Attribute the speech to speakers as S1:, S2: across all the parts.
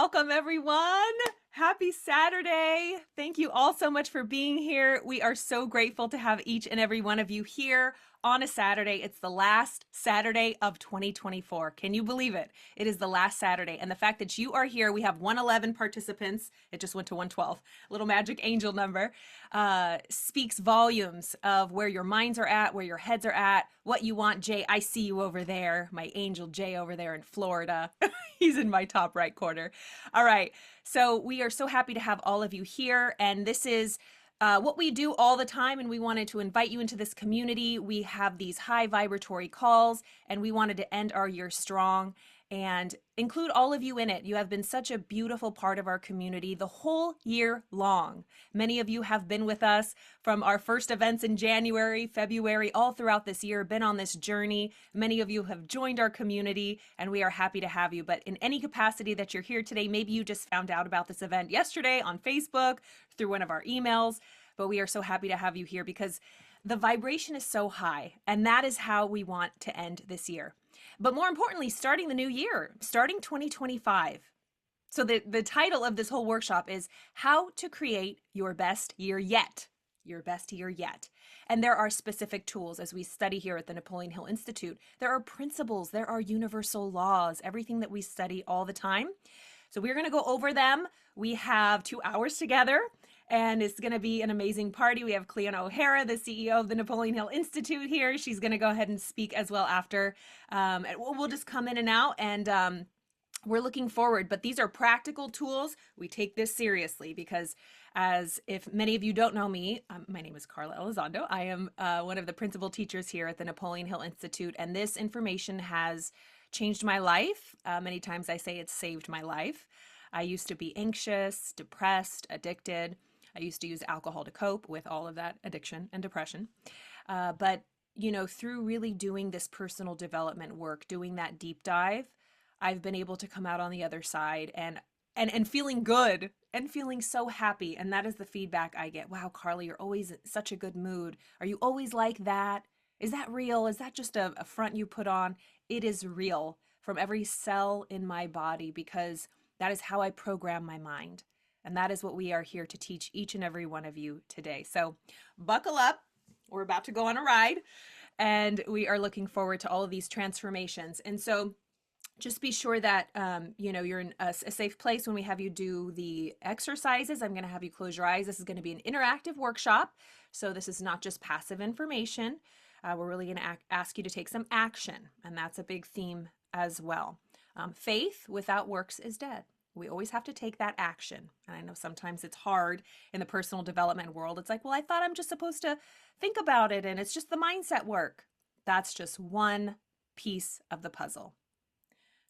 S1: Welcome, everyone. Happy Saturday. Thank you all so much for being here. We are so grateful to have each and every one of you here on a Saturday. It's the last Saturday of 2024. Can you believe it? It is the last Saturday. And the fact that you are here, we have 111 participants. It just went to 112, little magic angel number, speaks volumes of where your minds are at, where your heads are at, what you want. Jay, I see you over there, my angel Jay over there in Florida. He's in my top right corner. All right. So we are so happy to have all of you here. And this is what we do all the time. And we wanted to invite you into this community. We have these high vibratory calls, and we wanted to end our year strong and include all of you in it. You have been such a beautiful part of our community the whole year long. Many of you have been with us from our first events in January, February, all throughout this year, been on this journey. Many of you have joined our community, and we are happy to have you. But in any capacity that you're here today, maybe you just found out about this event yesterday on Facebook, through one of our emails, but we are so happy to have you here because the vibration is so high, and that is how we want to end this year. But more importantly, starting the new year, starting 2025. So the title of this whole workshop is How to Create Your Best Year Yet. Your best year yet. And there are specific tools as we study here at the Napoleon Hill Institute. There are principles, there are universal laws, everything that we study all the time. So we're going to go over them. We have 2 hours together, and it's going to be an amazing party. We have Cleona O'Hara, the CEO of the Napoleon Hill Institute here. She's going to go ahead and speak as well after. And we'll just come in and out, and we're looking forward. But these are practical tools. We take this seriously because, as if many of you don't know me, my name is Carla Elizondo. I am one of the principal teachers here at the Napoleon Hill Institute, and this information has changed my life. Many times I say it's saved my life. I used to be anxious, depressed, addicted. I used to use alcohol to cope with all of that addiction and depression. But, through really doing this personal development work, doing that deep dive, I've been able to come out on the other side and feeling good and feeling so happy. And that is the feedback I get. Wow, Carly, you're always in such a good mood. Are you always like that? Is that real? Is that just a front you put on? It is real from every cell in my body because that is how I program my mind. And that is what we are here to teach each and every one of you today. So buckle up. We're about to go on a ride, and we are looking forward to all of these transformations. And so just be sure that you're in a safe place when we have you do the exercises. I'm going to have you close your eyes. This is going to be an interactive workshop. So this is not just passive information. We're really going to ask you to take some action, and that's a big theme as well. Faith without works is dead. We always have to take that action. And I know sometimes it's hard in the personal development world. It's like, well, I thought I'm just supposed to think about it, and it's just the mindset work. That's just one piece of the puzzle.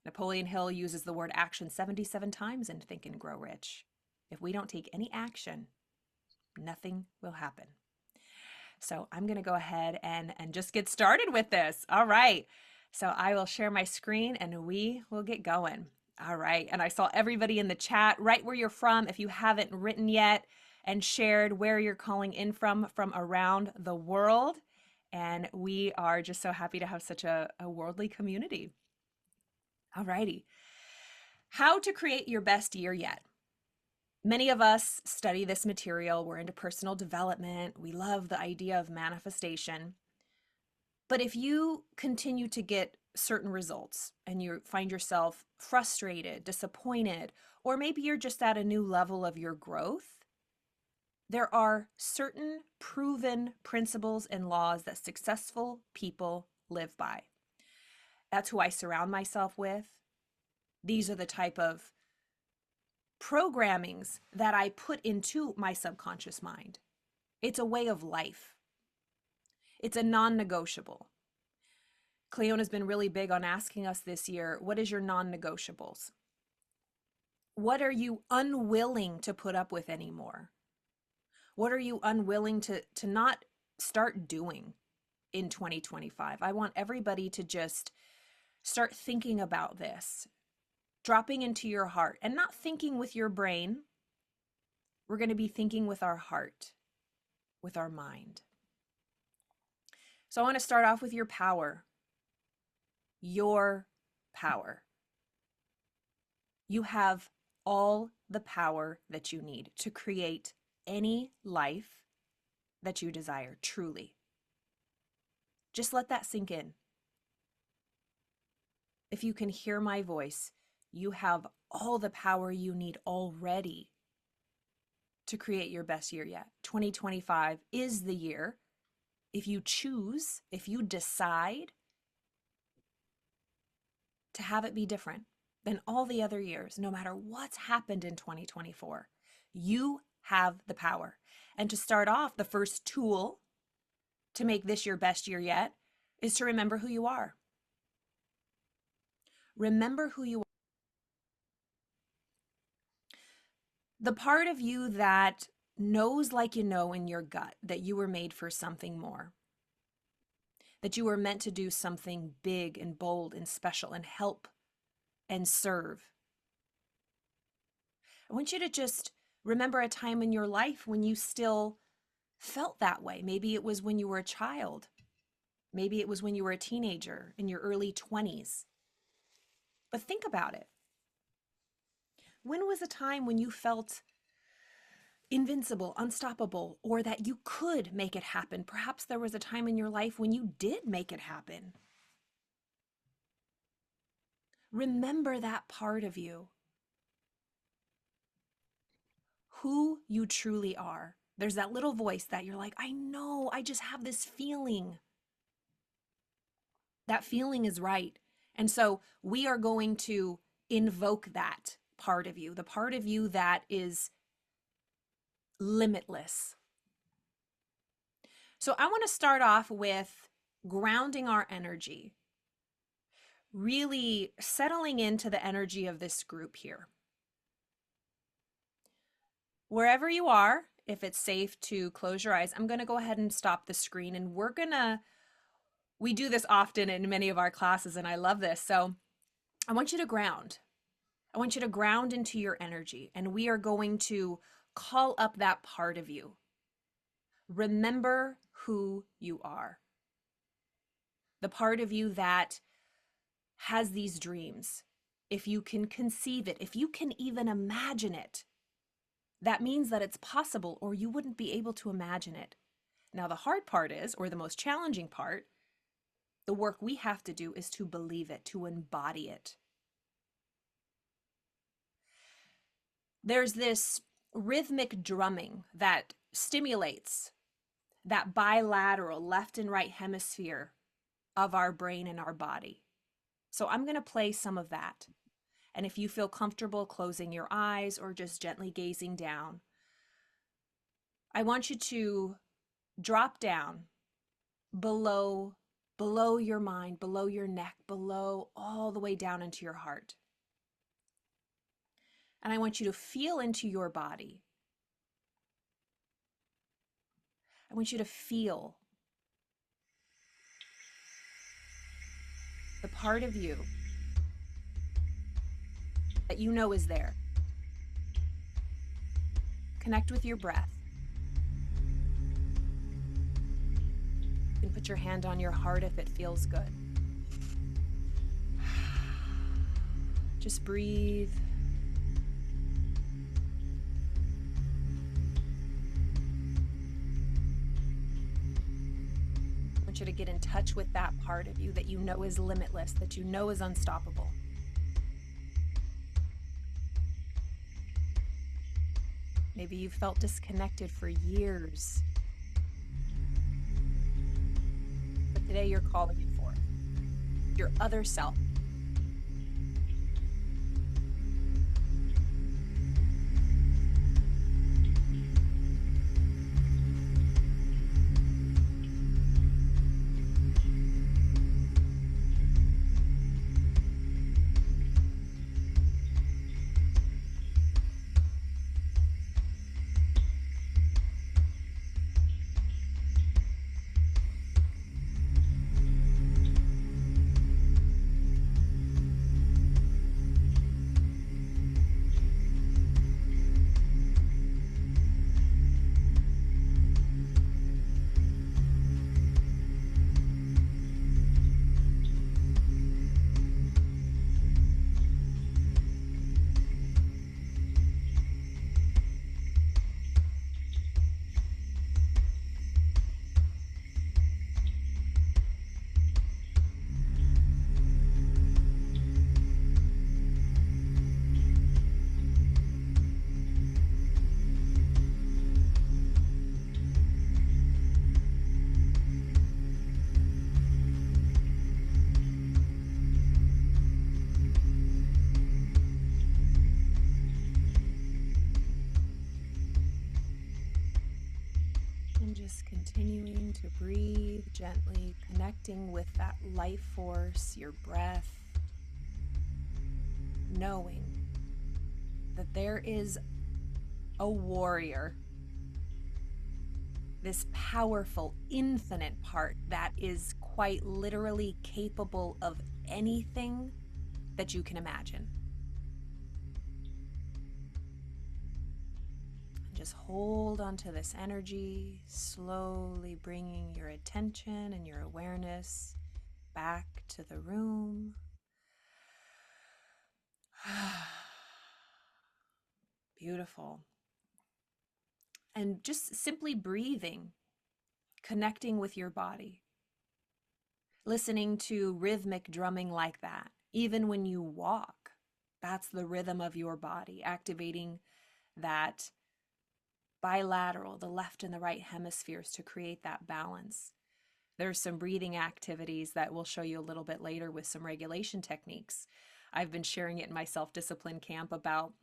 S1: Napoleon Hill uses the word action 77 times in Think and Grow Rich. If we don't take any action, nothing will happen. So I'm going to go ahead and just get started with this. All right. So I will share my screen and we will get going. All right. And I saw everybody in the chat right where you're from. If you haven't written yet and shared where you're calling in from around the world. And we are just so happy to have such a worldly community. All righty. How to create your best year yet. Many of us study this material. We're into personal development. We love the idea of manifestation. But if you continue to get certain results and you find yourself frustrated, disappointed, or maybe you're just at a new level of your growth, there are certain proven principles and laws that successful people live by. That's who I surround myself with. These are the type of programmings that I put into my subconscious mind. It's a way of life. It's a non-negotiable. Cleona's been really big on asking us this year, what is your non-negotiables? What are you unwilling to put up with anymore? What are you unwilling to not start doing in 2025? I want everybody to just start thinking about this, dropping into your heart and not thinking with your brain. We're going to be thinking with our heart, with our mind. So I want to start off with your power. Your power. You have all the power that you need to create any life that you desire, truly. Just let that sink in. If you can hear my voice, you have all the power you need already to create your best year yet. 2025 is the year. If you choose, if you decide to have it be different than all the other years, no matter what's happened in 2024, you have the power. And to start off, the first tool to make this your best year yet is to remember who you are. Remember who you are. The part of you that knows, like you know in your gut, that you were made for something more, that you were meant to do something big and bold and special and help and serve. I want you to just remember a time in your life when you still felt that way. Maybe it was when you were a child. Maybe it was when you were a teenager in your early 20s. But think about it. When was a time when you felt invincible, unstoppable, or that you could make it happen? Perhaps there was a time in your life when you did make it happen. Remember that part of you, who you truly are. There's that little voice that you're like, I know, I just have this feeling. That feeling is right. And so we are going to invoke that part of you, the part of you that is limitless. So I want to start off with grounding our energy, really settling into the energy of this group here. Wherever you are, if it's safe to close your eyes, I'm going to go ahead and stop the screen, and we do this often in many of our classes, and I love this. So I want you to ground. I want you to ground into your energy, and we are going to call up that part of you. Remember who you are. The part of you that has these dreams. If you can conceive it, if you can even imagine it, that means that it's possible, or you wouldn't be able to imagine it. Now, the hard part is, or the most challenging part, the work we have to do is to believe it, to embody it. There's this rhythmic drumming that stimulates that bilateral left and right hemisphere of our brain and our body. So I'm going to play some of that. And if you feel comfortable closing your eyes or just gently gazing down, I want you to drop down below your mind, below your neck, below all the way down into your heart. And I want you to feel into your body. I want you to feel the part of you that you know is there. Connect with your breath. You can put your hand on your heart if it feels good. Just breathe. I want you to get in touch with that part of you that you know is limitless, that you know is unstoppable. Maybe you've felt disconnected for years. But today you're calling it forth. Your other self. Just continuing to breathe gently, connecting with that life force, your breath, knowing that there is a warrior, this powerful, infinite part that is quite literally capable of anything that you can imagine. Just hold on to this energy, slowly bringing your attention and your awareness back to the room. Beautiful. And just simply breathing, connecting with your body, listening to rhythmic drumming like that. Even when you walk, that's the rhythm of your body, activating that bilateral, the left and the right hemispheres to create that balance. There's some breathing activities that we'll show you a little bit later with some regulation techniques. I've been sharing it in my self-discipline camp about,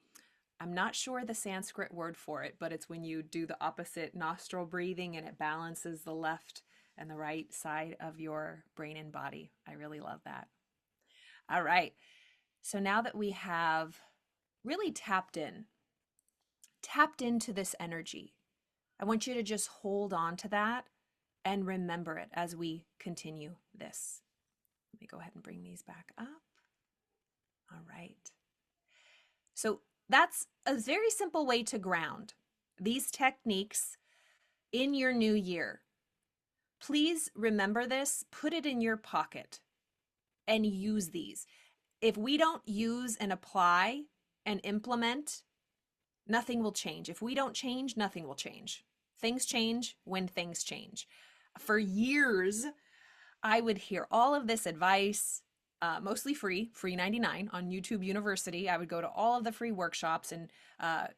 S1: I'm not sure the Sanskrit word for it, but it's when you do the opposite nostril breathing and it balances the left and the right side of your brain and body. I really love that. All right. So now that we have really tapped into this energy, I want you to just hold on to that and remember it as we continue this. Let me go ahead and bring these back up. All right. So that's a very simple way to ground these techniques in your new year. Please remember this, put it in your pocket and use these. If we don't use and apply and implement, nothing will change. If we don't change, nothing will change. Things change when things change. For years, I would hear all of this advice, mostly free 99 on YouTube University. I would go to all of the free workshops and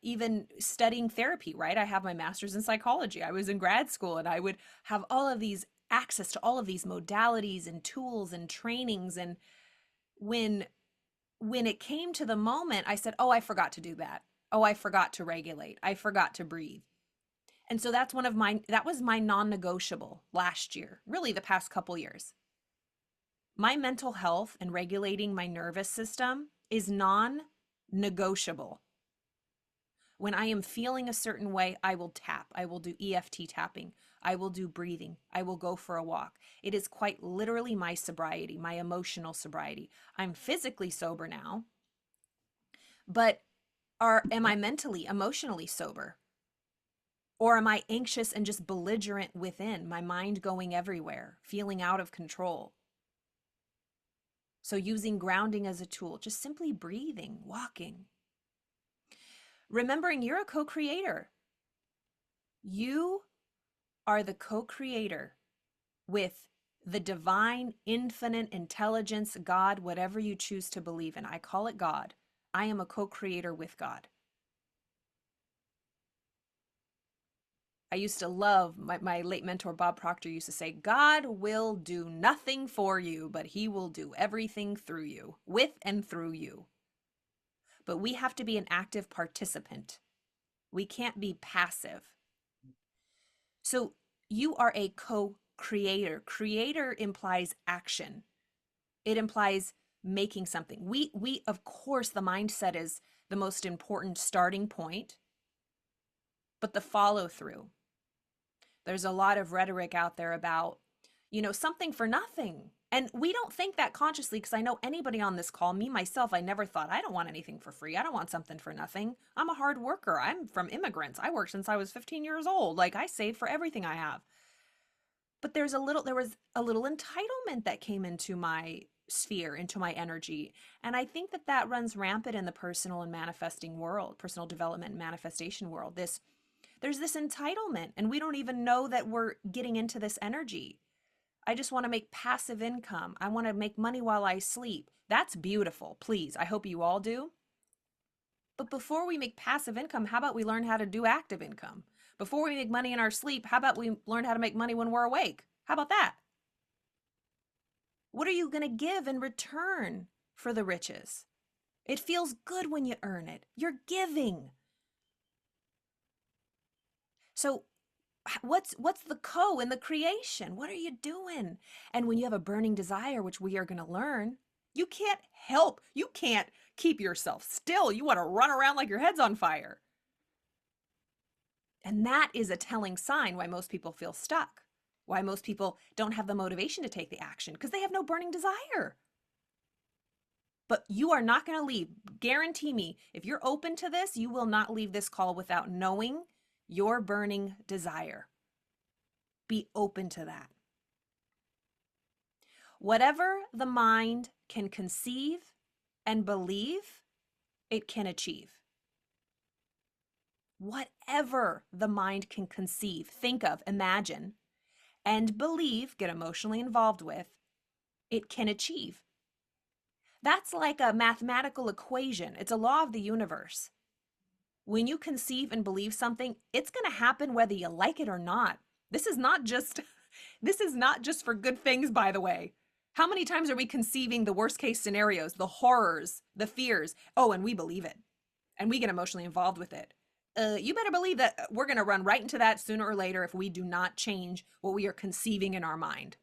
S1: even studying therapy, right? I have my master's in psychology. I was in grad school and I would have all of these access to all of these modalities and tools and trainings. And when it came to the moment, I said, oh, I forgot to do that. Oh, I forgot to regulate. I forgot to breathe. And so that was my non-negotiable last year, really the past couple years. My mental health and regulating my nervous system is non-negotiable. When I am feeling a certain way, I will tap. I will do EFT tapping. I will do breathing. I will go for a walk. It is quite literally my sobriety, my emotional sobriety. I'm physically sober now, but am I mentally, emotionally sober? Or am I anxious and just belligerent within, my mind going everywhere, feeling out of control? So using grounding as a tool, just simply breathing, walking. Remembering you're a co-creator. You are the co-creator with the divine, infinite intelligence, God, whatever you choose to believe in. I call it God. I am a co-creator with God. I used to love, my late mentor, Bob Proctor, used to say, God will do nothing for you, but he will do everything through you, with and through you. But we have to be an active participant. We can't be passive. So you are a co-creator. Creator implies action. It implies making something. We, of course, the mindset is the most important starting point, but the follow through. There's a lot of rhetoric out there about, something for nothing. And we don't think that consciously, because I know anybody on this call, me, myself, I never thought, I don't want anything for free. I don't want something for nothing. I'm a hard worker. I'm from immigrants. I worked since I was 15 years old. Like, I save for everything I have. But there was a little entitlement that came into my sphere, into my energy. And I think that runs rampant in the personal and manifesting world, personal development and manifestation world. There's this entitlement, and we don't even know that we're getting into this energy. I just want to make passive income. I want to make money while I sleep. That's beautiful. Please, I hope you all do. But before we make passive income, how about we learn how to do active income? Before we make money in our sleep, how about we learn how to make money when we're awake? How about that? What are you going to give in return for the riches? It feels good when you earn it. You're giving. So What's the co in the creation? What are you doing? And when you have a burning desire, which we are going to learn, you can't help. You can't keep yourself still. You want to run around like your head's on fire. And that is a telling sign why most people feel stuck, why most people don't have the motivation to take the action, because they have no burning desire. But you are not going to leave. Guarantee me, if you're open to this, you will not leave this call without knowing your burning desire. Be open to that. Whatever the mind can conceive and believe, it can achieve. Whatever the mind can conceive, think of, imagine, and believe, get emotionally involved with, it can achieve. That's like a mathematical equation. It's a law of the universe. When you conceive and believe something, it's going to happen whether you like it or not. This is not just for good things, by the way. How many times are we conceiving the worst case scenarios, the horrors, the fears? Oh, and we believe it. And we get emotionally involved with it. You better believe that we're going to run right into that sooner or later if we do not change what we are conceiving in our mind.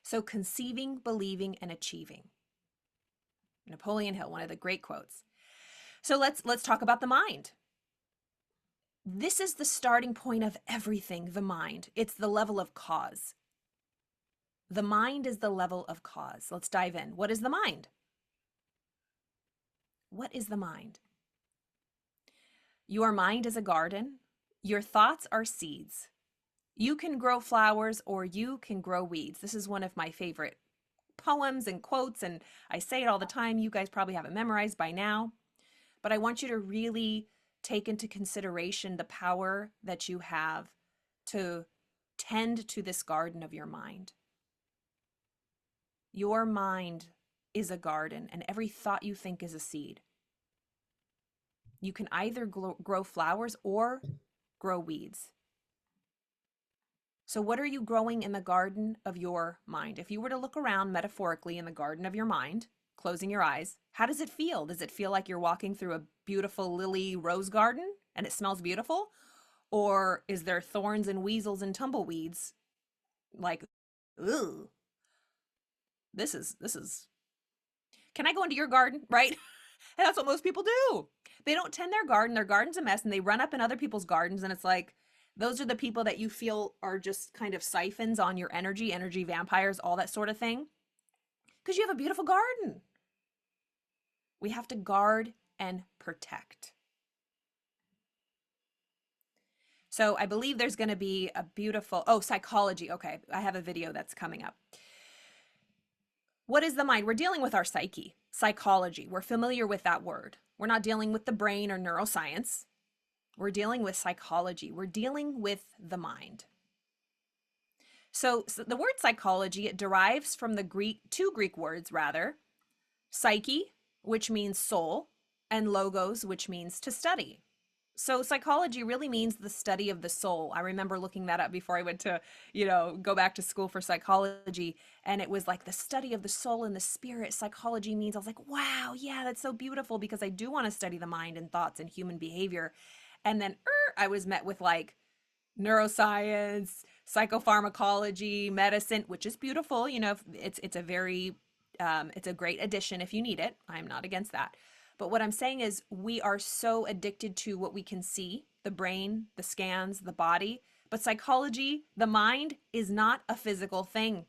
S1: So conceiving, believing, and achieving. Napoleon Hill, one of the great quotes. So let's talk about the mind. This is the starting point of everything, the mind. It's the level of cause. The mind is the level of cause. Let's dive in. What is the mind? What is the mind? Your mind is a garden. Your thoughts are seeds. You can grow flowers or you can grow weeds. This is one of my favorite poems and quotes, and I say it all the time. You guys probably have it memorized by now. But I want you to really take into consideration the power that you have to tend to this garden of your mind. Your mind is a garden, and every thought you think is a seed. You can either grow flowers or grow weeds. So what are you growing in the garden of your mind? If you were to look around metaphorically in the garden of your mind, closing your eyes, how does it feel? Does it feel like you're walking through a beautiful lily rose garden and it smells beautiful? Or is there thorns and weasels and tumbleweeds? Like, ooh, this is, can I go into your garden? Right? And that's what most people do. They don't tend their garden. Their garden's a mess and they run up in other people's gardens. And it's like, those are the people that you feel are just kind of siphons on your energy vampires, all that sort of thing. Because you have a beautiful garden. We have to guard and protect. So I believe there's going to be a beautiful, psychology. Okay, I have a video that's coming up. What is the mind? We're dealing with our psyche, psychology. We're familiar with that word. We're not dealing with the brain or neuroscience. We're dealing with psychology. We're dealing with the mind. So the word psychology, it derives from the two Greek words rather, psyche, which means soul, and logos, which means to study. So psychology really means the study of the soul. I remember looking that up before I went to, go back to school for psychology. And it was like the study of the soul and the spirit. Psychology means, I was like, wow, yeah, that's so beautiful, because I do want to study the mind and thoughts and human behavior. And then I was met with like neuroscience, psychopharmacology, medicine, which is beautiful. It's a very, it's a great addition if you need it. I'm not against that. But what I'm saying is we are so addicted to what we can see, the brain, the scans, the body. But psychology, the mind, is not a physical thing.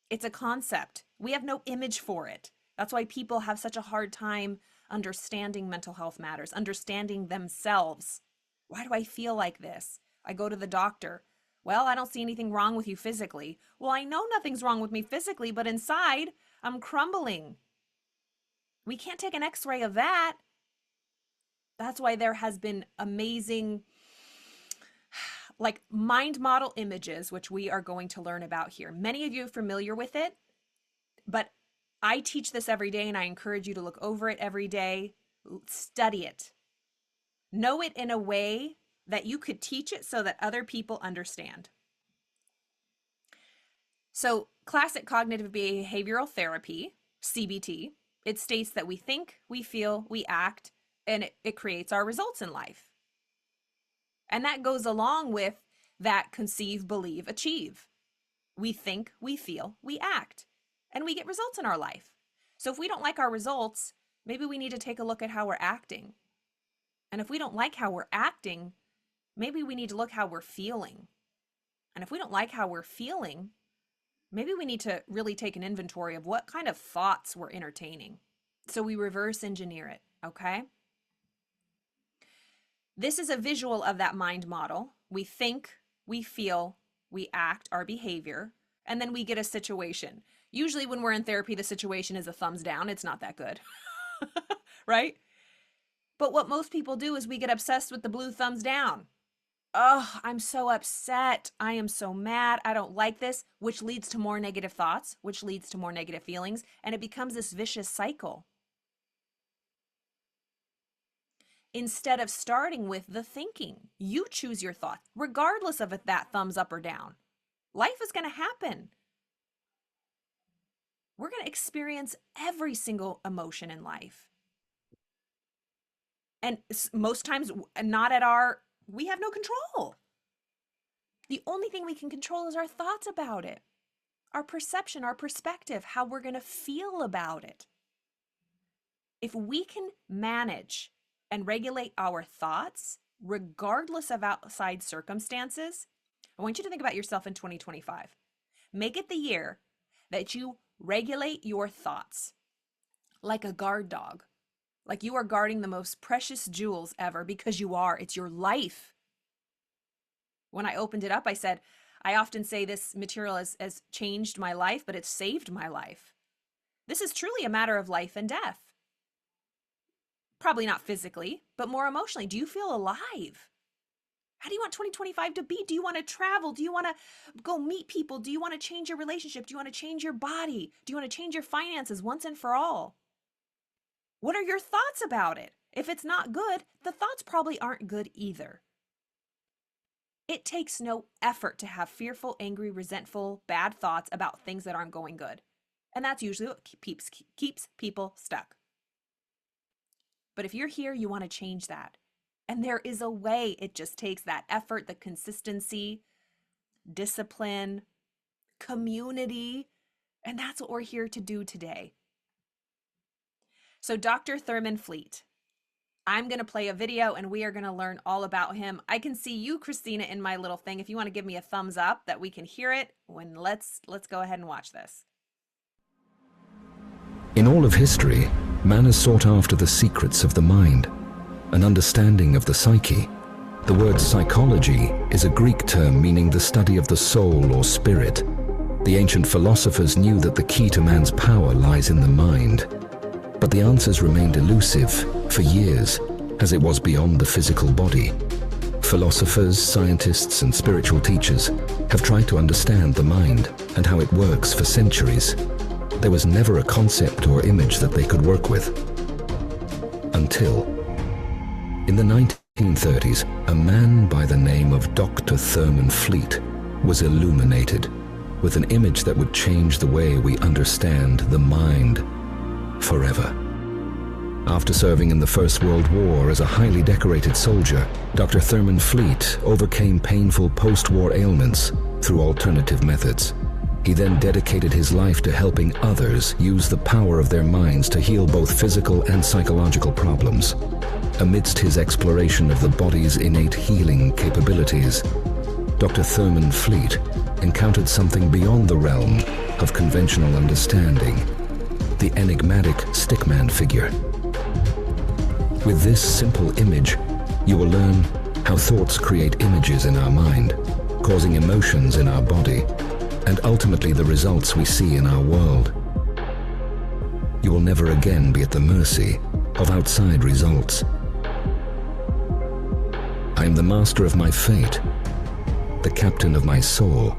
S1: It's a concept. We have no image for it. That's why people have such a hard time understanding mental health matters, understanding themselves. Why do I feel like this? I go to the doctor. Well, I don't see anything wrong with you physically. Well, I know nothing's wrong with me physically, but inside, I'm crumbling. We can't take an x-ray of that. That's why there has been amazing like mind model images, which we are going to learn about here. Many of you are familiar with it, but I teach this every day and I encourage you to look over it every day, study it, know it in a way that you could teach it so that other people understand. So classic cognitive behavioral therapy, CBT, it states that we think, we feel, we act, and it creates our results in life. And that goes along with that conceive, believe, achieve. We think, we feel, we act, and we get results in our life. So if we don't like our results, maybe we need to take a look at how we're acting. And if we don't like how we're acting, maybe we need to look how we're feeling. And if we don't like how we're feeling, maybe we need to really take an inventory of what kind of thoughts we're entertaining. So we reverse engineer it, okay? This is a visual of that mind model. We think, we feel, we act, our behavior, and then we get a situation. Usually when we're in therapy, the situation is a thumbs down. It's not that good, right? But what most people do is we get obsessed with the blue thumbs down. Oh, I'm so upset. I am so mad. I don't like this, which leads to more negative thoughts, which leads to more negative feelings, and it becomes this vicious cycle. Instead of starting with the thinking, you choose your thoughts, regardless of if that thumbs up or down. Life is going to happen. We're going to experience every single emotion in life. And most times, not at our, we have no control. The only thing we can control is our thoughts about it, our perception, our perspective, how we're going to feel about it. If we can manage and regulate our thoughts, regardless of outside circumstances, I want you to think about yourself in 2025. Make it the year that you regulate your thoughts like a guard dog, like you are guarding the most precious jewels ever, because you are. It's your life. When I opened it up, I said, I often say this material has changed my life, but it's saved my life. This is truly a matter of life and death. Probably not physically, but more emotionally. Do you feel alive? How do you want 2025 to be? Do you want to travel? Do you want to go meet people? Do you want to change your relationship? Do you want to change your body? Do you want to change your finances once and for all? What are your thoughts about it? If it's not good, the thoughts probably aren't good either. It takes no effort to have fearful, angry, resentful, bad thoughts about things that aren't going good. And that's usually what keeps people stuck. But if you're here, you want to change that. And there is a way. It just takes that effort, the consistency, discipline, community. And that's what we're here to do today. So Dr. Thurman Fleet, I'm going to play a video and we are going to learn all about him. I can see you, Christina, in my little thing. If you want to give me a thumbs up that we can hear it, let's go ahead and watch this.
S2: In all of history, man has sought after the secrets of the mind, an understanding of the psyche. The word psychology is a Greek term meaning the study of the soul or spirit. The ancient philosophers knew that the key to man's power lies in the mind. But the answers remained elusive for years, as it was beyond the physical body. Philosophers, scientists, and spiritual teachers have tried to understand the mind and how it works for centuries. There was never a concept or image that they could work with. Until, in the 1930s, a man by the name of Dr. Thurman Fleet was illuminated with an image that would change the way we understand the mind forever. After serving in the First World War as a highly decorated soldier, Dr. Thurman Fleet overcame painful post-war ailments through alternative methods. He then dedicated his life to helping others use the power of their minds to heal both physical and psychological problems. Amidst his exploration of the body's innate healing capabilities, Dr. Thurman Fleet encountered something beyond the realm of conventional understanding: the enigmatic stickman figure. With this simple image, you will learn how thoughts create images in our mind, causing emotions in our body, and ultimately the results we see in our world. You will never again be at the mercy of outside results. I am the master of my fate, the captain of my soul.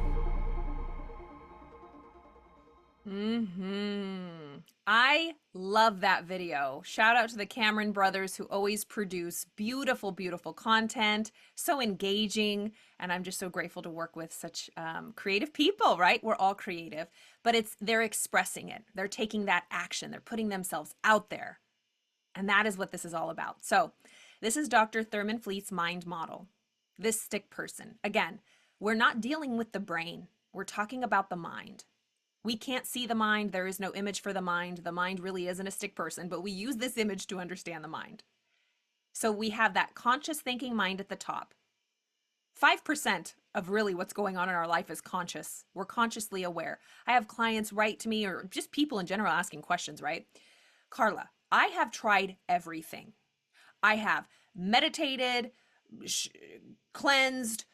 S1: I love that video. Shout out to the Cameron brothers who always produce beautiful, beautiful content, so engaging. And I'm just so grateful to work with such creative people, right? We're all creative, but they're expressing it. They're taking that action. They're putting themselves out there. And that is what this is all about. So this is Dr. Thurman Fleet's mind model. this stick person. Again, we're not dealing with the brain. We're talking about the mind. We can't see the mind. There is no image for the mind. The mind really isn't a stick person, but we use this image to understand the mind. So we have that conscious thinking mind at the top. 5% of really what's going on in our life is conscious. We're consciously aware. I have clients write to me, or just people in general asking questions, right? Carla, I have tried everything. I have meditated, cleansed,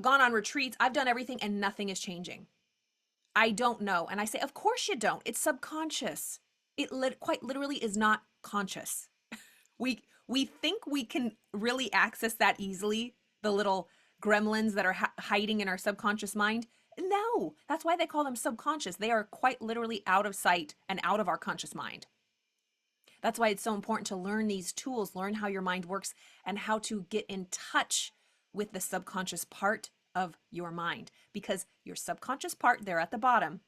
S1: gone on retreats. I've done everything and nothing is changing. I don't know. And I say, of course you don't. It's subconscious. It quite literally is not conscious. We think we can really access that easily, the little gremlins that are hiding in our subconscious mind. No, that's why they call them subconscious. They are quite literally out of sight and out of our conscious mind. That's why it's so important to learn these tools, learn how your mind works, and how to get in touch with the subconscious part of your mind. Because your subconscious part there at the bottom,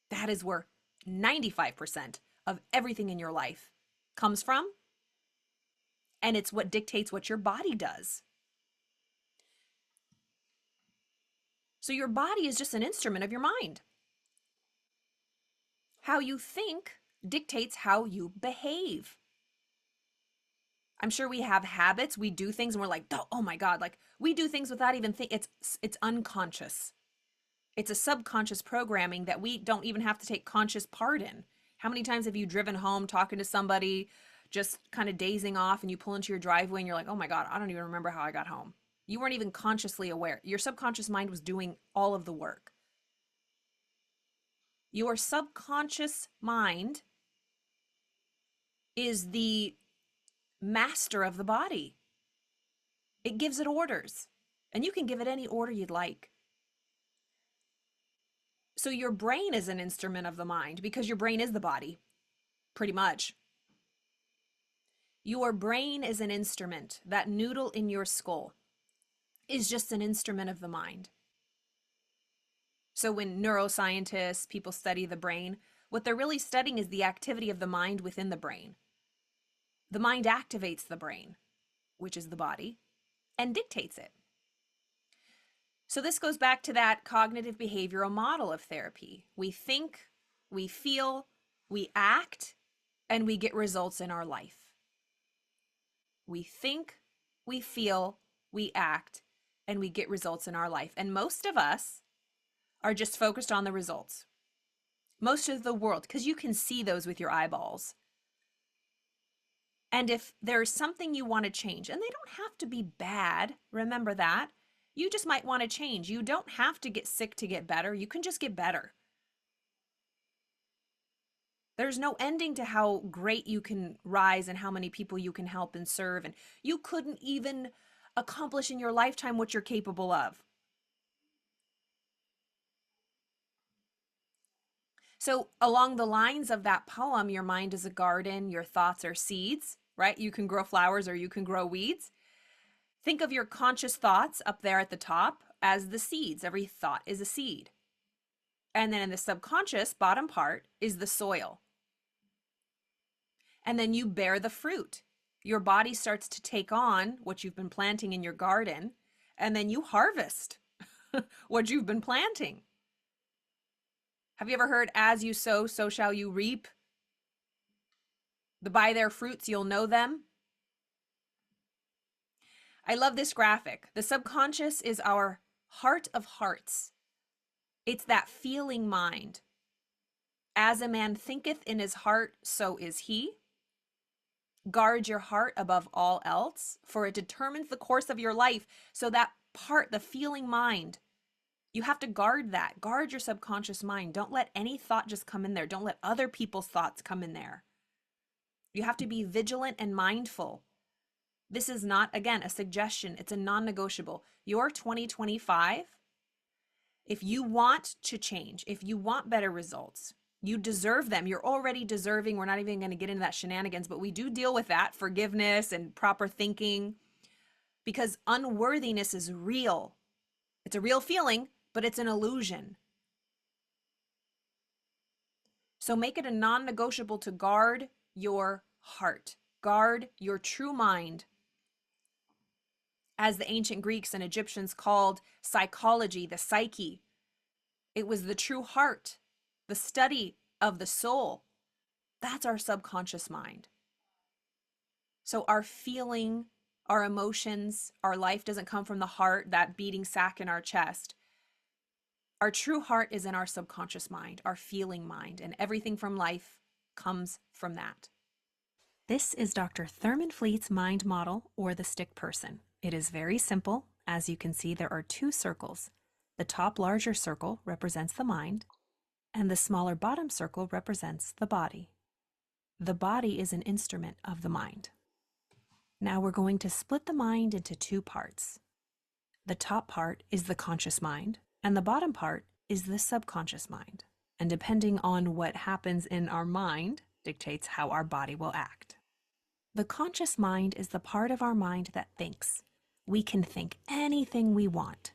S1: that is where 95% of everything in your life comes from. And it's what dictates what your body does. So your body is just an instrument of your mind. How you think dictates how you behave. I'm sure we have habits. We do things and we're like, oh my God, like we do things without even thinking. It's unconscious. It's a subconscious programming that we don't even have to take conscious part in. How many times have you driven home talking to somebody, just kind of dazing off, and you pull into your driveway and you're like, oh my God, I don't even remember how I got home. You weren't even consciously aware. Your subconscious mind was doing all of the work. Your subconscious mind is the master of the body. It gives it orders, and you can give it any order you'd like. So your brain is an instrument of the mind because your brain is the body, pretty much. Your brain is an instrument. That noodle in your skull is just an instrument of the mind. So when neuroscientists, people study the brain, what they're really studying is the activity of the mind within the brain. The mind activates the brain, which is the body, and dictates it. So this goes back to that cognitive behavioral model of therapy. We think, we feel, we act, and we get results in our life. We think, we feel, we act, and we get results in our life. And most of us are just focused on the results. Most of the world, because you can see those with your eyeballs. And if there's something you want to change, and they don't have to be bad, remember that. You just might want to change. You don't have to get sick to get better. You can just get better. There's no ending to how great you can rise and how many people you can help and serve. And you couldn't even accomplish in your lifetime what you're capable of. So along the lines of that poem, your mind is a garden, your thoughts are seeds, right? You can grow flowers or you can grow weeds. Think of your conscious thoughts up there at the top as the seeds. Every thought is a seed. And then in the subconscious bottom part is the soil. And then you bear the fruit. Your body starts to take on what you've been planting in your garden, and then you harvest what you've been planting. Have you ever heard, as you sow, so shall you reap? By their fruits, you'll know them. I love this graphic. The subconscious is our heart of hearts. It's that feeling mind. As a man thinketh in his heart, so is he. Guard your heart above all else, for it determines the course of your life. So that part, the feeling mind, you have to guard that. Guard your subconscious mind. Don't let any thought just come in there. Don't let other people's thoughts come in there. You have to be vigilant and mindful. This is not, again, a suggestion. It's a non-negotiable. Your 2025, if you want to change, if you want better results, you deserve them. You're already deserving. We're not even going to get into that shenanigans, but we do deal with that, forgiveness and proper thinking, because unworthiness is real. It's a real feeling, but it's an illusion. So make it a non-negotiable to guard your heart, guard your true mind, as the ancient Greeks and Egyptians called psychology, the psyche. It was the true heart, the study of the soul. That's our subconscious mind. So our feeling, our emotions, our life doesn't come from the heart, that beating sac in our chest. Our true heart is in our subconscious mind, our feeling mind, and everything from life comes from that. This is Dr. Thurman Fleet's mind model, or the stick person. It is very simple. As you can see, there are two circles. The top larger circle represents the mind, and the smaller bottom circle represents the body. The body is an instrument of the mind. Now we're going to split the mind into two parts. The top part is the conscious mind, and the bottom part is the subconscious mind. And depending on what happens in our mind dictates how our body will act. The conscious mind is the part of our mind that thinks. We can think anything we want.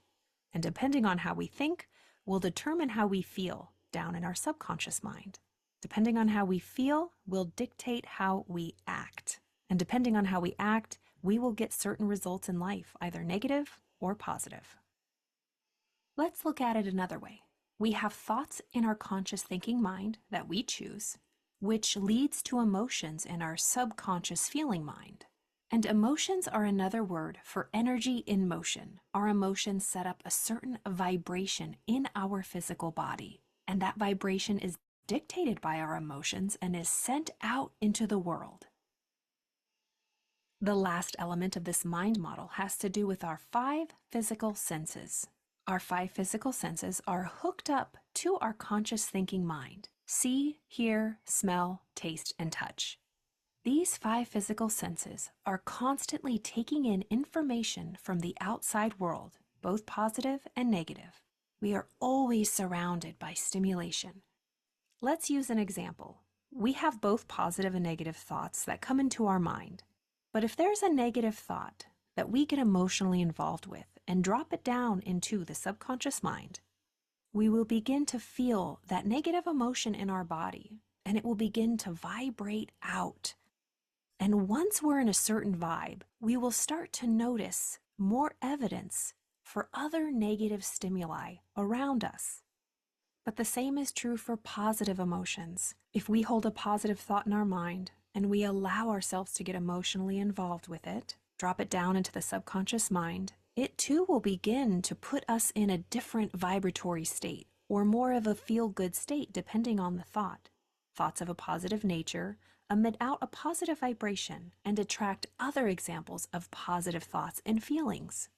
S1: And depending on how we think, will determine how we feel down in our subconscious mind. Depending on how we feel, will dictate how we act. And depending on how we act, we will get certain results in life, either negative or positive. Let's look at it another way. We have thoughts in our conscious thinking mind that we choose, which leads to emotions in our subconscious feeling mind. And emotions are another word for energy in motion. Our emotions set up a certain vibration in our physical body, and that vibration is dictated by our emotions and is sent out into the world. The last element of this mind model has to do with our 5 physical senses. Our 5 physical senses are hooked up to our conscious thinking mind: see, hear, smell, taste, and touch. These 5 physical senses are constantly taking in information from the outside world, both positive and negative. We are always surrounded by stimulation. Let's use an example. We have both positive and negative thoughts that come into our mind. But if there's a negative thought that we get emotionally involved with and drop it down into the subconscious mind, we will begin to feel that negative emotion in our body, and it will begin to vibrate out. And once we're in a certain vibe, we will start to notice more evidence for other negative stimuli around us. But the same is true for positive emotions. If we hold a positive thought in our mind and we allow ourselves to get emotionally involved with it, drop it down into the subconscious mind, it too will begin to put us in a different vibratory state, or more of a feel-good state depending on the thought. Thoughts of a positive nature emit out a positive vibration and attract other examples of positive thoughts and feelings.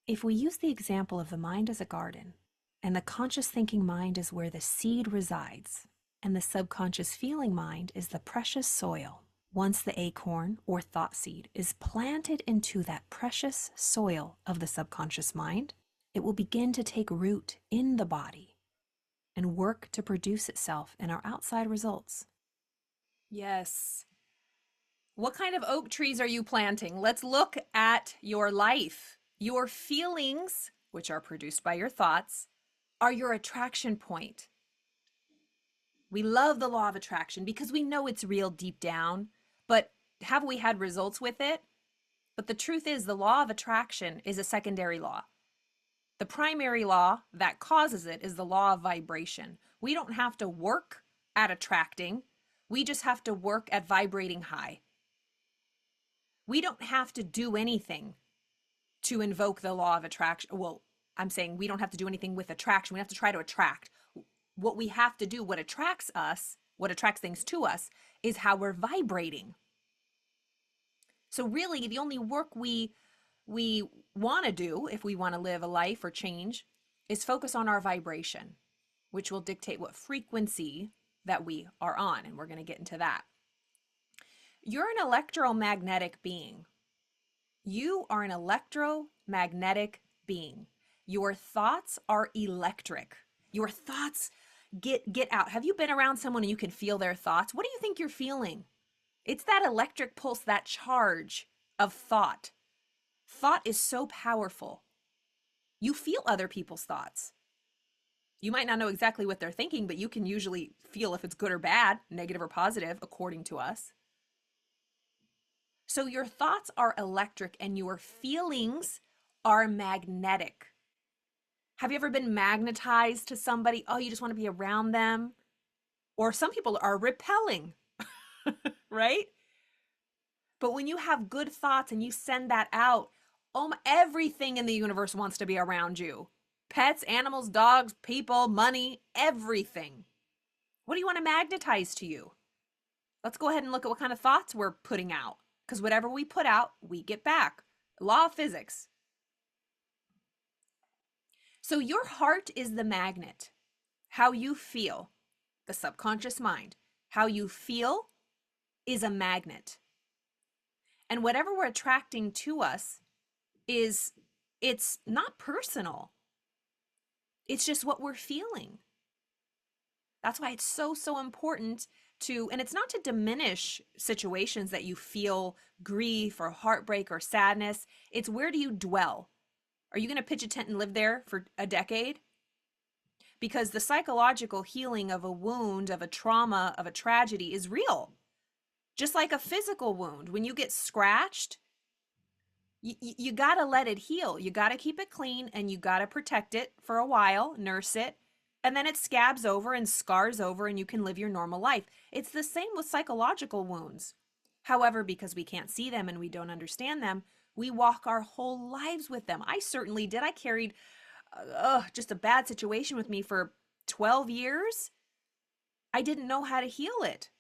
S1: If we use the example of the mind as a garden, and the conscious thinking mind is where the seed resides, and the subconscious feeling mind is the precious soil. Once the acorn or thought seed is planted into that precious soil of the subconscious mind, it will begin to take root in the body and work to produce itself in our outside results. Yes. What kind of oak trees are you planting? Let's look at your life. Your feelings, which are produced by your thoughts, are your attraction point. We love the law of attraction because we know it's real deep down, but have we had results with it? But the truth is, the law of attraction is a secondary law. The primary law that causes it is the law of vibration. We don't have to work at attracting. We just have to work at vibrating high. We don't have to do anything to invoke the law of attraction. Well, I'm saying we don't have to do anything with attraction. We have to try to attract. What we have to do, what attracts us, what attracts things to us, is how we're vibrating. So really, the only work we want to do if we want to live a life or change is focus on our vibration, which will dictate what frequency that we are on. And we're going to get into that. You're an electromagnetic being. You are an electromagnetic being. Your thoughts are electric. Your thoughts get out. Have you been around someone and you can feel their thoughts? What do you think you're feeling? It's that electric pulse, that charge of thought. Thought is so powerful. You feel other people's thoughts. You might not know exactly what they're thinking, but you can usually feel if it's good or bad, negative or positive, according to us. So your thoughts are electric and your feelings are magnetic. Have you ever been magnetized to somebody? Oh, you just want to be around them? Or some people are repelling, right? But when you have good thoughts and you send that out, everything in the universe wants to be around you. Pets, animals, dogs, people, money, everything. What do you want to magnetize to you? Let's go ahead and look at what kind of thoughts we're putting out. Because whatever we put out, we get back. Law of physics. So your heart is the magnet. How you feel, the subconscious mind, how you feel is a magnet. And whatever we're attracting to us it's not personal. It's just what we're feeling. That's why it's so important to, and it's not to diminish situations that you feel grief or heartbreak or sadness. It's where do you dwell? Are you going to pitch a tent and live there for a decade? Because the psychological healing of a wound, of a trauma, of a tragedy is real. Just like a physical wound, when you get scratched, you got to let it heal. You got to keep it clean and you got to protect it for a while, nurse it, and then it scabs over and scars over and you can live your normal life. It's the same with psychological wounds. However, because we can't see them and we don't understand them, we walk our whole lives with them. I certainly did. I carried just a bad situation with me for 12 years. I didn't know how to heal it.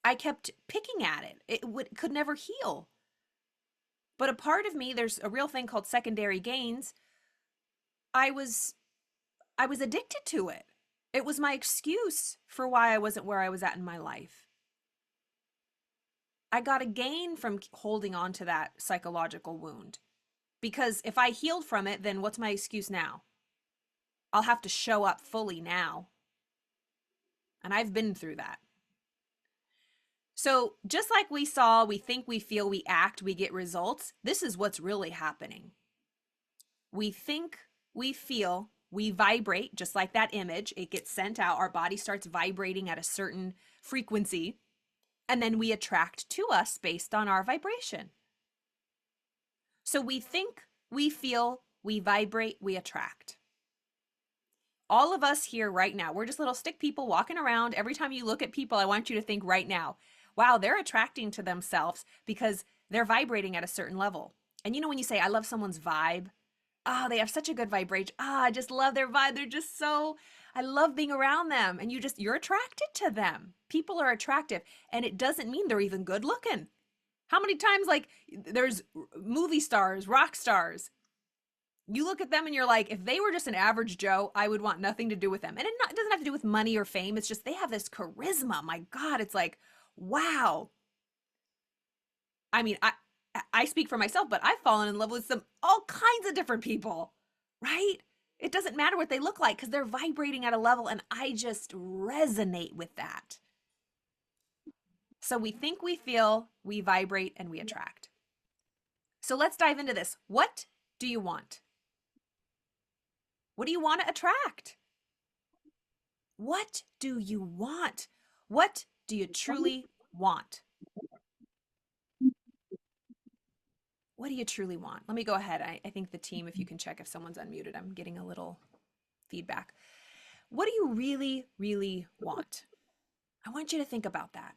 S1: I kept picking at it. Could never heal. But a part of me, there's a real thing called secondary gains. I was addicted to it. It was my excuse for why I wasn't where I was at in my life. I got a gain from holding on to that psychological wound. Because if I healed from it, then what's my excuse now? I'll have to show up fully now. And I've been through that. So just like we saw, we think, we feel, we act, we get results. This is what's really happening. We think, we feel, we vibrate, just like that image. It gets sent out. Our body starts vibrating at a certain frequency. And then we attract to us based on our vibration. So we think, we feel, we vibrate, we attract. All of us here right now, we're just little stick people walking around. Every time you look at people, I want you to think right now, wow, they're attracting to themselves because they're vibrating at a certain level. And you know when you say, I love someone's vibe, oh, they have such a good vibration. I just love their vibe. They're just so, I love being around them. And you're attracted to them. People are attractive. And it doesn't mean they're even good looking. How many times, like, there's movie stars, rock stars, you look at them and you're like, if they were just an average Joe, I would want nothing to do with them. And it doesn't have to do with money or fame. It's just they have this charisma. My God, it's like, wow. I mean, I speak for myself, but I've fallen in love with all kinds of different people, right? It doesn't matter what they look like because they're vibrating at a level and I just resonate with that. So we think, we feel, we vibrate, and we attract. So let's dive into this. What do you want? What do you want to attract? What do you want? What do you truly want? What do you truly want? Let me go ahead. I think the team, if you can check if someone's unmuted, I'm getting a little feedback. What do you really, really want? I want you to think about that.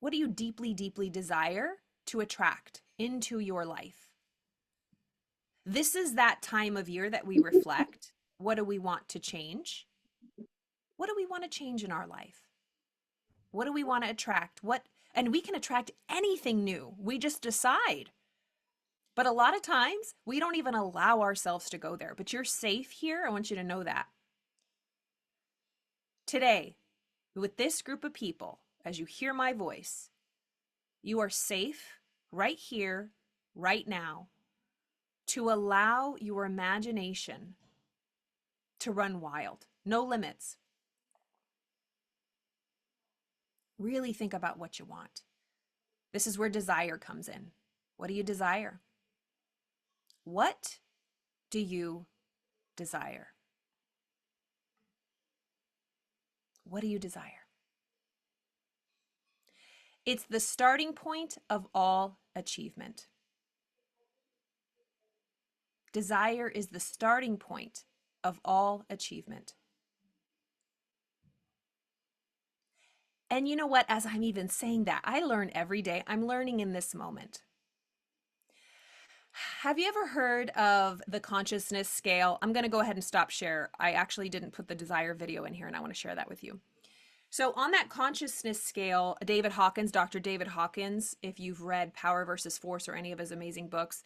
S1: What do you deeply, deeply desire to attract into your life? This is that time of year that we reflect. What do we want to change? What do we want to change in our life? What do we want to attract? And we can attract anything new. We just decide. But a lot of times we don't even allow ourselves to go there. But you're safe here. I want you to know that. Today, with this group of people, as you hear my voice, you are safe right here, right now, to allow your imagination to run wild. No limits. Really think about what you want. This is where desire comes in. What do you desire? What do you desire? What do you desire? It's the starting point of all achievement. Desire is the starting point of all achievement. And you know what? As I'm even saying that, I learn every day. I'm learning in this moment. Have you ever heard of the consciousness scale? I'm going to go ahead and stop share. I actually didn't put the desire video in here, and I want to share that with you. So on that consciousness scale, David Hawkins, Dr. David Hawkins, if you've read Power versus Force or any of his amazing books,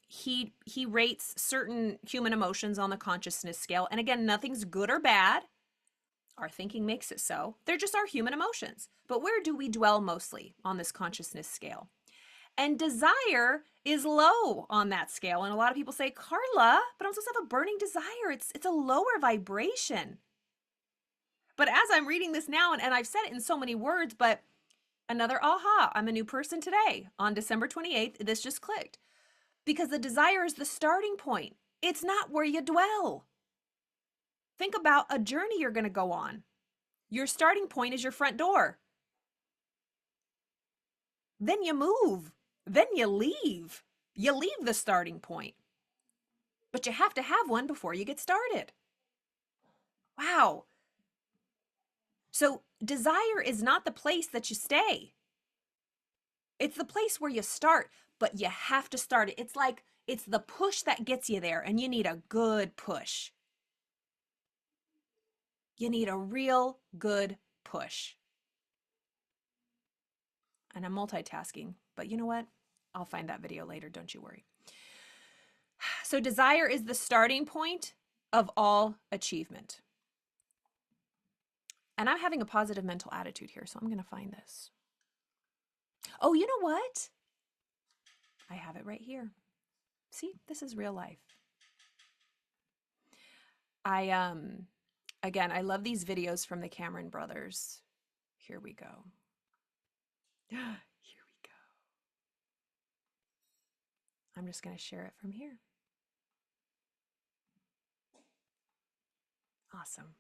S1: he rates certain human emotions on the consciousness scale. And again, nothing's good or bad. Our thinking makes it so. They're just our human emotions. But where do we dwell mostly on this consciousness scale? And desire is low on that scale. And a lot of people say, Carla, but I'm supposed to have a burning desire. It's a lower vibration. But as I'm reading this now, and I've said it in so many words, but another aha, I'm a new person today. On December 28th, this just clicked. Because the desire is the starting point. It's not where you dwell. Think about a journey you're going to go on. Your starting point is your front door. Then you move. Then you leave. You leave the starting point. But you have to have one before you get started. Wow. So desire is not the place that you stay. It's the place where you start, but you have to start it. It's like it's the push that gets you there, and you need a good push. You need a real good push. And I'm multitasking, but you know what? I'll find that video later, don't you worry. So desire is the starting point of all achievement. And I'm having a positive mental attitude here, so I'm going to find this. Oh, you know what? I have it right here. See, this is real life. Again, I love these videos from the Cameron brothers. Here we go. Here we go. I'm just going to share it from here. Awesome.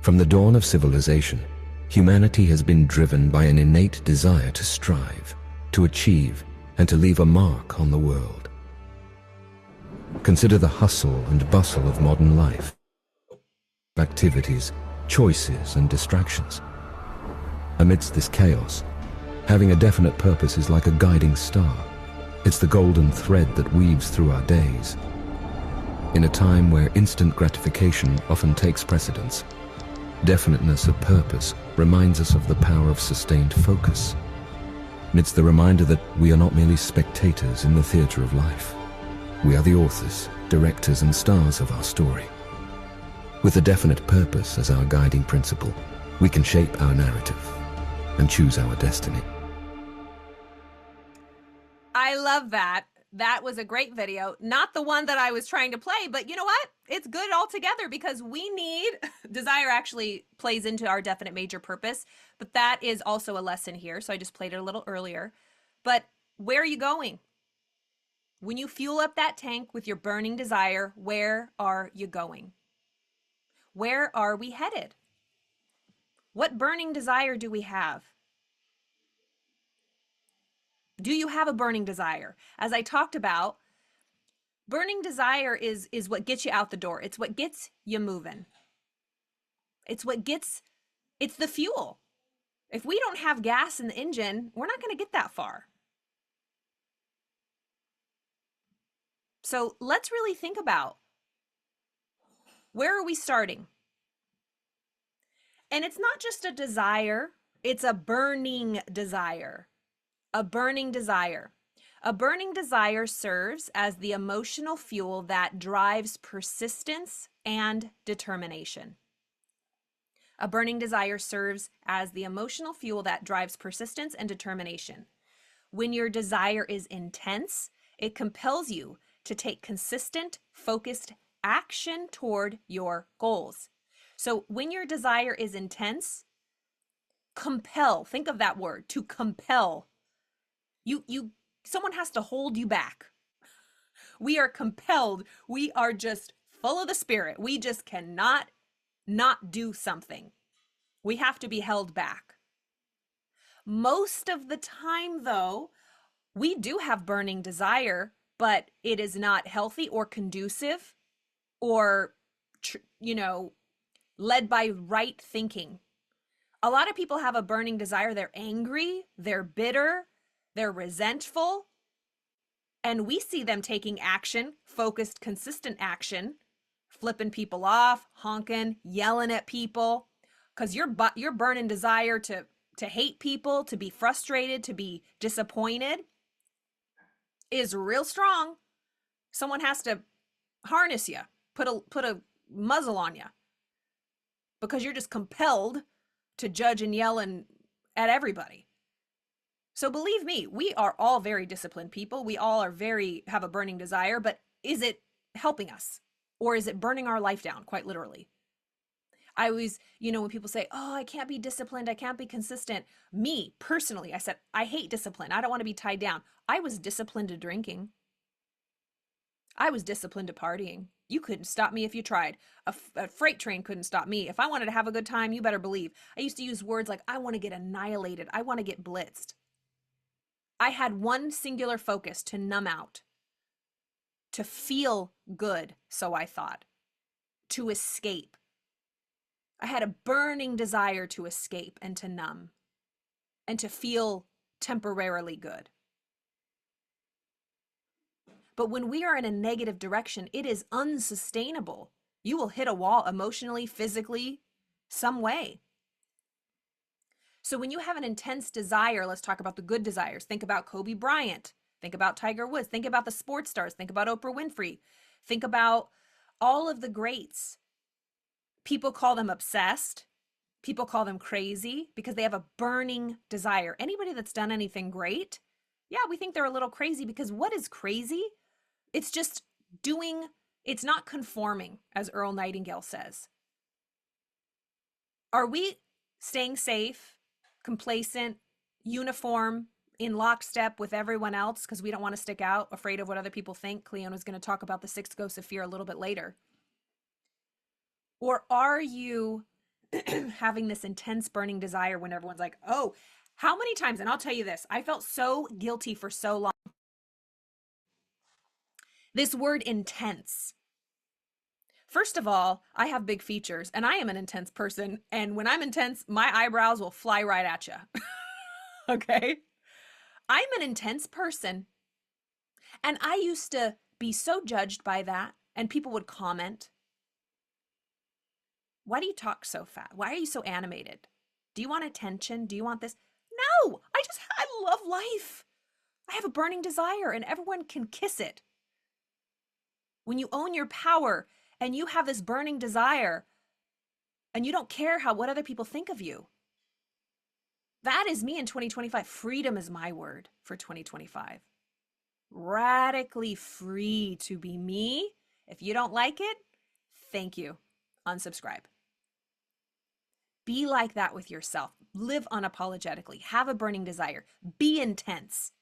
S2: From the dawn of civilization, humanity has been driven by an innate desire to strive, to achieve, and to leave a mark on the world. Consider the hustle and bustle of modern life. Activities, choices, and distractions. Amidst this chaos, having a definite purpose is like a guiding star. It's the golden thread that weaves through our days. In a time where instant gratification often takes precedence, definiteness of purpose reminds us of the power of sustained focus. It's the reminder that we are not merely spectators in the theater of life. We are the authors, directors, and stars of our story. With a definite purpose as our guiding principle, we can shape our narrative and choose our destiny.
S1: I love that. That was a great video. Not the one that I was trying to play, but you know what? It's good altogether because we need, desire actually plays into our definite major purpose, but that is also a lesson here. So I just played it a little earlier. But where are you going? When you fuel up that tank with your burning desire, where are you going? Where are we headed? What burning desire do we have? Do you have a burning desire? As I talked about, burning desire is what gets you out the door. It's what gets you moving. It's the fuel. If we don't have gas in the engine, we're not going to get that far. So let's really think about, where are we starting? And it's not just a desire, it's a burning desire. A burning desire. A burning desire serves as the emotional fuel that drives persistence and determination. A burning desire serves as the emotional fuel that drives persistence and determination. When your desire is intense, it compels you to take consistent, focused action toward your goals. So when your desire is intense, compel, think of that word, to compel. Someone has to hold you back. We are compelled. We are just full of the Spirit. We just cannot not do something. We have to be held back. Most of the time, though, we do have burning desire, but it is not healthy or conducive or, led by right thinking. A lot of people have a burning desire. They're angry, they're bitter, they're resentful, and we see them taking action, focused, consistent action, flipping people off, honking, yelling at people, because your burning desire to hate people, to be frustrated, to be disappointed is real strong. Someone has to harness you, put a muzzle on you, because you're just compelled to judge and yell at everybody. So believe me, we are all very disciplined people. We all have a burning desire, but is it helping us? Or is it burning our life down, quite literally? I always, when people say, oh, I can't be disciplined, I can't be consistent. Me, personally, I said, I hate discipline. I don't want to be tied down. I was disciplined to drinking. I was disciplined to partying. You couldn't stop me if you tried. A freight train couldn't stop me. If I wanted to have a good time, you better believe. I used to use words like, I want to get annihilated. I want to get blitzed. I had one singular focus: to numb out, to feel good, so I thought, to escape. I had a burning desire to escape and to numb and to feel temporarily good. But when we are in a negative direction, it is unsustainable. You will hit a wall emotionally, physically, some way. So when you have an intense desire, let's talk about the good desires. Think about Kobe Bryant. Think about Tiger Woods. Think about the sports stars. Think about Oprah Winfrey. Think about all of the greats. People call them obsessed. People call them crazy because they have a burning desire. Anybody that's done anything great, yeah, we think they're a little crazy, because what is crazy? It's just it's not conforming, as Earl Nightingale says. Are we staying safe, complacent, uniform, in lockstep with everyone else because we don't want to stick out, afraid of what other people think? Cleon was going to talk about the 6 ghosts of fear a little bit later. Or are you having this intense burning desire when everyone's like, oh, how many times, and I'll tell you this, I felt so guilty for so long. This word intense. First of all, I have big features and I am an intense person. And when I'm intense, my eyebrows will fly right at you. Okay? I'm an intense person. And I used to be so judged by that. And people would comment, why do you talk so fast? Why are you so animated? Do you want attention? Do you want this? No, I love life. I have a burning desire and everyone can kiss it. When you own your power and you have this burning desire and you don't care what other people think of you. That is me in 2025. Freedom is my word for 2025. Radically free to be me. If you don't like it, thank you. Unsubscribe. Be like that with yourself. Live unapologetically. Have a burning desire. Be intense.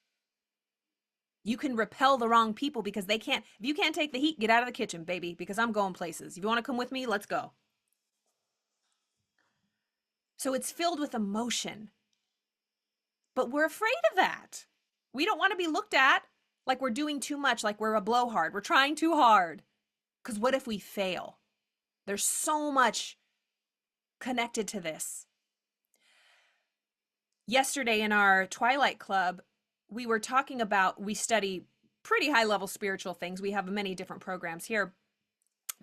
S1: You can repel the wrong people because if you can't take the heat, get out of the kitchen, baby, because I'm going places. If you want to come with me, let's go. So it's filled with emotion. But we're afraid of that. We don't want to be looked at like we're doing too much, like we're a blowhard. We're trying too hard. Because what if we fail? There's so much connected to this. Yesterday in our Twilight Club, we were talking about, we study pretty high level spiritual things. We have many different programs here,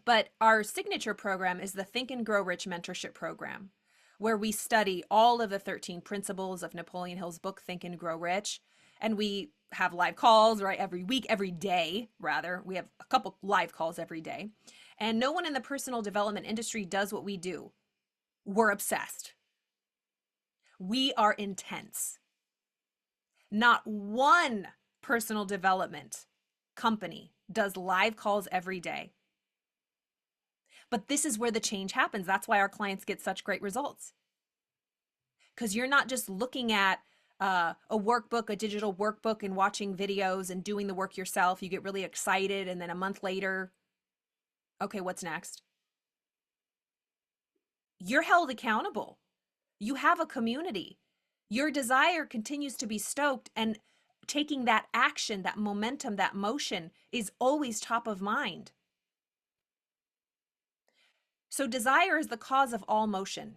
S1: but our signature program is the Think and Grow Rich Mentorship Program, where we study all of the 13 principles of Napoleon Hill's book, Think and Grow Rich. And we have live calls, right? Every day, rather. We have a couple live calls every day. And no one in the personal development industry does what we do. We're obsessed. We are intense. Not one personal development company does live calls every day. But this is where the change happens. That's why our clients get such great results. Because you're not just looking at a workbook, a digital workbook, and watching videos and doing the work yourself. You get really excited, and then a month later, okay, what's next? You're held accountable. You have a community. Your desire continues to be stoked, and taking that action, that momentum, that motion is always top of mind. So, desire is the cause of all motion.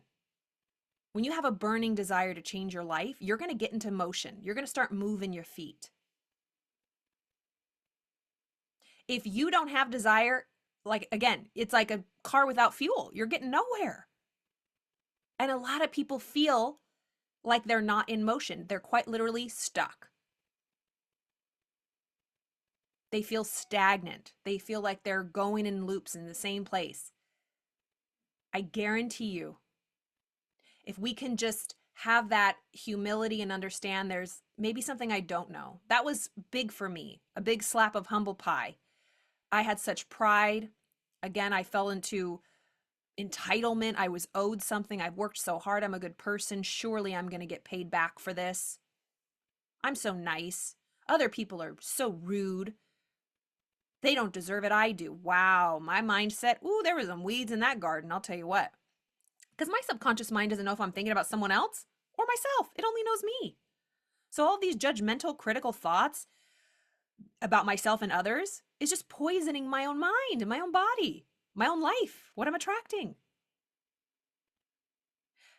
S1: When you have a burning desire to change your life, you're going to get into motion. You're going to start moving your feet. If you don't have desire, like again, it's like a car without fuel. You're getting nowhere. And a lot of people feel like they're not in motion. They're quite literally stuck. They feel stagnant. They feel like they're going in loops in the same place. I guarantee you, if we can just have that humility and understand there's maybe something I don't know. That was big for me, a big slap of humble pie. I had such pride. Again, I fell into entitlement. I was owed something. I've worked so hard. I'm a good person. Surely I'm going to get paid back for this. I'm so nice. Other people are so rude. They don't deserve it. I do. Wow. My mindset. Ooh, there was some weeds in that garden. I'll tell you what. Because my subconscious mind doesn't know if I'm thinking about someone else or myself. It only knows me. So all these judgmental, critical thoughts about myself and others is just poisoning my own mind and my own body, my own life, what I'm attracting.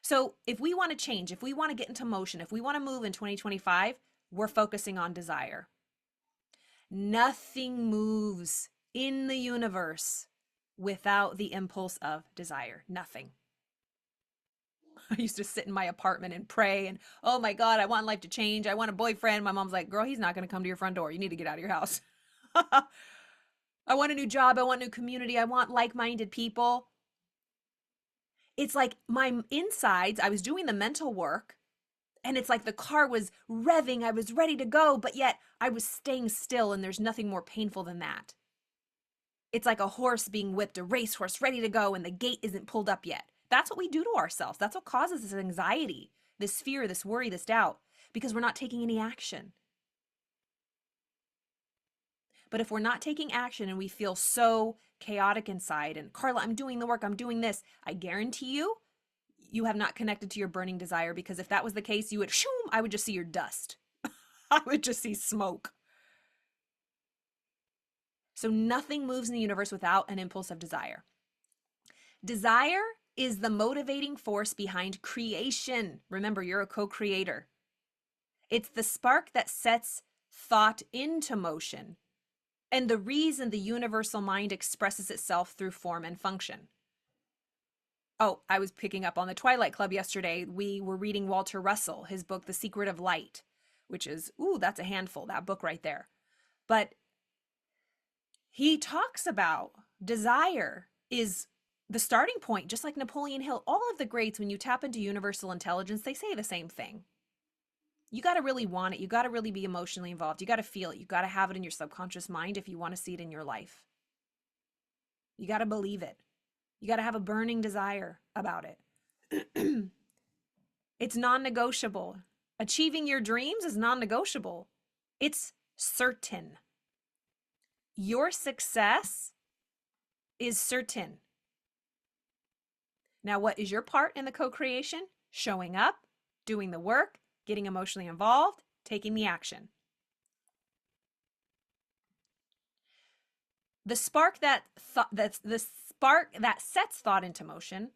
S1: So if we want to change, if we want to get into motion, if we want to move in 2025, we're focusing on desire. Nothing moves in the universe without the impulse of desire. Nothing. I used to sit in my apartment and pray and, oh my God, I want life to change. I want a boyfriend. My mom's like, girl, he's not going to come to your front door. You need to get out of your house. I want a new job. I want a new community. I want like-minded people. It's like my insides, I was doing the mental work, and it's like the car was revving. I was ready to go, but yet I was staying still, and there's nothing more painful than that. It's like a horse being whipped, a racehorse ready to go, and the gate isn't pulled up yet. That's what we do to ourselves. That's what causes this anxiety, this fear, this worry, this doubt, because we're not taking any action. But if we're not taking action and we feel so chaotic inside, and Carla, I'm doing the work, I'm doing this, I guarantee you, you have not connected to your burning desire, because if that was the case, you would, shoom, I would just see your dust. I would just see smoke. So nothing moves in the universe without an impulse of desire. Desire is the motivating force behind creation. Remember, you're a co-creator. It's the spark that sets thought into motion, and the reason the universal mind expresses itself through form and function. Oh, I was picking up on the Twilight Club yesterday. We were reading Walter Russell, his book, The Secret of Light, which is, ooh, that's a handful, that book right there. But he talks about desire is the starting point, just like Napoleon Hill. All of the greats, when you tap into universal intelligence, they say the same thing. You got to really want it. You got to really be emotionally involved. You got to feel it. You got to have it in your subconscious mind if you want to see it in your life. You got to believe it. You got to have a burning desire about it. It's non-negotiable. Achieving your dreams is non-negotiable. It's certain. Your success is certain. Now, what is your part in the co-creation? Showing up, doing the work, getting emotionally involved, taking the action. The spark that's the spark that sets thought into motion,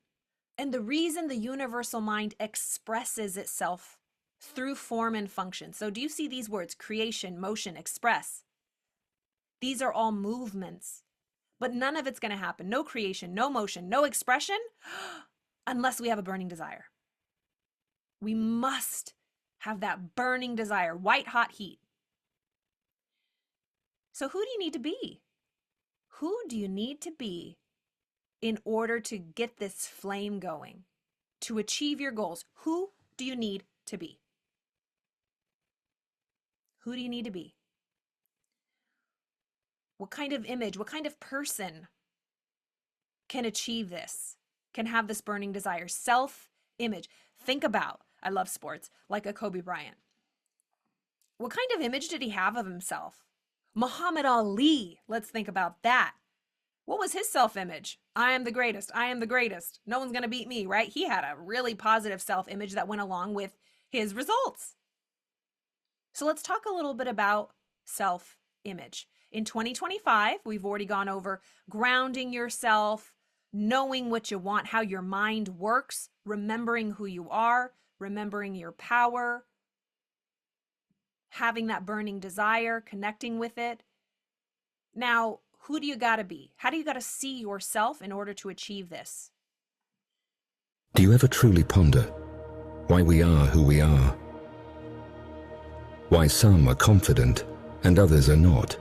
S1: and the reason the universal mind expresses itself through form and function. So do you see these words? Creation, motion, express. These are all movements, but none of it's going to happen. No creation, no motion, no expression, unless we have a burning desire. We must have that burning desire, white hot heat. So who do you need to be? Who do you need to be in order to get this flame going, to achieve your goals? Who do you need to be? Who do you need to be? What kind of image, what kind of person can achieve this, can have this burning desire? Self-image. Think about, I love sports, like a Kobe Bryant. What kind of image did he have of himself? Muhammad Ali, let's think about that. What was his self image? I am the greatest. I am the greatest. No one's going to beat me, right? He had a really positive self image that went along with his results. So let's talk a little bit about self image. In 2025, we've already gone over grounding yourself, knowing what you want, how your mind works, remembering who you are, remembering your power, having that burning desire, connecting with it. Now, who do you got to be? How do you got to see yourself in order to achieve this?
S2: Do you ever truly ponder why we are who we are? Why some are confident and others are not?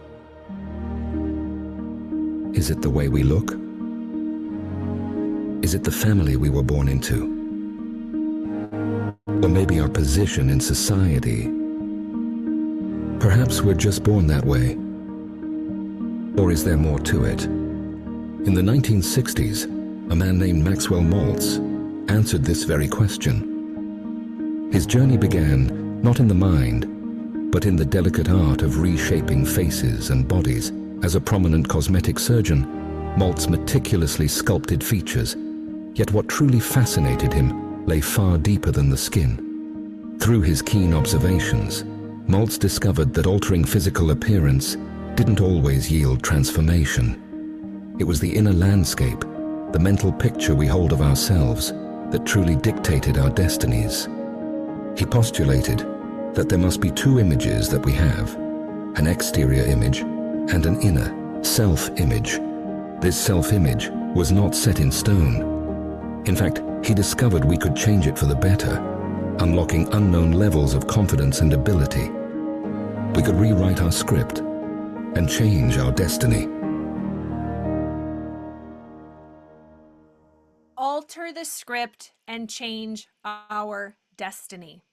S2: Is it the way we look? Is it the family we were born into? Or maybe our position in society? Perhaps we're just born that way. Or is there more to it? In the 1960s, a man named Maxwell Maltz answered this very question. His journey began not in the mind, but in the delicate art of reshaping faces and bodies. As a prominent cosmetic surgeon, Maltz meticulously sculpted features, yet what truly fascinated him lay far deeper than the skin. Through his keen observations, Maltz discovered that altering physical appearance didn't always yield transformation. It was the inner landscape, the mental picture we hold of ourselves, that truly dictated our destinies. He postulated that there must be two images that we have, an exterior image and an inner self-image. This self-image was not set in stone. In fact, he discovered we could change it for the better, unlocking unknown levels of confidence and ability. We could rewrite our script and change our destiny.
S1: Alter the script and change our destiny.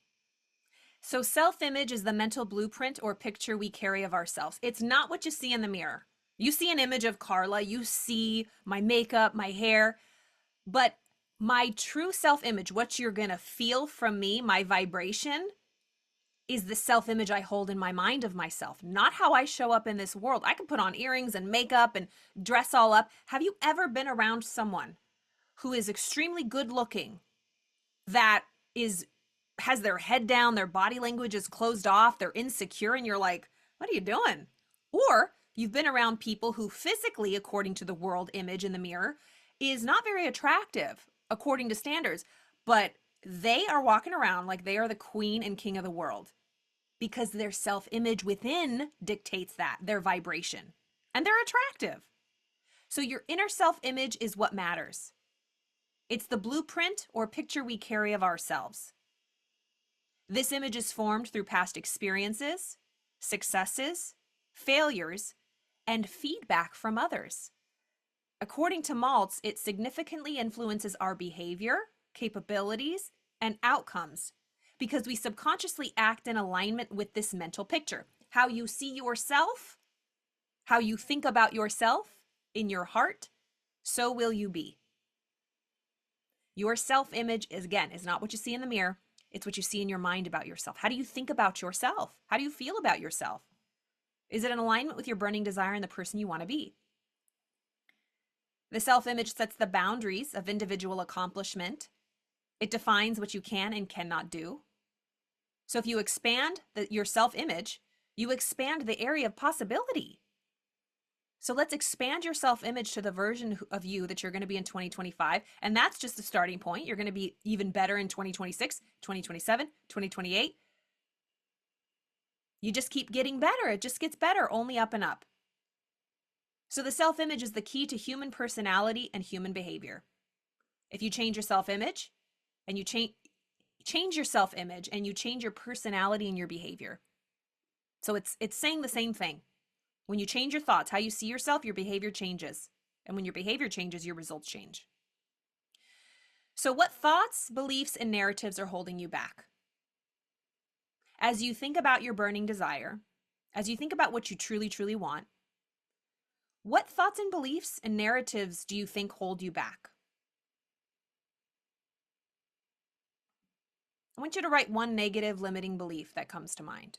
S1: So self-image is the mental blueprint or picture we carry of ourselves. It's not what you see in the mirror. You see an image of Carla, you see my makeup, my hair, but my true self-image, what you're gonna feel from me, my vibration, is the self-image I hold in my mind of myself, not how I show up in this world. I can put on earrings and makeup and dress all up. Have you ever been around someone who is extremely good looking, that has their head down, their body language is closed off, they're insecure, and you're like, what are you doing? Or you've been around people who physically, according to the world image in the mirror, is not very attractive according to standards, but they are walking around like they are the queen and king of the world because their self-image within dictates that, their vibration, and they're attractive. So your inner self-image is what matters. It's the blueprint or picture we carry of ourselves. This image is formed through past experiences, successes, failures, and feedback from others. According to Maltz, it significantly influences our behavior, capabilities, and outcomes because we subconsciously act in alignment with this mental picture. How you see yourself, how you think about yourself in your heart, so will you be. Your self-image is not what you see in the mirror. It's what you see in your mind about yourself. How do you think about yourself? How do you feel about yourself? Is it in alignment with your burning desire and the person you want to be? The self-image sets the boundaries of individual accomplishment. It defines what you can and cannot do. So if you expand your self-image, you expand the area of possibility. So let's expand your self-image to the version of you that you're going to be in 2025. And that's just the starting point. You're going to be even better in 2026, 2027, 2028. You just keep getting better. It just gets better, only up and up. So the self-image is the key to human personality and human behavior. If you change your self-image and you change your self-image and you change your personality and your behavior. So it's saying the same thing. When you change your thoughts, how you see yourself, your behavior changes. And when your behavior changes, your results change. So what thoughts, beliefs, and narratives are holding you back? As you think about your burning desire, as you think about what you truly, truly want, what thoughts and beliefs and narratives do you think hold you back? I want you to write one negative limiting belief that comes to mind.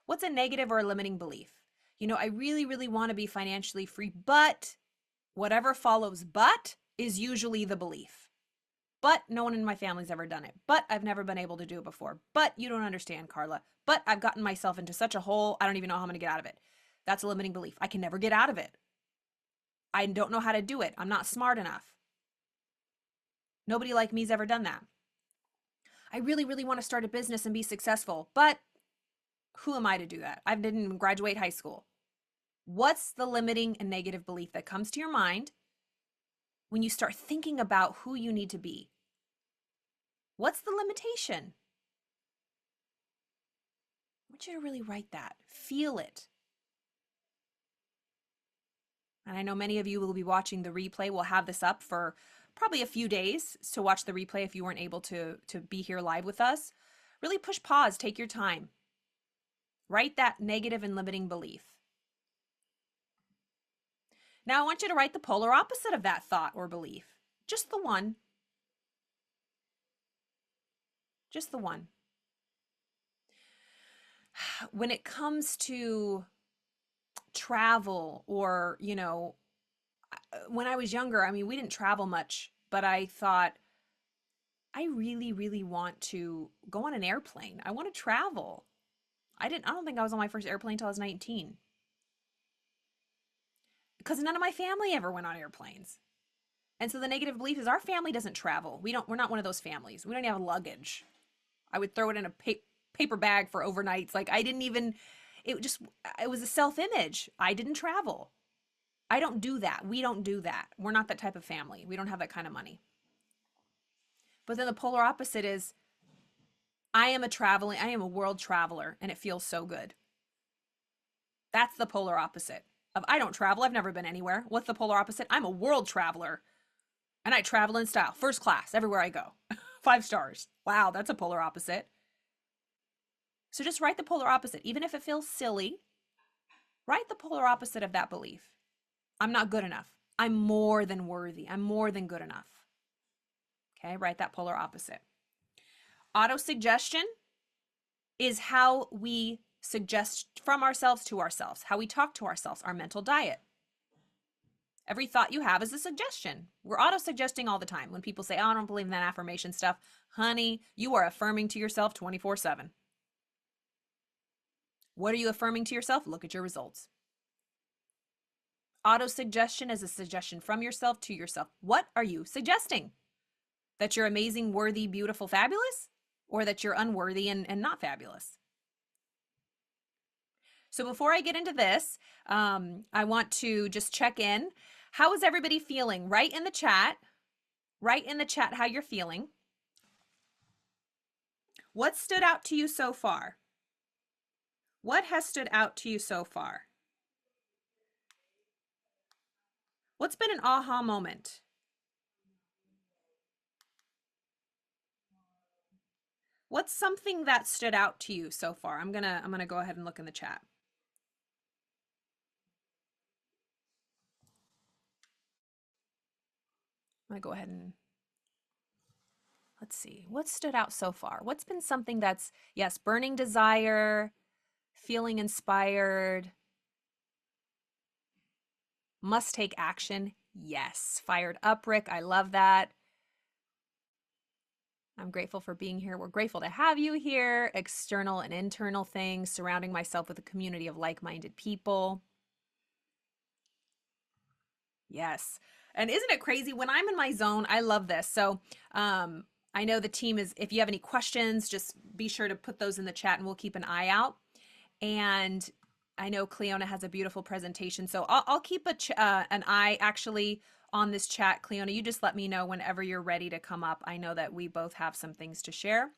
S1: What's a negative or a limiting belief? I really, really want to be financially free, but whatever follows but is usually the belief. But no one in my family's ever done it. But I've never been able to do it before. But you don't understand, Carla. But I've gotten myself into such a hole, I don't even know how I'm going to get out of it. That's a limiting belief. I can never get out of it. I don't know how to do it. I'm not smart enough. Nobody like me's ever done that. I really, really want to start a business and be successful, but who am I to do that? I didn't even graduate high school. What's the limiting and negative belief that comes to your mind when you start thinking about who you need to be? What's the limitation? I want you to really write that. Feel it. And I know many of you will be watching the replay. We'll have this up for probably a few days to watch the replay if you weren't able to be here live with us. Really push pause, take your time. Write that negative and limiting belief. Now I want you to write the polar opposite of that thought or belief. Just the one. Just the one. When it comes to travel or, when I was younger, we didn't travel much, but I thought, I really, really want to go on an airplane. I want to travel. I don't think I was on my first airplane until I was 19. Because none of my family ever went on airplanes. And so the negative belief is our family doesn't travel. We're not one of those families. We don't have luggage. I would throw it in a paper bag for overnights. Like it was a self-image. I didn't travel. I don't do that. We don't do that. We're not that type of family. We don't have that kind of money. But then the polar opposite is I am a world traveler and it feels so good. That's the polar opposite of I don't travel. I've never been anywhere. What's the polar opposite? I'm a world traveler and I travel in style, first class, everywhere I go. 5 stars. Wow, that's a polar opposite. So just write the polar opposite. Even if it feels silly, write the polar opposite of that belief. I'm not good enough. I'm more than worthy. I'm more than good enough. Okay, write that polar opposite. Auto-suggestion is how we suggest from ourselves to ourselves, how we talk to ourselves, our mental diet. Every thought you have is a suggestion. We're auto-suggesting all the time. When people say, oh, I don't believe in that affirmation stuff, honey, you are affirming to yourself 24/7. What are you affirming to yourself? Look at your results. Auto-suggestion is a suggestion from yourself to yourself. What are you suggesting? That you're amazing, worthy, beautiful, fabulous? Or that you're unworthy and not fabulous? So before I get into this, I want to just check in. How is everybody feeling? Write in the chat. Write in the chat how you're feeling. What stood out to you so far? What has stood out to you so far? What's been an aha moment? What's something that stood out to you so far? I'm gonna go ahead and look in the chat. I'm gonna go ahead and let's see. What stood out so far? What's been something that's, yes, burning desire, feeling inspired, must take action? Yes. Fired up, Rick. I love that. I'm grateful for being here. We're grateful to have you here. External and internal things, surrounding myself with a community of like-minded people. Yes. And isn't it crazy? When I'm in my zone, I love this. So I know the team is, if you have any questions, just be sure to put those in the chat and we'll keep an eye out. And I know Cleona has a beautiful presentation. So I'll keep an eye actually on this chat. Cleona, you just let me know whenever you're ready to come up. I know that we both have some things to share.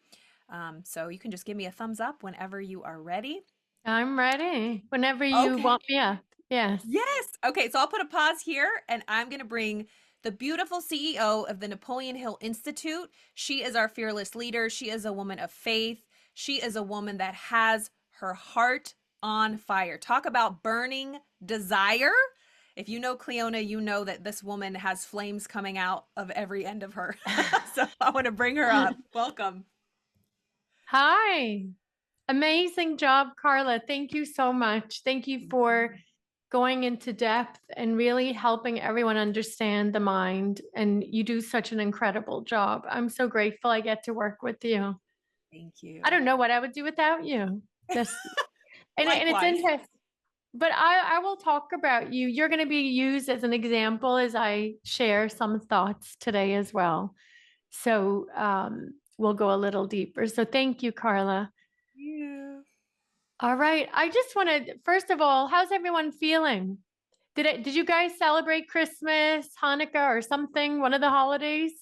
S1: So you can just give me a thumbs up whenever you are ready.
S3: I'm ready. Whenever you want me up. Yes.
S1: Yes. Okay, so I'll put a pause here and I'm going to bring the beautiful CEO of the Napoleon Hill Institute. She is our fearless leader. She is a woman of faith. She is a woman that has her heart on fire. Talk about burning desire. If you know Cleona, you know that this woman has flames coming out of every end of her. So I want to bring her up. Welcome.
S3: Hi. Amazing job, Carla. Thank you so much. Thank you for going into depth and really helping everyone understand the mind. And you do such an incredible job. I'm so grateful I get to work with you.
S1: Thank you.
S3: I don't know what I would do without you. This and it's
S1: Likewise.
S3: interesting. But I will talk about you. You're going to be used as an example as I share some thoughts today as well. So we'll go a little deeper. So thank you, Carla.
S1: Yeah.
S3: All right. I just want to, first of all, how's everyone feeling? Did you guys celebrate Christmas, Hanukkah, or something? One of the holidays?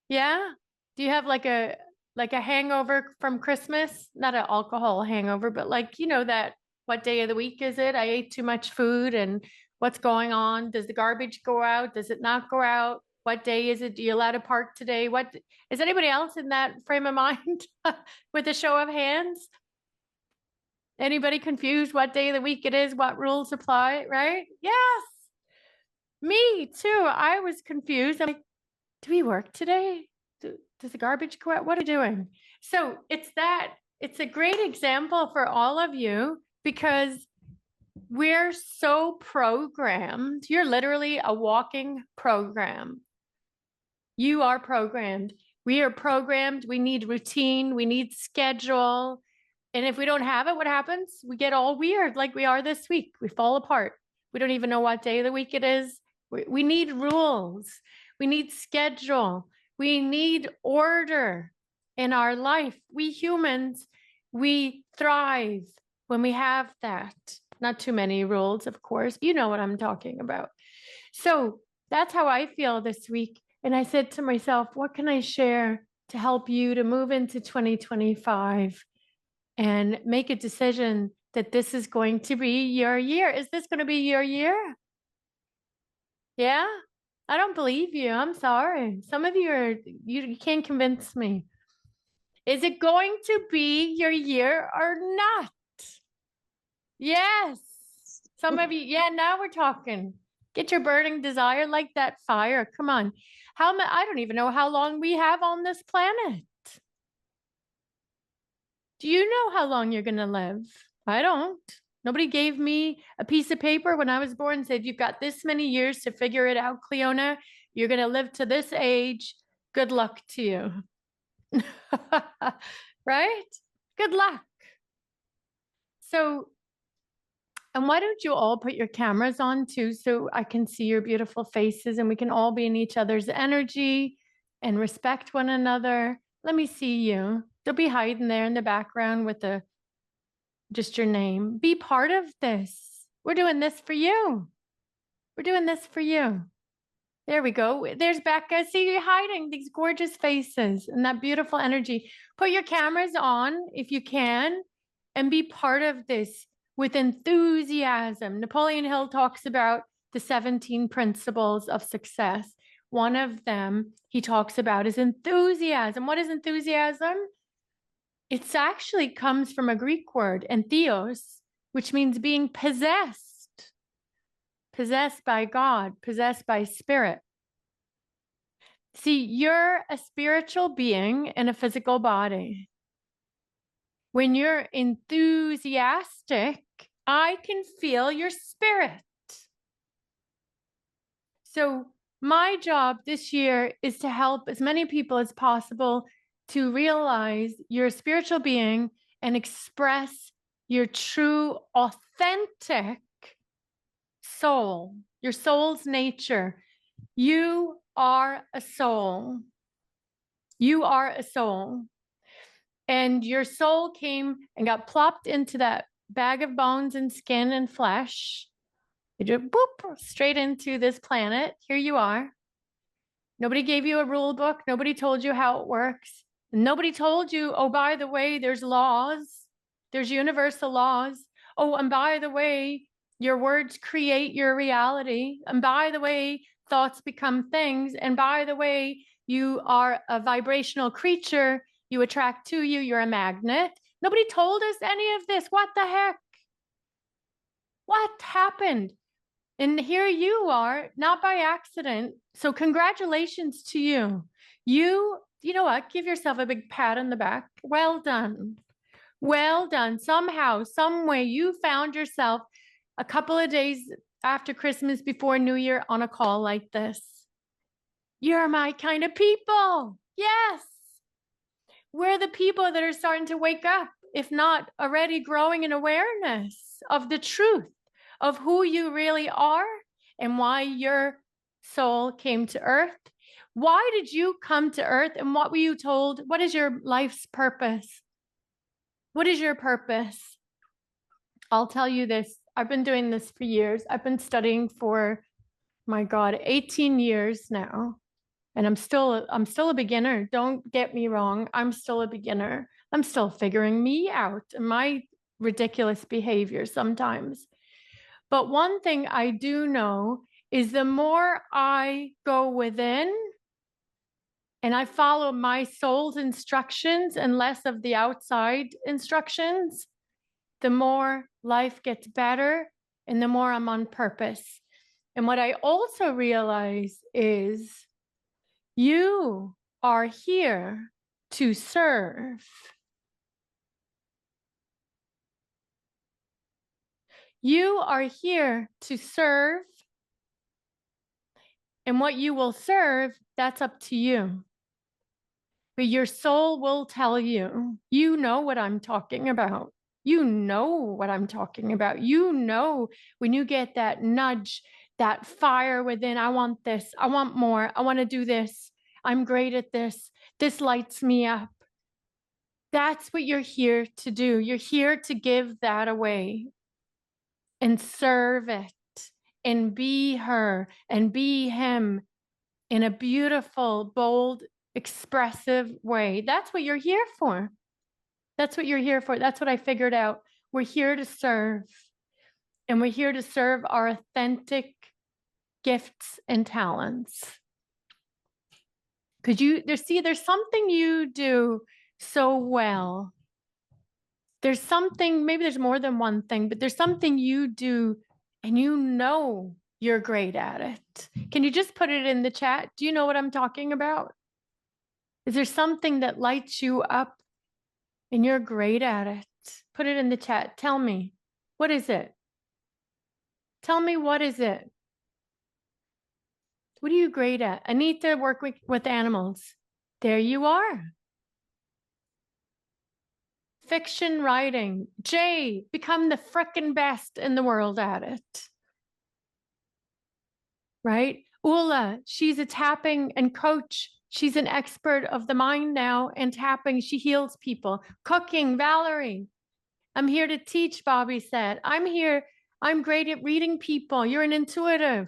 S3: Yeah. Do you have like a hangover from Christmas? Not an alcohol hangover, but like, that what day of the week is it? I ate too much food and what's going on? Does the garbage go out? Does it not go out? What day is it? Do you allowed to park today? What is anybody else in that frame of mind with a show of hands? Anybody confused what day of the week it is? What rules apply, right? Yes. Me too. I was confused. I'm like, do we work today? Does the garbage go out? What are you doing? So it's a great example for all of you because we're so programmed. You're literally a walking program. You are programmed. We are programmed. We need routine. We need schedule. And if we don't have it, what happens? We get all weird like we are this week. We fall apart. We don't even know what day of the week it is. We need rules. We need schedule. We need order in our life. We humans, we thrive when we have that. Not too many rules, of course. You know what I'm talking about. So that's how I feel this week. And I said to myself, what can I share to help you to move into 2025 and make a decision that this is going to be your year? Is this going to be your year? Yeah? I don't believe you. I'm sorry. Some of you can't convince me. Is it going to be your year or not? Yes. Some of you, yeah, now we're talking. Get your burning desire like that fire. Come on. I don't even know how long we have on this planet. Do you know how long you're going to live? I don't. Nobody gave me a piece of paper when I was born and said, you've got this many years to figure it out, Cleona. You're going to live to this age. Good luck to you. Right? Good luck. So, and why don't you all put your cameras on too so I can see your beautiful faces and we can all be in each other's energy and respect one another. Let me see you. Don't be hiding there in the background with just your name. Be part of this. We're doing this for you. We're doing this for you. There we go. There's Becca. See you hiding these gorgeous faces and that beautiful energy. Put your cameras on if you can and be part of this with enthusiasm. Napoleon Hill talks about the 17 principles of success. One of them he talks about is enthusiasm. What is enthusiasm? It actually comes from a Greek word, entheos, which means being possessed by God, possessed by spirit. See, you're a spiritual being in a physical body. When you're enthusiastic, I can feel your spirit. So my job this year is to help as many people as possible to realize you're a spiritual being and express your true, authentic soul, your soul's nature. You are a soul. You are a soul. And your soul came and got plopped into that bag of bones and skin and flesh. It just boop straight into this planet. Here you are. Nobody gave you a rule book. Nobody told you how it works. Nobody told you, oh, by the way, there's laws. There's universal laws. Oh, and by the way, your words create your reality. And by the way, thoughts become things. And by the way, you are a vibrational creature. You attract to you. You're a magnet. Nobody told us any of this. What the heck? What happened? And here you are, not by accident. So congratulations to you. You know what? Give yourself a big pat on the back. Well done. Well done. Somehow, some way you found yourself a couple of days after Christmas, before New Year, on a call like this. You're my kind of people. Yes. We're the people that are starting to wake up, if not already growing in awareness of the truth of who you really are and why your soul came to earth. Why did you come to earth, and what were you told? What is your life's purpose? What is your purpose? I'll tell you this. I've been doing this for years. I've been studying for, my God, 18 years now. And I'm still a beginner. Don't get me wrong. I'm still a beginner. I'm still figuring me out and my ridiculous behavior sometimes. But one thing I do know is the more I go within and I follow my soul's instructions and less of the outside instructions, the more life gets better and the more I'm on purpose. And what I also realize is you are here to serve. You are here to serve. And what you will serve, that's up to you. But your soul will tell you, you know what I'm talking about. You know what I'm talking about. You know when you get that nudge, that fire within, I want this, I want more, I want to do this, I'm great at this, this lights me up. That's what you're here to do. You're here to give that away and serve it and be her and be him in a beautiful, bold, expressive way. That's what you're here for. That's what you're here for. That's what I figured out. We're here to serve. And we're here to serve our authentic gifts and talents. Because there's something you do so well. There's something, maybe there's more than one thing, but there's something you do and you know you're great at it. Can you just put it in the chat? Do you know what I'm talking about? Is there something that lights you up and you're great at it? Put it in the chat. Tell me, what is it? Tell me, what is it? What are you great at? I need to work with animals. There you are. Fiction writing. Jay, become the frickin' best in the world at it. Right? Ula, she's a tapping and coach. She's an expert of the mind now and tapping. She heals people. Cooking, Valerie. I'm here to teach, Bobby said. I'm here. I'm great at reading people. You're an intuitive.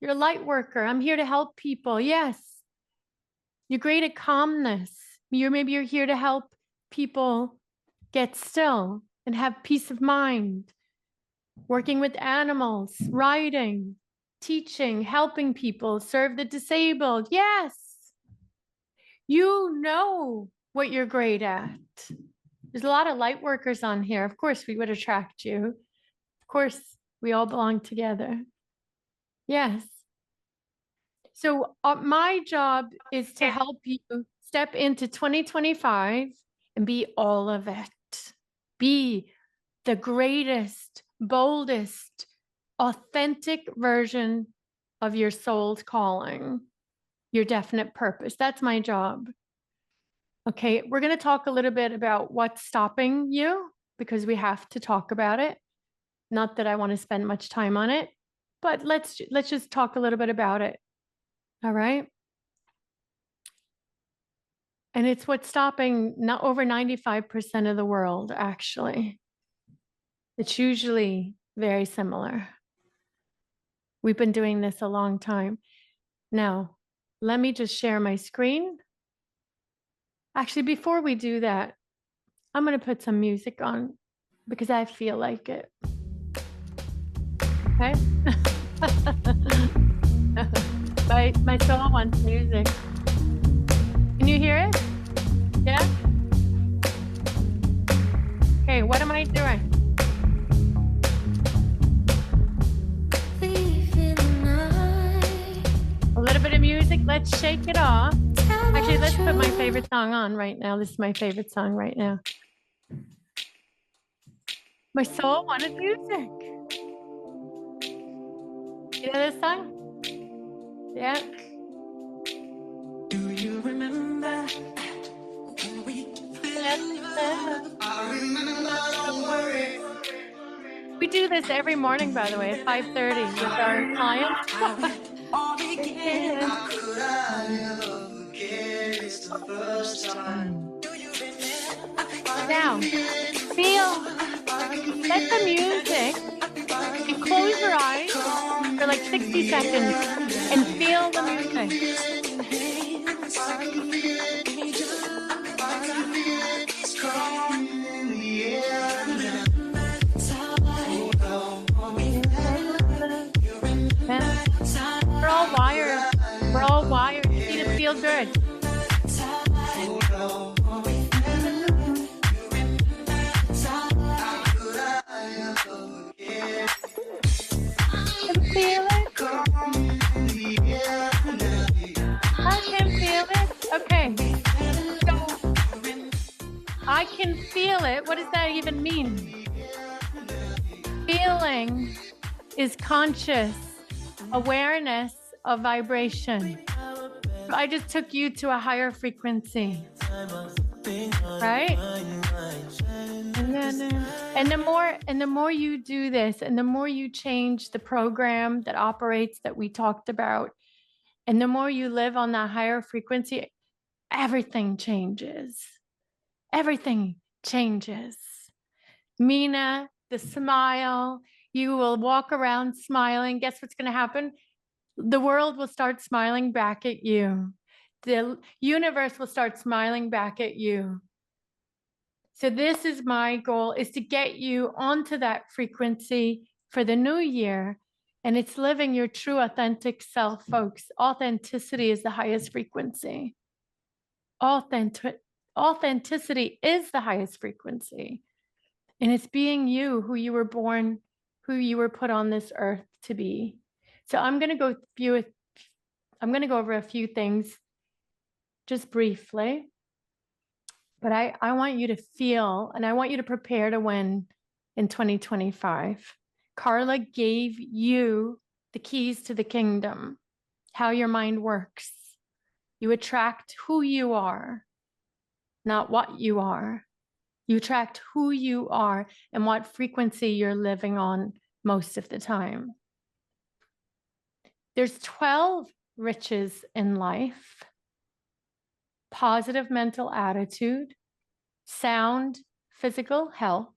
S3: You're a light worker. I'm here to help people. Yes. You're great at calmness. Maybe you're here to help people get still and have peace of mind. Working with animals, writing, teaching, helping people, serve the disabled. Yes. You know what you're great at. There's a lot of light workers on here. Of course, we would attract you. Of course, we all belong together. Yes. So my job is to help you step into 2025 and be all of it. Be the greatest, boldest, authentic version of your soul's calling, your definite purpose. That's my job. Okay, we're going to talk a little bit about what's stopping you because we have to talk about it. Not that I want to spend much time on it, but let's just talk a little bit about it. All right. And it's what's stopping not over 95% of the world, actually. It's usually very similar. We've been doing this a long time. Now, let me just share my screen. Actually, before we do that, I'm going to put some music on because I feel like it. Okay? My soul wants music. Can you hear it? Yeah? Okay, what am I doing? A little bit of music. Let's shake it off. Actually, let's put my favorite song on right now. This is my favorite song right now. My soul wanted music. You know this song? Yeah.
S4: Do you remember when we
S3: We do this every morning, by the way, at 5:30 with our clients.
S4: how it all began?
S3: Yeah.
S4: How could I ever forget? It's the first time. Do you remember?
S3: Now, feel, let the music, and close your eyes for like 60 seconds and feel the music. We're all wired. We're all wired. You need to feel good. Can feel it. I can feel it. Okay. So, I can feel it. What does that even mean? Feeling is conscious awareness of vibration. I just took you to a higher frequency, right? And the more you do this, and the more you change the program that operates that we talked about, and the more you live on that higher frequency, everything changes. Everything changes. Mina, the smile, you will walk around smiling. Guess what's going to happen? The world will start smiling back at you. The universe will start smiling back at you. So this is my goal, is to get you onto that frequency for the new year. And it's living your true authentic self, folks. Authenticity is the highest frequency. Authenticity is the highest frequency. And it's being you, who you were born, who you were put on this earth to be. So I'm going to go over a few things just briefly. But I want you to feel, and I want you to prepare to win in 2025. Carla gave you the keys to the kingdom, how your mind works. You attract who you are, not what you are. You attract who you are and what frequency you're living on most of the time. There's 12 riches in life: positive mental attitude, sound physical health,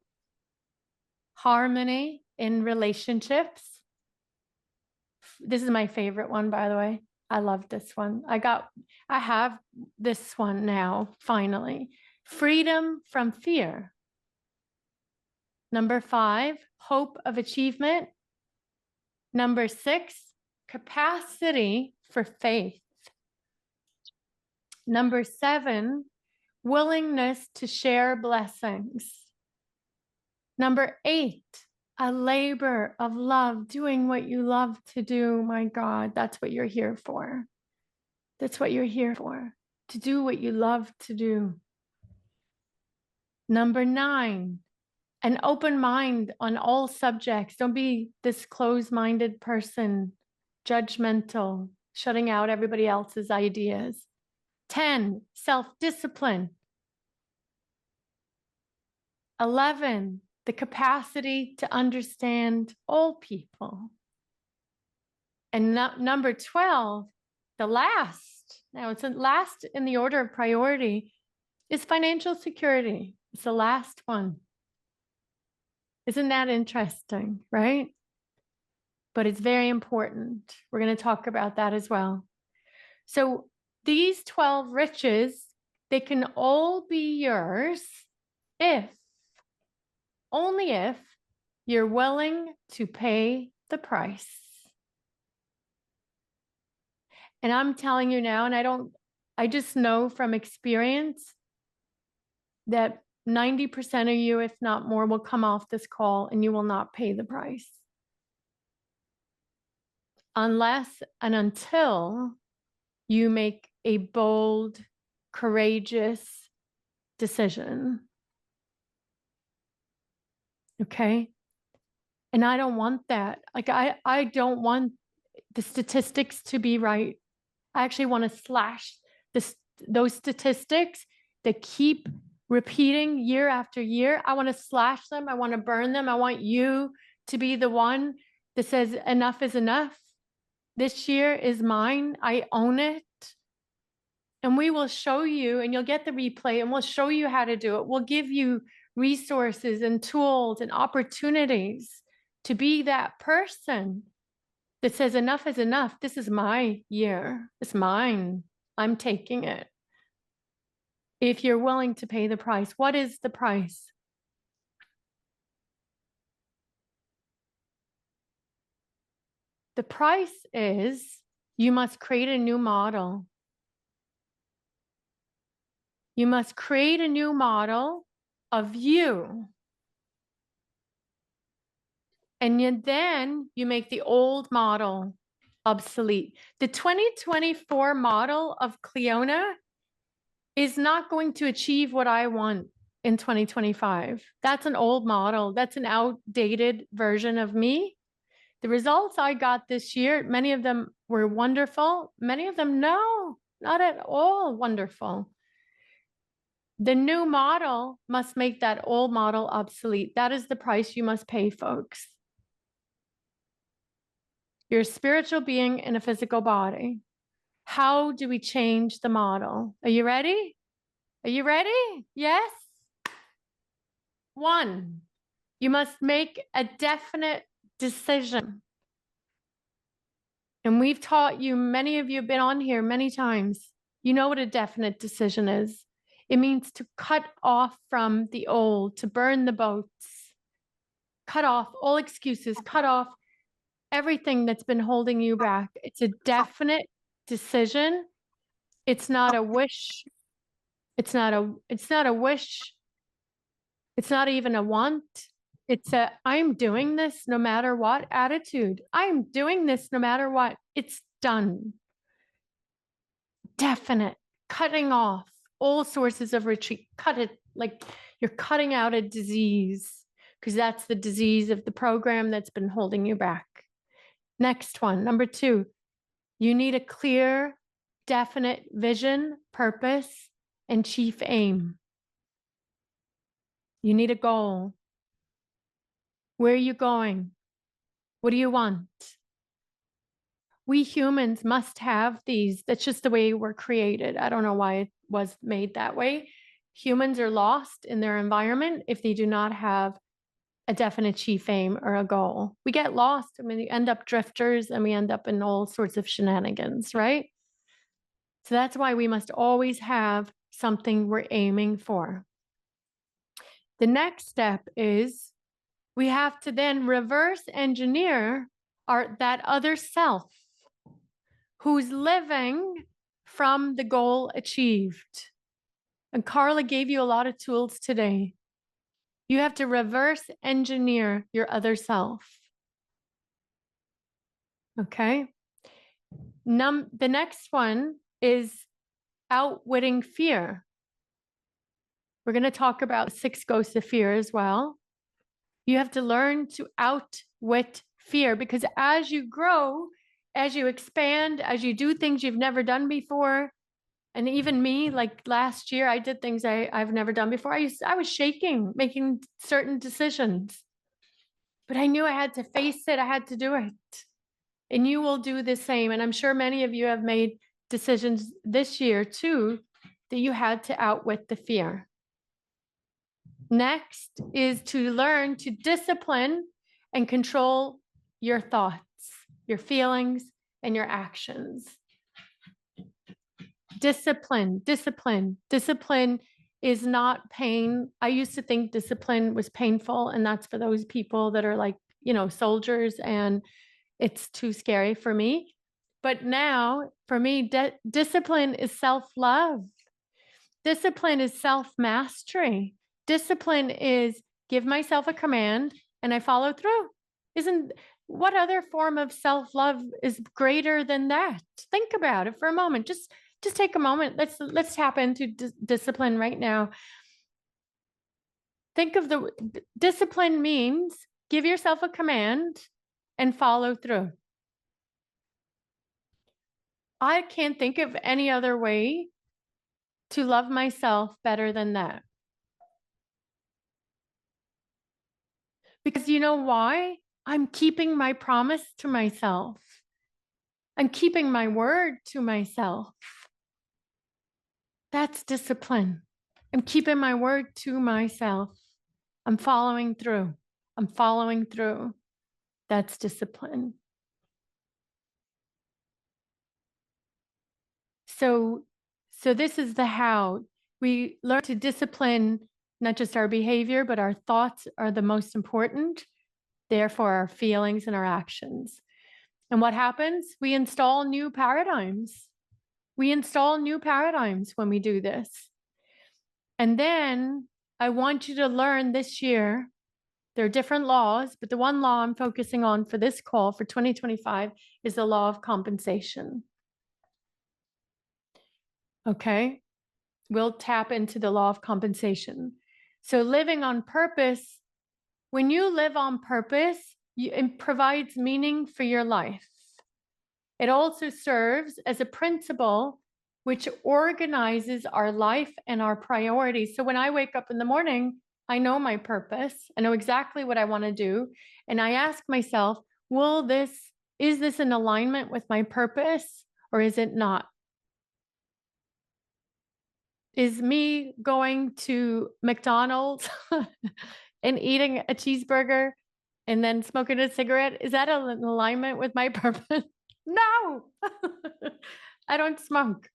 S3: harmony in relationships. This is my favorite one, by the way. I love this one. I have this one now, finally. Freedom from fear. Number 5, hope of achievement. Number 6, capacity for faith. Number 7, willingness to share blessings. Number 8, a labor of love, doing what you love to do. My God, that's what you're here for. That's what you're here for, to do what you love to do. Number 9, an open mind on all subjects. Don't be this closed-minded person, judgmental, shutting out everybody else's ideas. 10, self-discipline. 11, the capacity to understand all people. And number 12, the last, now it's last in the order of priority, is financial security. It's the last one. Isn't that interesting, right? But it's very important. We're going to talk about that as well. So these 12 riches, they can all be yours only if you're willing to pay the price. And I'm telling you now, and I just know from experience that 90% of you, if not more, will come off this call and you will not pay the price. Unless and until you make a bold, courageous decision. Okay. And I don't want that. Like, I don't want the statistics to be right. I actually want to slash this, those statistics that keep repeating year after year. I want to slash them. I want to burn them. I want you to be the one that says enough is enough. This year is mine. I own it. And we will show you, and you'll get the replay, and we'll show you how to do it. We'll give you resources and tools and opportunities to be that person that says, enough is enough. This is my year. It's mine. I'm taking it. If you're willing to pay the price, what is the price? The price is you must create a new model. You must create a new model of you. And then you make the old model obsolete. The 2024 model of Cleona is not going to achieve what I want in 2025. That's an old model. That's an outdated version of me. The results I got this year, many of them were wonderful. Many of them, no, not at all wonderful. The new model must make that old model obsolete. That is the price you must pay, folks. You're a spiritual being in a physical body. How do we change the model? Are you ready? Are you ready? Yes? 1, you must make a definite decision. And we've taught you, many of you have been on here many times. You know what a definite decision is. It means to cut off from the old, to burn the boats, cut off all excuses, cut off everything that's been holding you back. It's a definite decision. It's not a wish. It's not a wish. It's not even a want. It's a, I'm doing this no matter what attitude. I'm doing this no matter what. It's done. Definite. Cutting off all sources of retreat. Cut it, like you're cutting out a disease, because that's the disease of the program that's been holding you back. Next one, number 2, you need a clear, definite vision, purpose, and chief aim. You need a goal. Where are you going? What do you want? We humans must have these. That's just the way we're created. I don't know why it was made that way. Humans are lost in their environment if they do not have a definite chief aim or a goal. We get lost. I mean, we end up drifters and we end up in all sorts of shenanigans, right? So that's why we must always have something we're aiming for. The next step is we have to then reverse engineer that other self who's living from the goal achieved. And Carla gave you a lot of tools today. You have to reverse engineer your other self. Okay. The next one is outwitting fear. We're going to talk about 6 ghosts of fear as well. You have to learn to outwit fear, because as you grow, as you expand, as you do things you've never done before, and even me, like last year, I did things I've never done before. I was shaking, making certain decisions, but I knew I had to face it. I had to do it. And you will do the same. And I'm sure many of you have made decisions this year too, that you had to outwit the fear. Next is to learn to discipline and control your thoughts, your feelings, and your actions. Discipline, discipline, discipline is not pain. I used to think discipline was painful, and that's for those people that are like, soldiers, and it's too scary for me. But now, for me, discipline is self-love. Discipline is self-mastery. Discipline is give myself a command and I follow through. What other form of self-love is greater than that? Think about it for a moment. Just take a moment. Let's tap into discipline right now. Think of the discipline means give yourself a command and follow through. I can't think of any other way to love myself better than that. Because you know why? I'm keeping my promise to myself. I'm keeping my word to myself. That's discipline. I'm keeping my word to myself. I'm following through. I'm following through. That's discipline. So this is the how. We learn to discipline not just our behavior, but our thoughts are the most important. Therefore, our feelings and our actions. And what happens? We install new paradigms. We install new paradigms when we do this. And then I want you to learn this year, there are different laws, but the one law I'm focusing on for this call for 2025 is the law of compensation. Okay? We'll tap into the law of compensation. So living on purpose, when you live on purpose, it provides meaning for your life. It also serves as a principle which organizes our life and our priorities. So when I wake up in the morning, I know my purpose. I know exactly what I want to do. And I ask myself, is this in alignment with my purpose or is it not? Is me going to McDonald's and eating a cheeseburger and then smoking a cigarette, is that in alignment with my purpose? No, I don't smoke.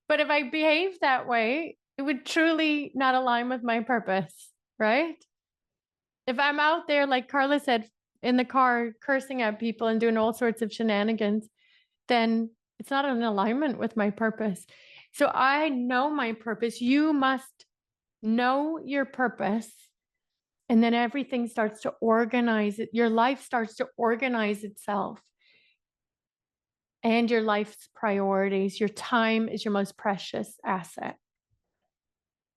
S3: But if I behave that way, it would truly not align with my purpose, right? If I'm out there, like Carla said, in the car cursing at people and doing all sorts of shenanigans, then it's not in alignment with my purpose. So I know my purpose. You must know your purpose. And then everything starts to organize it. Your life starts to organize itself. And your life's priorities. Your time is your most precious asset.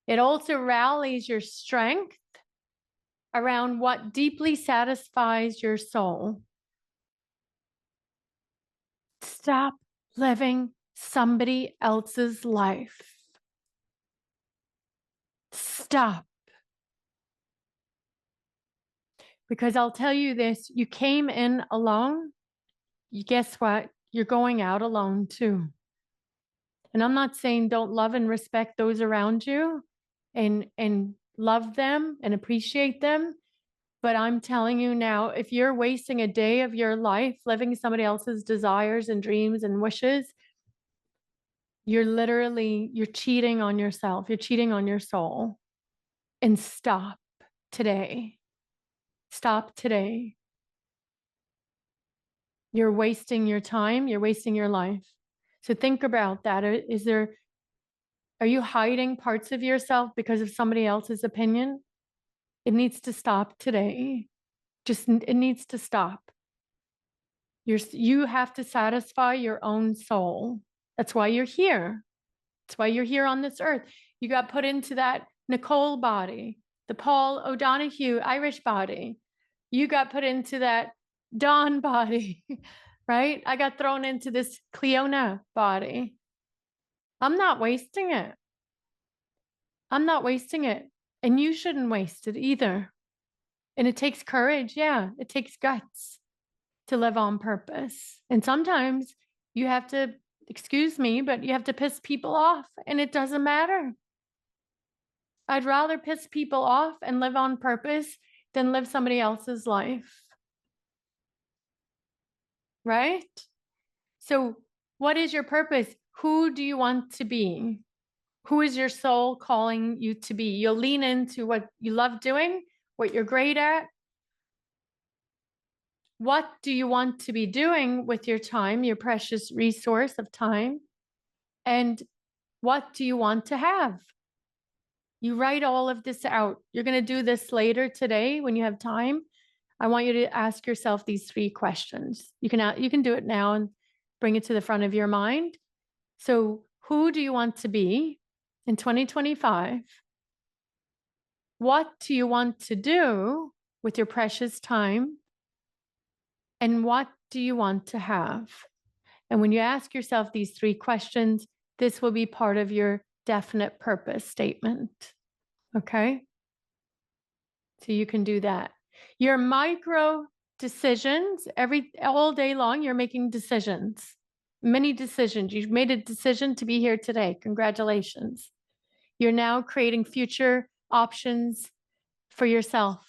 S3: It also rallies your strength around what deeply satisfies your soul. Stop living somebody else's life. Stop. Because I'll tell you this, you came in alone. Guess what? You're going out alone too. And I'm not saying don't love and respect those around you and love them and appreciate them. But I'm telling you now, if you're wasting a day of your life living somebody else's desires and dreams and wishes, you're cheating on yourself. You're cheating on your soul. And stop today. Stop today. You're wasting your time. You're wasting your life. So think about that. Are you hiding parts of yourself because of somebody else's opinion? It needs to stop today. It needs to stop. You have to satisfy your own soul. That's why you're here. That's why you're here on this earth. You got put into that Nicole body, the Paul O'Donoghue Irish body. You got put into that Dawn body, right? I got thrown into this Cleona body. I'm not wasting it. I'm not wasting it. And you shouldn't waste it either. And it takes courage. Yeah, it takes guts to live on purpose. And sometimes you have to, excuse me, but you have to piss people off and it doesn't matter. I'd rather piss people off and live on purpose than live somebody else's life. Right? So what is your purpose? Who do you want to be? Who is your soul calling you to be? You'll lean into what you love doing, what you're great at. What do you want to be doing with your time, your precious resource of time? And what do you want to have? You write all of this out. You're going to do this later today when you have time. I want you to ask yourself these 3 questions. You can do it now and bring it to the front of your mind. So, who do you want to be in 2025? What do you want to do with your precious time? And what do you want to have? And when you ask yourself these three questions, this will be part of your definite purpose statement. Okay? So you can do that. Your micro decisions, all day long, you're making decisions, many decisions. You've made a decision to be here today. Congratulations. You're now creating future options for yourself.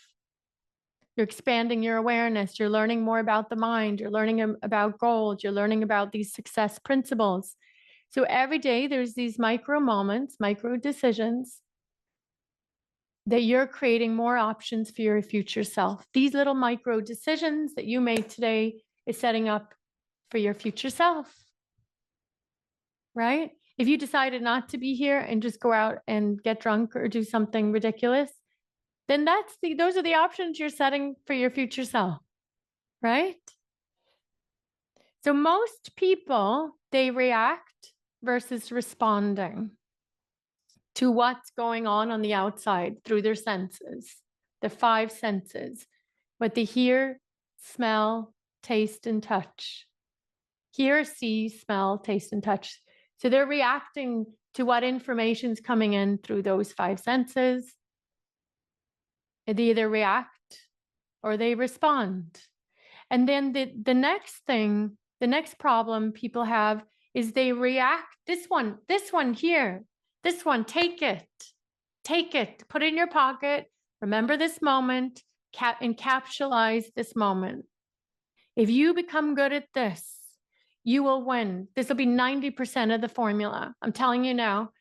S3: You're expanding your awareness. You're learning more about the mind. You're learning about goals. You're learning about these success principles. So every day there's these micro moments, micro decisions that you're creating more options for your future self. These little micro decisions that you made today is setting up for your future self, right? If you decided not to be here and just go out and get drunk or do something ridiculous, then those are the options you're setting for your future self, right? So most people, they react versus responding to what's going on the outside through their senses, the five senses, what they hear, smell, taste, and touch. Hear, see, smell, taste, and touch. So they're reacting to what information's coming in through those five senses. They either react or they respond. And then the next thing, the next problem people have is they react. This one here, this one, take it, put it in your pocket. Remember this moment, encapsulize this moment. If you become good at this, you will win. This will be 90% of the formula. I'm telling you now.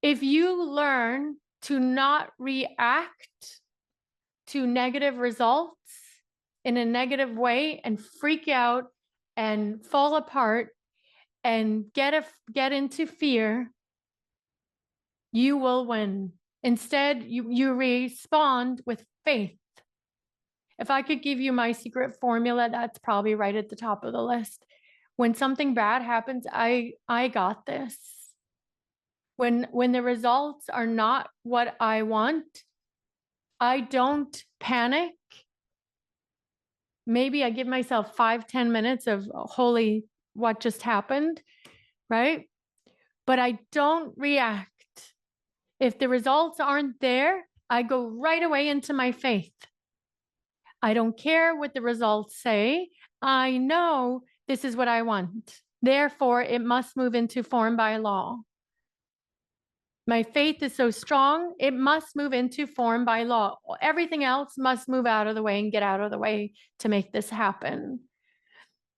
S3: If you learn to not react to negative results in a negative way and freak out and fall apart and get into fear, you will win. Instead, you respond with faith. If I could give you my secret formula, that's probably right at the top of the list. When something bad happens, I got this. When the results are not what I want, I don't panic. Maybe I give myself 5-10 minutes of holy, what just happened, right? But I don't react. If the results aren't there, I go right away into my faith. I don't care what the results say. I know this is what I want. Therefore, it must move into form by law. My faith is so strong, it must move into form by law. Everything else must move out of the way and get out of the way to make this happen.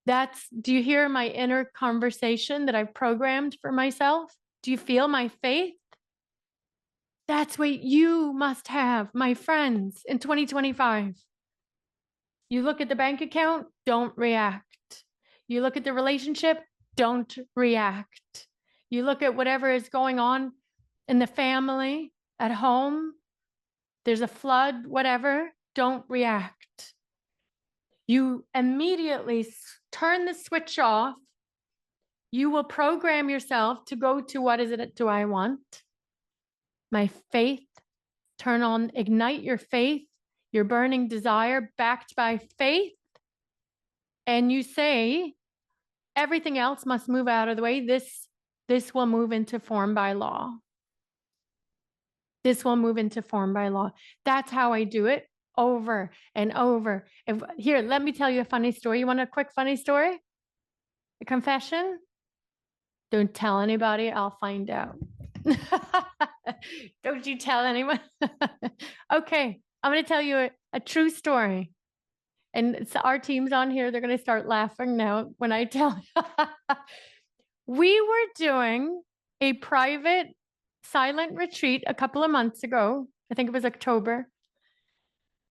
S3: Do you hear my inner conversation that I've programmed for myself? Do you feel my faith? That's what you must have, my friends, in 2025. You look at the bank account, don't react. You look at the relationship, don't react. You look at whatever is going on in the family, at home, there's a flood, whatever, don't react. You immediately turn the switch off. You will program yourself to go to what is it do I want? My faith. Turn on, ignite your faith, your burning desire backed by faith. And you say, everything else must move out of the way. This will move into form by law. This will move into form by law. That's how I do it over and over. Here, let me tell you a funny story. You want a quick funny story? A confession? Don't tell anybody. I'll find out. Don't you tell anyone. Okay, I'm going to tell you a true story. And it's our team's on here. They're going to start laughing now when I tell. We were doing a private silent retreat a couple of months ago. I think it was October.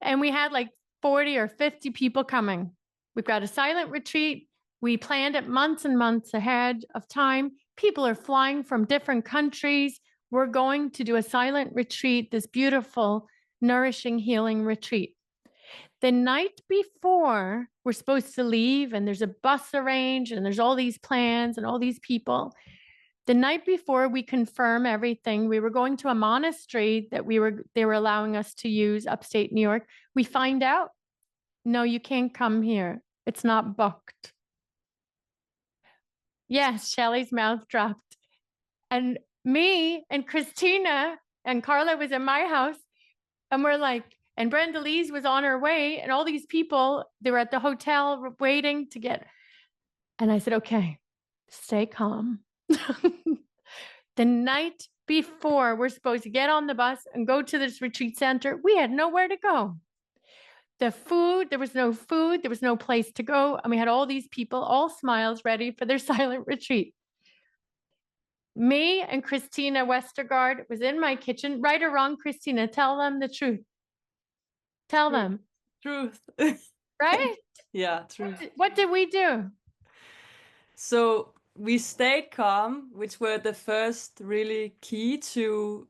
S3: And we had like 40 or 50 people coming. We've got a silent retreat. We planned it months and months ahead of time. People are flying from different countries. We're going to do a silent retreat, this beautiful, nourishing, healing retreat. The night before, we're supposed to leave, and there's a bus arranged, and there's all these plans and all these people. The night before we confirm everything, we were going to a monastery that they were allowing us to use upstate New York. We find out, no, you can't come here. It's not booked. Yes, Shelley's mouth dropped. And me and Christina and Carla was in my house, and we're like, and Brenda Lee's was on her way, and all these people, they were at the hotel waiting to get. And I said, okay, stay calm. The night before we're supposed to get on the bus and go to this retreat center, we had nowhere to go. The food, there was no food, there was no place to go. And we had all these people, all smiles, ready for their silent retreat. Me and Christina Westergaard was in my kitchen. Right or wrong, Christina, tell them the truth. Tell them.
S5: Truth.
S3: Right?
S5: Yeah, truth.
S3: What did we do?
S5: So we stayed calm, which were the first really key to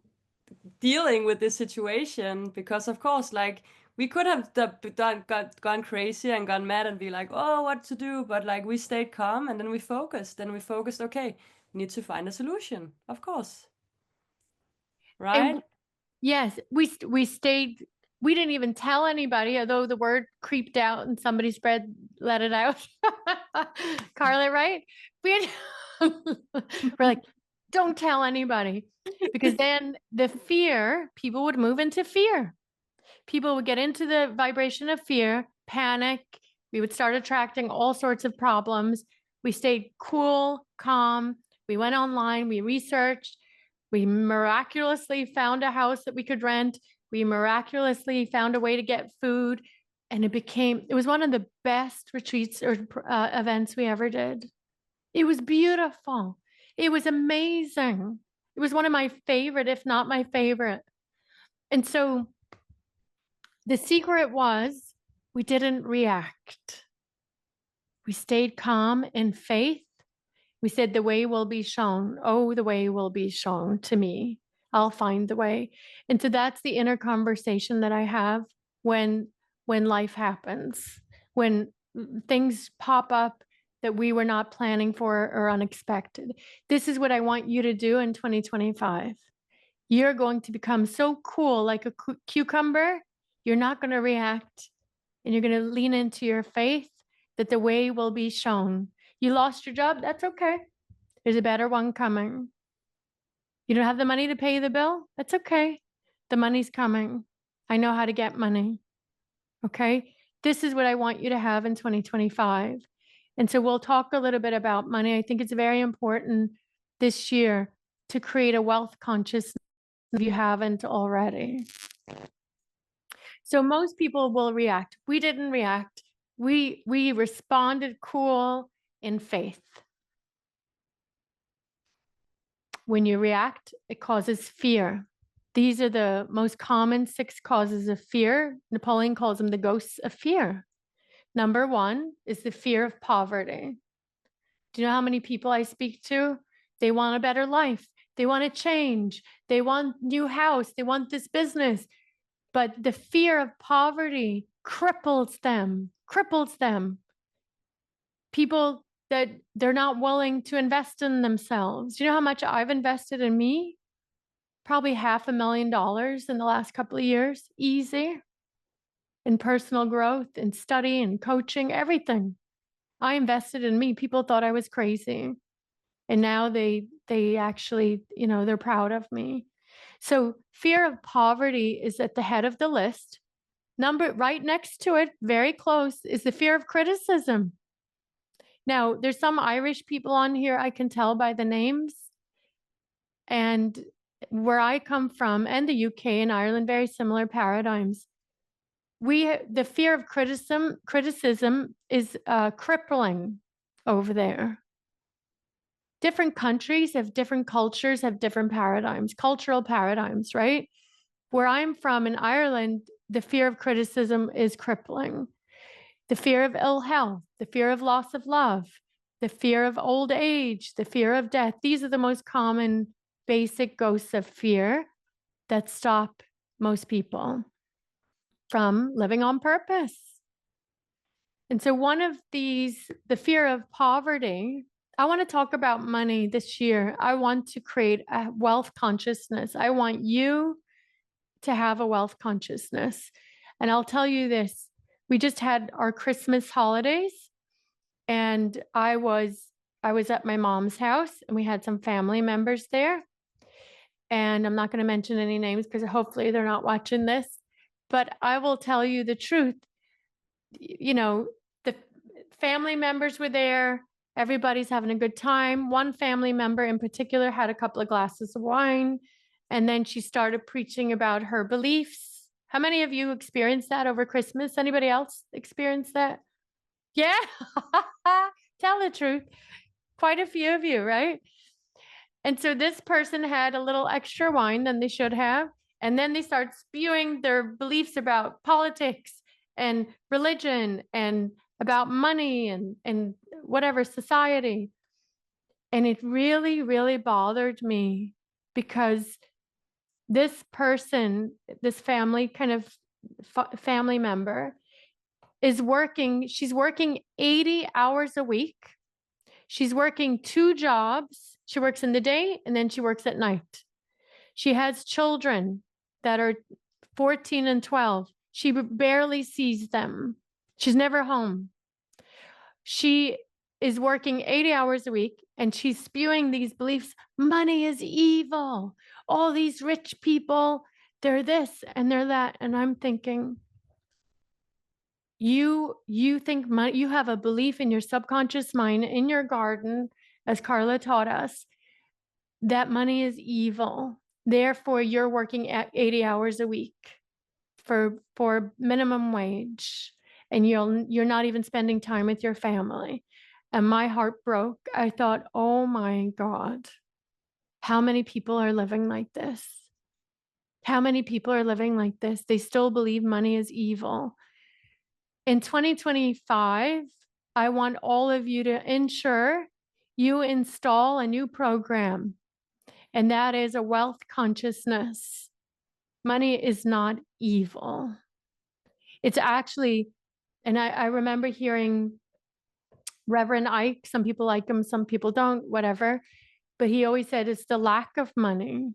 S5: dealing with this situation, because of course, like, we could have gone crazy and gone mad and be like, oh, what to do? But like, we stayed calm, and then we focused. Okay, we need to find a solution, of course. Right?
S3: And yes, we stayed. We didn't even tell anybody, although the word creeped out and somebody let it out. Carla, right? We're like, don't tell anybody, because then the fear, people would move into fear. People would get into the vibration of fear, panic. We would start attracting all sorts of problems. We stayed cool, calm. We went online, we researched. We miraculously found a house that we could rent. We miraculously found a way to get food. And it was one of the best retreats or events we ever did. It was beautiful. It was amazing. It was one of my favorite, if not my favorite. And so the secret was we didn't react. We stayed calm in faith. We said, the way will be shown. Oh, the way will be shown to me. I'll find the way. And so that's the inner conversation that I have when life happens, when things pop up that we were not planning for or unexpected. This is what I want you to do in 2025. You're going to become so cool, like a cucumber. You're not going to react, and you're going to lean into your faith that the way will be shown. You lost your job, that's okay. There's a better one coming. You don't have the money to pay the bill, that's okay. The money's coming. I know how to get money. Okay? This is what I want you to have in 2025. And so we'll talk a little bit about money. I think it's very important this year to create a wealth consciousness if you haven't already. So most people will react. We didn't react. We responded cool in faith. When you react, it causes fear. These are the most common 6 causes of fear. Napoleon calls them the ghosts of fear. Number 1 is the fear of poverty. Do you know how many people I speak to? They want a better life. They want to change. They want a new house. They want this business. But the fear of poverty cripples them. People that they're not willing to invest in themselves. Do you know how much I've invested in me? Probably $500,000 in the last couple of years, easy, in personal growth, in study, and coaching, everything. I invested in me. People thought I was crazy. And now they actually, they're proud of me. So fear of poverty is at the head of the list. Right next to it, very close, is the fear of criticism. Now, there's some Irish people on here, I can tell by the names. And where I come from, and the UK and Ireland, very similar paradigms. The fear of criticism is crippling over there. Different countries have different cultures, have different paradigms, cultural paradigms, right? Where I'm from in Ireland, the fear of criticism is crippling. The fear of ill health, the fear of loss of love, the fear of old age, the fear of death. These are the most common basic ghosts of fear that stop most people from living on purpose. And so one of these, the fear of poverty, I want to talk about money this year. I want to create a wealth consciousness. I want you to have a wealth consciousness. And I'll tell you this, we just had our Christmas holidays, and I was at my mom's house, and we had some family members there. And I'm not going to mention any names because hopefully they're not watching this, but I will tell you the truth. You know, the family members were there. Everybody's having a good time. One family member in particular had a couple of glasses of wine, and then she started preaching about her beliefs. How many of you experienced that over Christmas? Anybody else experienced that? Yeah. Tell the truth. Quite a few of you, right? And so this person had a little extra wine than they should have. And then they start spewing their beliefs about politics and religion and about money and whatever, society. And it really, really bothered me because this person, this family kind of family member is working, she's working 80 hours a week. She's working 2 jobs. She works in the day and then she works at night. She has children that are 14 and 12. She barely sees them. She's never home. She is working 80 hours a week and she's spewing these beliefs. Money is evil. All these rich people, they're this and they're that. And I'm thinking, you think money, you have a belief in your subconscious mind, in your garden, as Carla taught us, that money is evil. Therefore, you're working at 80 hours a week for minimum wage, and you're not even spending time with your family. And my heart broke. I thought, oh my God, how many people are living like this? How many people are living like this? They still believe money is evil. In 2025, I want all of you to ensure you install a new program, and that is a wealth consciousness. Money is not evil. It's actually, and I remember hearing Reverend Ike, some people like him, some people don't, whatever, but he always said it's the lack of money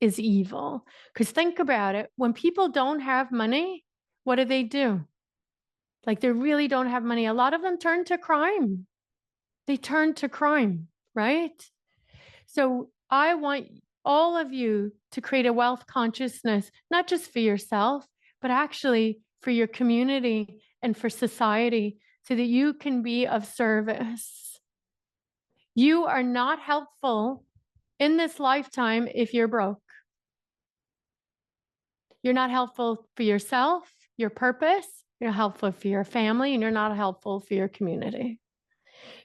S3: is evil. Because think about it, when people don't have money, what do? Like they really don't have money. A lot of them turn to crime. They turn to crime, right? So I want all of you to create a wealth consciousness, not just for yourself, but actually for your community and for society, so that you can be of service. You are not helpful in this lifetime if you're broke. You're not helpful for yourself, your purpose, you're not helpful for your family, and you're not helpful for your community.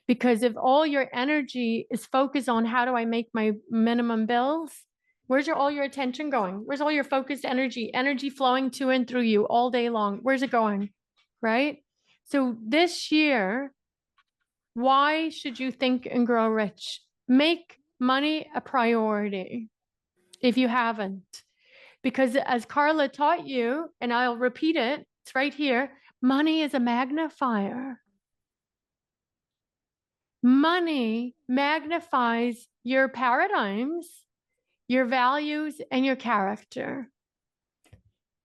S3: Because if all your energy is focused on how do I make my minimum bills, where's all your attention going? Where's all your focused energy flowing to and through you all day long? Where's it going? Right? So this year, why should you think and grow rich? Make money a priority if you haven't. Because as Carla taught you, and I'll repeat it, it's right here, money is a magnifier. Money magnifies your paradigms, your values, and your character.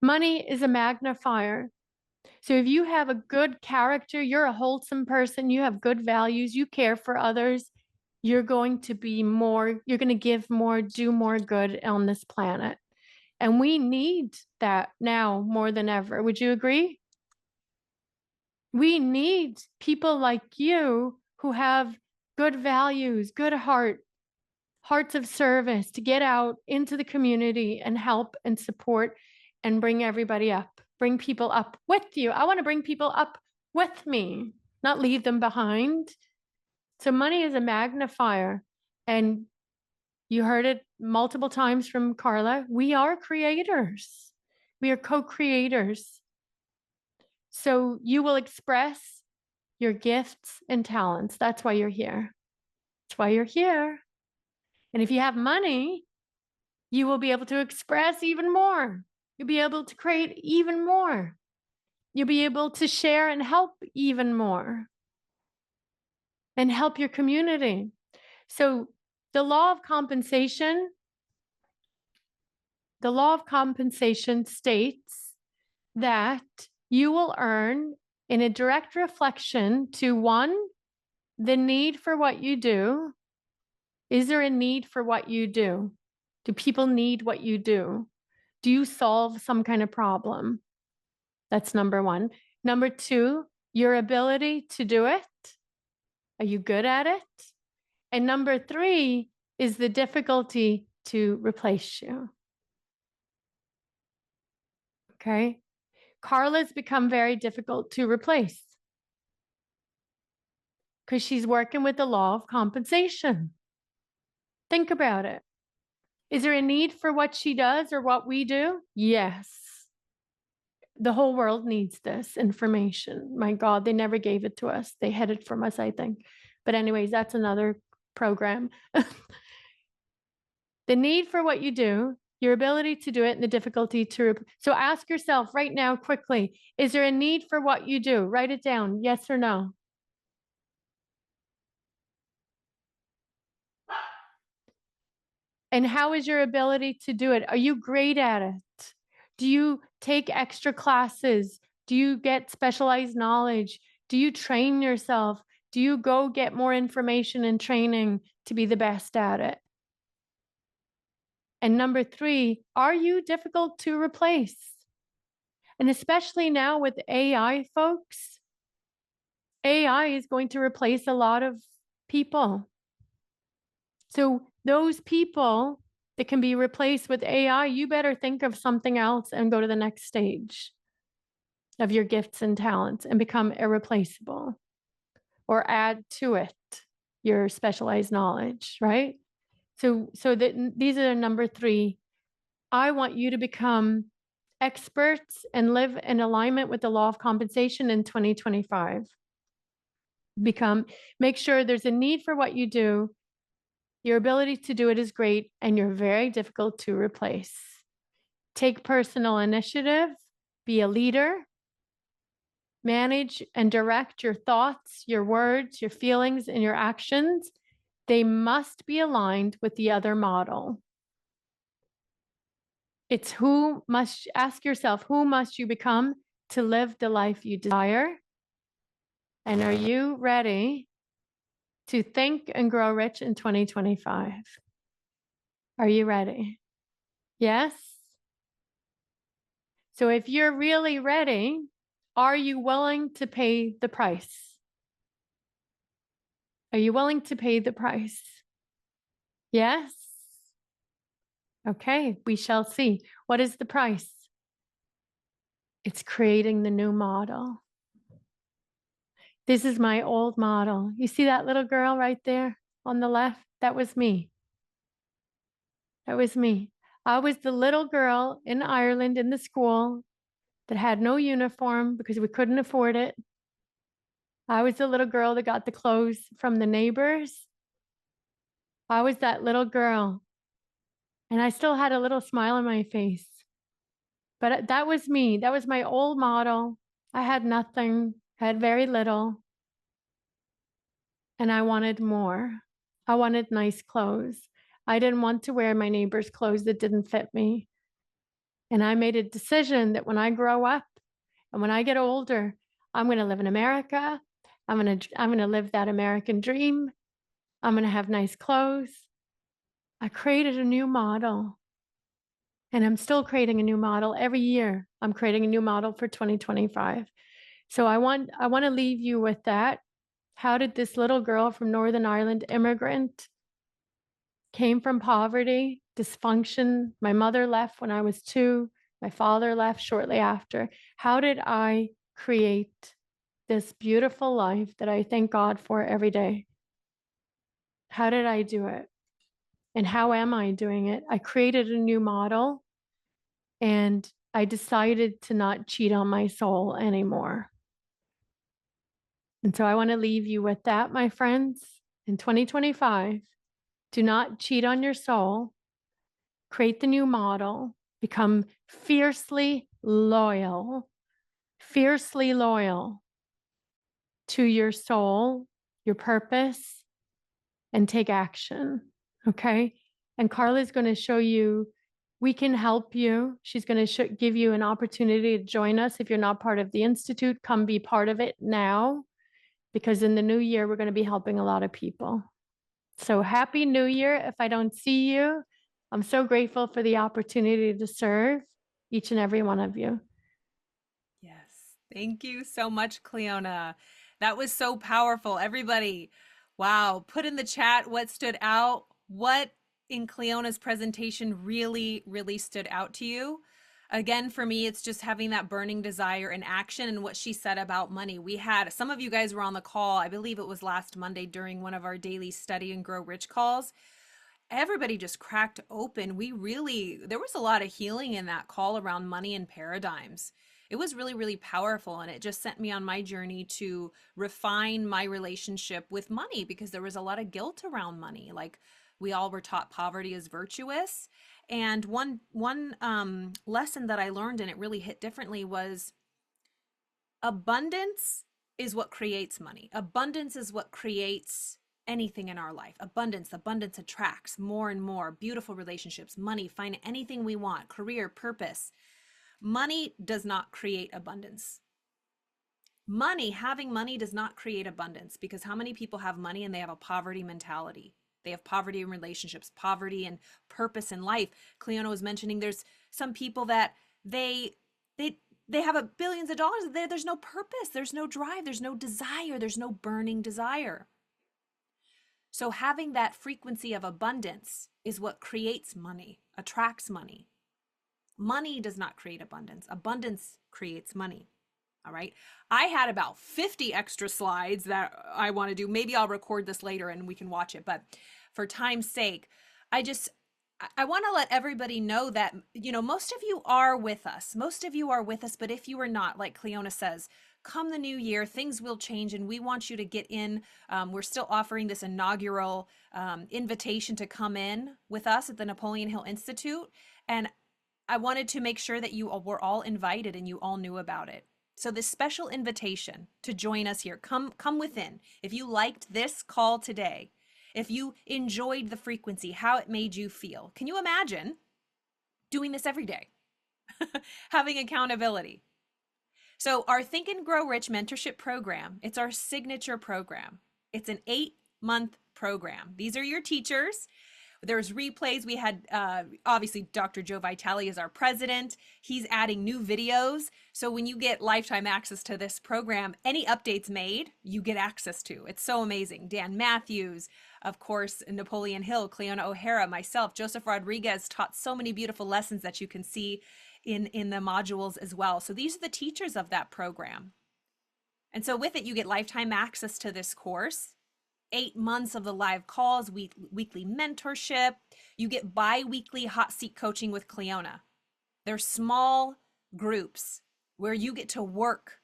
S3: Money is a magnifier. So if you have a good character, you're a wholesome person, you have good values, you care for others, you're going to be more, you're going to give more, do more good on this planet. And we need that now more than ever. Would you agree? We need people like you who have good values, good hearts of service to get out into the community and help and support and bring everybody up, bring people up with you. I want to bring people up with me, not leave them behind. So money is a magnifier. And you heard it multiple times from Carla. We are creators. We are co-creators. So you will express your gifts and talents. That's why you're here. That's why you're here. And if you have money, you will be able to express even more. You'll be able to create even more. You'll be able to share and help even more. and help your community. So the law of compensation states that you will earn in a direct reflection to one, the need for what you do. Is there a need for what you do? Do people need what you do? Do you solve some kind of problem? That's number one. Number two, your ability to do it. Are you good at it? And number three is the difficulty to replace you. Okay. Carla's become very difficult to replace because she's working with the law of compensation. Think about it. Is there a need for what she does or what we do? Yes. The whole world needs this information. My God, they never gave it to us. They hid it from us, I think. But anyways, that's another program. The need for what you do, your ability to do it, and the difficulty to. So ask yourself right now quickly, is there a need for what you do? Write it down, yes or no. And how is your ability to do it? Are you great at it? Do you take extra classes? Do you get specialized knowledge? Do you train yourself? Do you go get more information and training to be the best at it? And number three, are you difficult to replace? And especially now with AI, folks, AI is going to replace a lot of people. So those people that can be replaced with AI, you better think of something else and go to the next stage of your gifts and talents and become irreplaceable or add to it your specialized knowledge, right? So these are number three. I want you to become experts and live in alignment with the law of compensation in 2025. Make sure there's a need for what you do. Your ability to do it is great, and you're very difficult to replace. Take personal initiative, be a leader, manage and direct your thoughts, your words, your feelings, and your actions. They must be aligned with the other model. It's ask yourself, who must you become to live the life you desire? And are you ready to think and grow rich in 2025? Are you ready? Yes? So if you're really ready, are you willing to pay the price? Are you willing to pay the price? Yes? Okay, we shall see. What is the price? It's creating the new model. This is my old model. You see that little girl right there on the left? That was me. That was me. I was the little girl in Ireland in the school that had no uniform because we couldn't afford it. I was the little girl that got the clothes from the neighbors. I was that little girl. And I still had a little smile on my face. But that was me. That was my old model. I had nothing, had very little. And I wanted more. I wanted nice clothes. I didn't want to wear my neighbor's clothes that didn't fit me. And I made a decision that when I grow up and when I get older, I'm going to live in America. I'm going to live that American dream. I'm going to have nice clothes. I created a new model. And I'm still creating a new model every year. I'm creating a new model for 2025. So I want to leave you with that. How did this little girl from Northern Ireland, immigrant, came from poverty, dysfunction? My mother left when I was 2. My father left shortly after. How did I create this beautiful life that I thank God for every day? How did I do it? And how am I doing it? I created a new model. And I decided to not cheat on my soul anymore. And so I want to leave you with that, my friends. In 2025, do not cheat on your soul. Create the new model. Become fiercely loyal to your soul your purpose, and take action. Okay. And Carla's going to show you, we can help you. She's going to give you an opportunity to join us. If you're not part of the Institute, come be part of it now, because in the new year, we're going to be helping a lot of people. So happy New Year. If I don't see you, I'm so grateful for the opportunity to serve each and every one of you.
S1: Yes. Thank you so much, Cleona. That was so powerful. Everybody, wow. Put in the chat what stood out. What in Cleona's presentation really, really stood out to you? Again, for me, it's just having that burning desire and action, and what she said about money. We had some of you guys were on the call, I believe it was last Monday during one of our daily Study and Grow Rich calls. Everybody just cracked open. There was a lot of healing in that call around money and paradigms. It was really, really powerful. And it just sent me on my journey to refine my relationship with money, because there was a lot of guilt around money. Like, we all were taught poverty is virtuous. And one lesson that I learned, and it really hit differently, was abundance is what creates money. Abundance is what creates anything in our life. Abundance attracts more and more beautiful relationships, money, find anything we want, career, purpose. Money does not create abundance. Having money does not create abundance, because how many people have money and they have a poverty mentality? They have poverty in relationships, poverty and purpose in life. Cleona was mentioning there's some people that they have billions of dollars. There's no purpose, there's no drive, there's no desire, there's no burning desire. So having that frequency of abundance is what creates money, attracts money. Money does not create abundance. Abundance creates money. All right. I had about 50 extra slides that I want to do. Maybe I'll record this later and we can watch it. But for time's sake, I want to let everybody know that, most of you are with us. But if you are not, like Cleona says, come the new year, things will change, and we want you to get in. We're still offering this inaugural invitation to come in with us at the Napoleon Hill Institute. And I wanted to make sure that you were all invited and you all knew about it. So this special invitation to join us here, come within. If you liked this call today, if you enjoyed the frequency, how it made you feel, can you imagine doing this every day? Having accountability. So our Think and Grow Rich mentorship program, it's our signature program. It's an 8-month program. These are your teachers. There's replays. We had, obviously, Dr. Joe Vitale is our president. He's adding new videos. So when you get lifetime access to this program, any updates made, you get access to. It's so amazing. Dan Matthews, of course, Napoleon Hill, Cleona O'Hara, myself, Joseph Rodriguez taught so many beautiful lessons that you can see in the modules as well. So these are the teachers of that program. And so with it, you get lifetime access to this course. 8 months of the live calls, weekly mentorship. You get bi-weekly hot seat coaching with Cleona. They're small groups where you get to work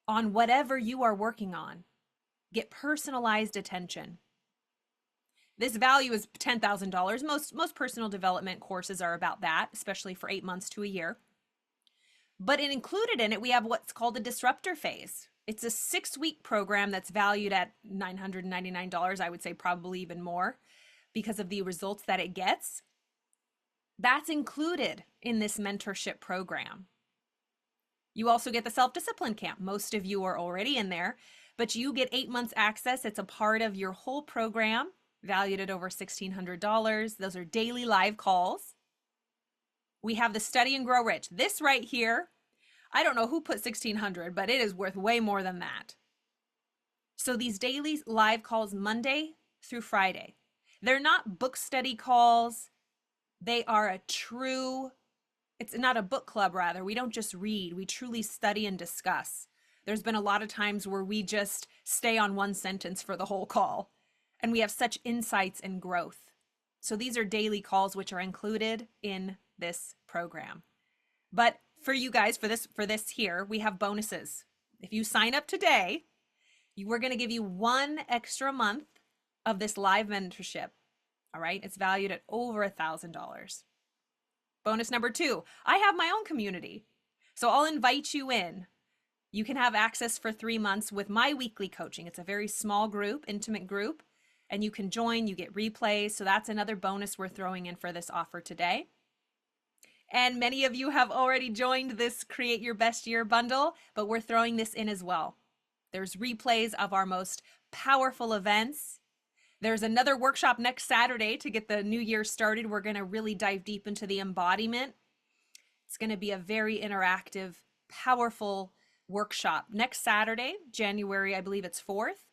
S1: on whatever you are working on. Get personalized attention. This value is $10,000. Most personal development courses are about that, especially for 8 months to a year. But included in it, we have what's called the disruptor phase. It's a 6-week program that's valued at $999. I would say probably even more because of the results that it gets. That's included in this mentorship program. You also get the self-discipline camp. Most of you are already in there, but you get 8 months access. It's a part of your whole program, valued at over $1,600. Those are daily live calls. We have the Study and Grow Rich. This right here, I don't know who put 1,600, but it is worth way more than that. So these daily live calls, Monday through Friday, they're not book study calls. They are it's not a book club, rather. We don't just read, we truly study and discuss. There's been a lot of times where we just stay on one sentence for the whole call, and we have such insights and growth. So these are daily calls, which are included in this program. But for you guys, for this here, we have bonuses. If you sign up today, we're going to give you 1 extra month of this live mentorship. All right. It's valued at over $1,000. Bonus number 2, I have my own community. So I'll invite you in. You can have access for 3 months with my weekly coaching. It's a very small group, intimate group, and you can join, you get replays. So that's another bonus we're throwing in for this offer today. And many of you have already joined this Create Your Best Year bundle, but we're throwing this in as well. There's replays of our most powerful events. There's another workshop next Saturday to get the new year started. We're going to really dive deep into the embodiment. It's going to be a very interactive, powerful workshop next Saturday, January, I believe it's 4th.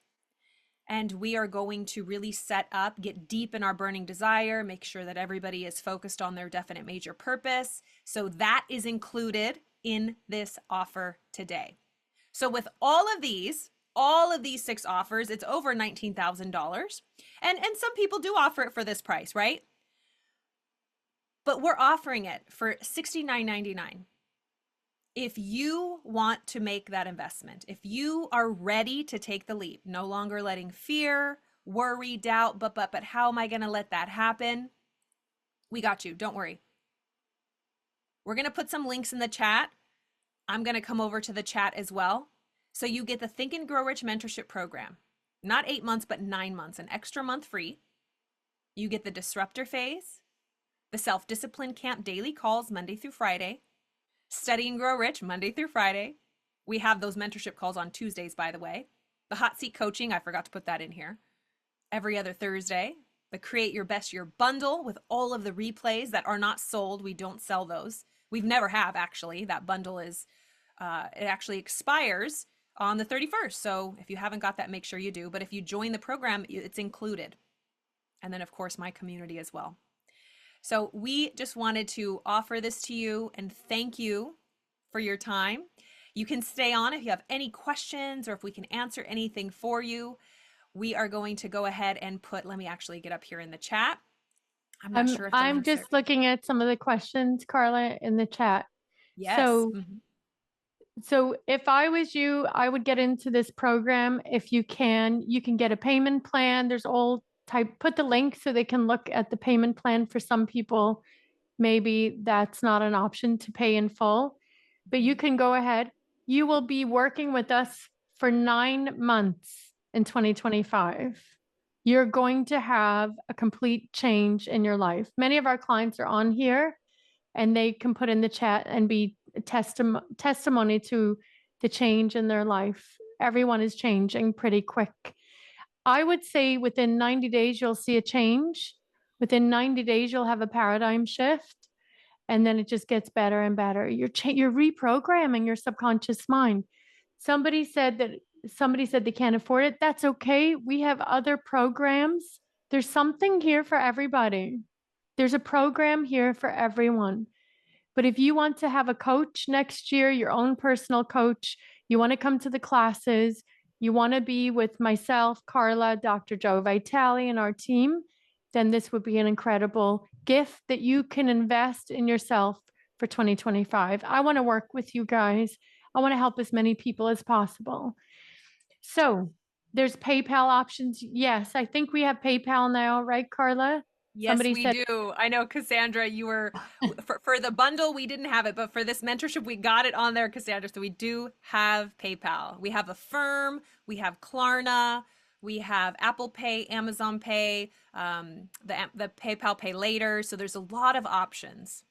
S1: And we are going to really set up, get deep in our burning desire, make sure that everybody is focused on their definite major purpose. So that is included in this offer today. So with all of these 6 offers, it's over $19,000. And some people do offer it for this price, right? But we're offering it for $69.99. If you want to make that investment, if you are ready to take the leap, no longer letting fear, worry, doubt, but how am I going to let that happen? We got you. Don't worry. We're going to put some links in the chat. I'm going to come over to the chat as well. So you get the Think and Grow Rich mentorship program, not 8 months, but 9 months, an extra month free. You get the disruptor phase, the self-discipline camp daily calls Monday through Friday, Study and Grow Rich Monday through Friday. We have those mentorship calls on Tuesdays, by the way. The hot seat coaching, I forgot to put that in here. Every other Thursday. The Create Your Best Year bundle with all of the replays that are not sold. We don't sell those. We've never have, actually. That bundle is, it actually expires on the 31st. So if you haven't got that, make sure you do. But if you join the program, it's included. And then, of course, my community as well. So we just wanted to offer this to you and thank you for your time. You can stay on if you have any questions or if we can answer anything for you. We are going to go ahead and put, let me actually get up here in the chat. I'm not sure if
S3: I'm just looking at some of the questions, Carla, in the chat.
S1: Yes.
S3: So, so if I was you, I would get into this program. If you can get a payment plan. There's all type, put the link so they can look at the payment plan. For some people, maybe that's not an option to pay in full, but you can go ahead. You will be working with us for 9 months in 2025. You're going to have a complete change in your life. Many of our clients are on here and they can put in the chat and be a testimony to the change in their life. Everyone is changing pretty quick. I would say within 90 days, you'll see a change. Within 90 days, you'll have a paradigm shift. And then it just gets better and better. You're reprogramming your subconscious mind. Somebody said they can't afford it. That's okay. We have other programs. There's something here for everybody. There's a program here for everyone. But if you want to have a coach next year, your own personal coach, you want to come to the classes, you want to be with myself, Carla, Dr. Joe Vitale, and our team, then this would be an incredible gift that you can invest in yourself for 2025. I want to work with you guys. I want to help as many people as possible. So there's PayPal options. Yes, I think we have PayPal now, right, Carla?
S1: Yes, we do. I know, Cassandra, you were, for the bundle, we didn't have it, but for this mentorship, we got it on there, Cassandra. So we do have PayPal. We have Affirm, we have Klarna, we have Apple Pay, Amazon Pay, the PayPal Pay Later. So there's a lot of options.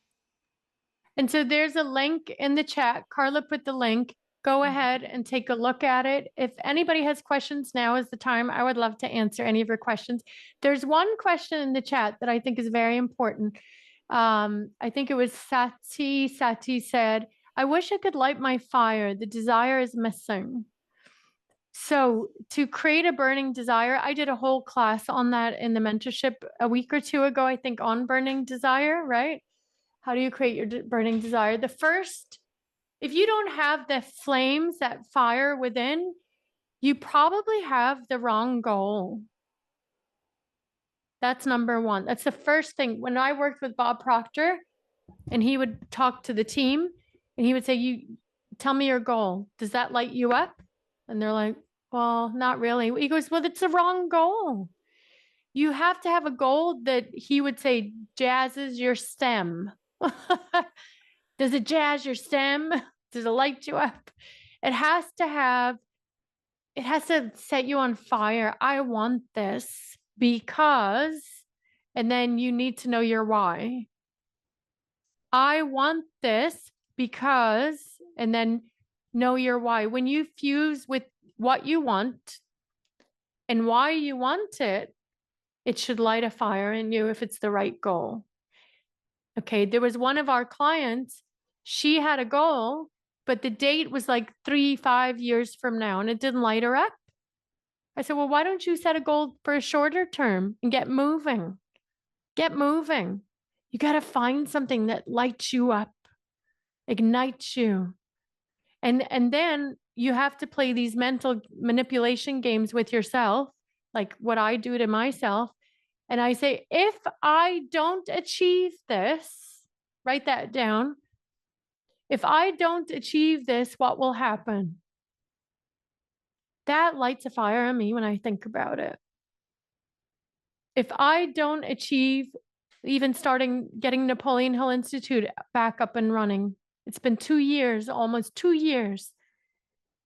S3: And so there's a link in the chat. Carla put the link. Go ahead and take a look at it. If anybody has questions, now is the time. I would love to answer any of your questions. There's one question in the chat that I think is very important. I think it was Sati. Sati said, I wish I could light my fire. The desire is missing. So to create a burning desire, I did a whole class on that in the mentorship a week or two ago, I think, on burning desire, right? How do you create your burning desire? The first, if you don't have the flames, that fire within, you probably have the wrong goal. That's number one. That's the first thing. When I worked with Bob Proctor and he would talk to the team and he would say, you tell me your goal. Does that light you up? And they're like, well, not really. He goes, well, it's the wrong goal. You have to have a goal that he would say jazzes your stem. Does it jazz your stem? Does it light you up? It has to set you on fire. I want this because, and then you need to know your why. I want this because, and then know your why. When you fuse with what you want and why you want it, it should light a fire in you if it's the right goal. Okay, there was one of our clients, she had a goal, but the date was like 3-5 years from now and it didn't light her up. I said, well, why don't you set a goal for a shorter term and get moving? Get moving. You got to find something that lights you up, ignites you. And then you have to play these mental manipulation games with yourself, like what I do to myself. And I say, if I don't achieve this, write that down. If I don't achieve this, what will happen? That lights a fire on me when I think about it. If I don't achieve even getting Napoleon Hill Institute back up and running, it's been 2 years, almost 2 years.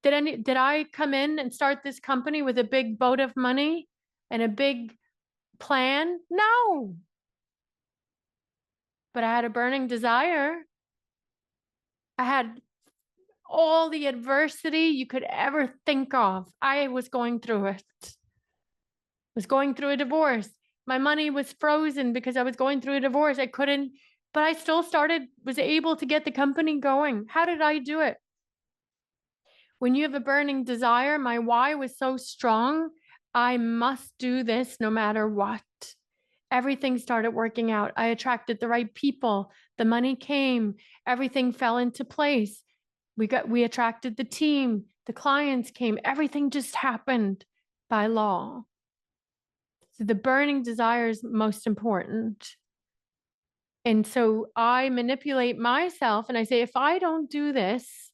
S3: Did I come in and start this company with a big boat of money and a big plan? No. But I had a burning desire. I had all the adversity you could ever think of. I was going through it. I was going through a divorce. My money was frozen because I was going through a divorce. I couldn't, but I still was able to get the company going. How did I do it? When you have a burning desire, my why was so strong. I must do this no matter what. Everything started working out. I attracted the right people. The money came. Everything fell into place. We attracted the team. The clients came. Everything just happened by law. So the burning desire is most important. And so I manipulate myself and I say, if I don't do this,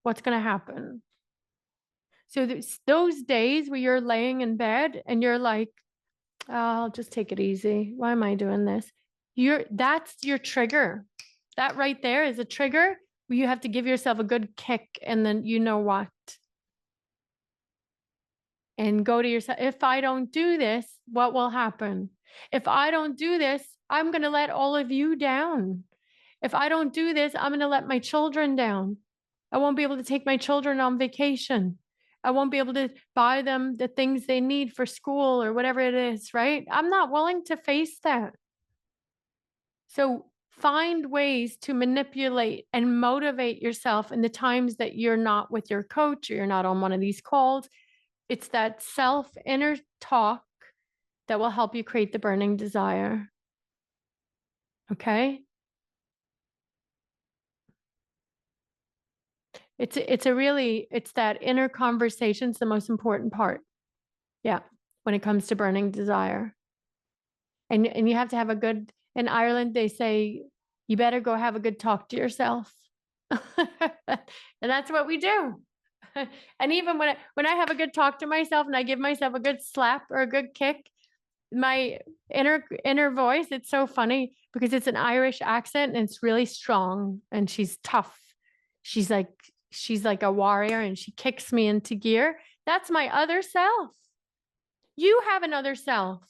S3: what's going to happen? So those days where you're laying in bed and you're like, oh, I'll just take it easy. Why am I doing this? That's your trigger. That right there is a trigger where you have to give yourself a good kick and then you know what? And go to yourself. If I don't do this, what will happen? If I don't do this, I'm going to let all of you down. If I don't do this, I'm going to let my children down. I won't be able to take my children on vacation. I won't be able to buy them the things they need for school or whatever it is, right? I'm not willing to face that. So find ways to manipulate and motivate yourself in the times that you're not with your coach or you're not on one of these calls. It's that inner talk that will help you create the burning desire. Okay? It's that inner conversation's the most important part. Yeah, when it comes to burning desire. And you have to have in Ireland, they say, you better go have a good talk to yourself. And that's what we do. And even when I have a good talk to myself and I give myself a good slap or a good kick, my inner voice, it's so funny because it's an Irish accent and it's really strong and she's tough. She's like a warrior and she kicks me into gear. That's my other self. You have another self.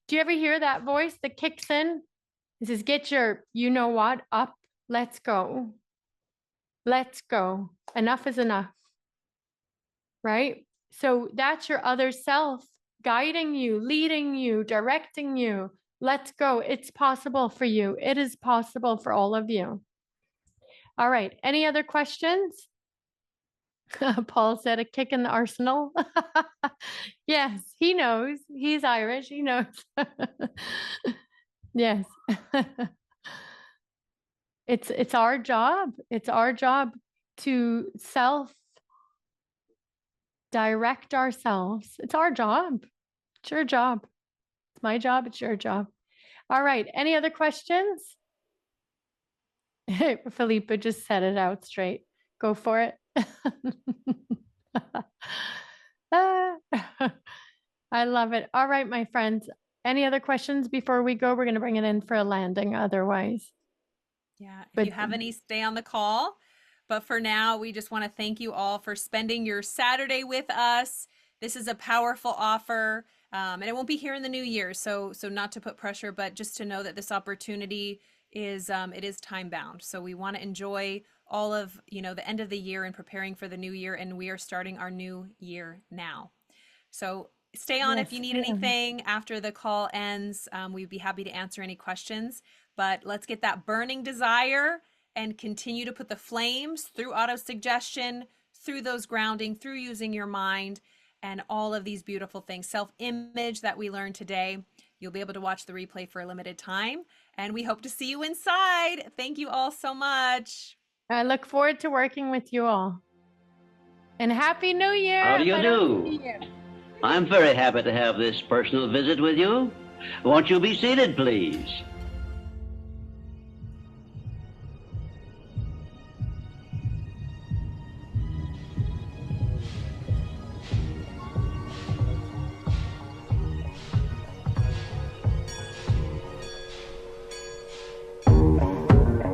S3: Do you ever hear that voice that kicks in? It says, get your, you know what, up. Let's go. Let's go. Enough is enough. Right? So that's your other self guiding you, leading you, directing you. Let's go. It's possible for you. It is possible for all of you. All right. Any other questions? Paul said a kick in the arsenal. Yes, he knows. He's Irish. He knows. Yes. It's our job. It's our job to direct ourselves. It's our job. It's your job. It's my job. It's your job. All right. Any other questions? Felipe just said it out straight. Go for it. I love it. All right, my friends. Any other questions before we go? We're going to bring it in for a landing otherwise.
S1: Yeah. If you have any, stay on the call. But for now, we just want to thank you all for spending your Saturday with us. This is a powerful offer, and it won't be here in the new year. So not to put pressure, but just to know that this opportunity is it is time bound. So we want to enjoy all of the end of the year and preparing for the new year, and we are starting our new year now. So stay on if you need anything after the call ends. We'd be happy to answer any questions. But let's get that burning desire and continue to put the flames through auto-suggestion, through those grounding, through using your mind, and all of these beautiful things. Self-image that we learned today. You'll be able to watch the replay for a limited time. And we hope to see you inside. Thank you all so much.
S3: I look forward to working with you all. And Happy New Year.
S6: How do you do? I'm very happy to have this personal visit with you. Won't you be seated, please?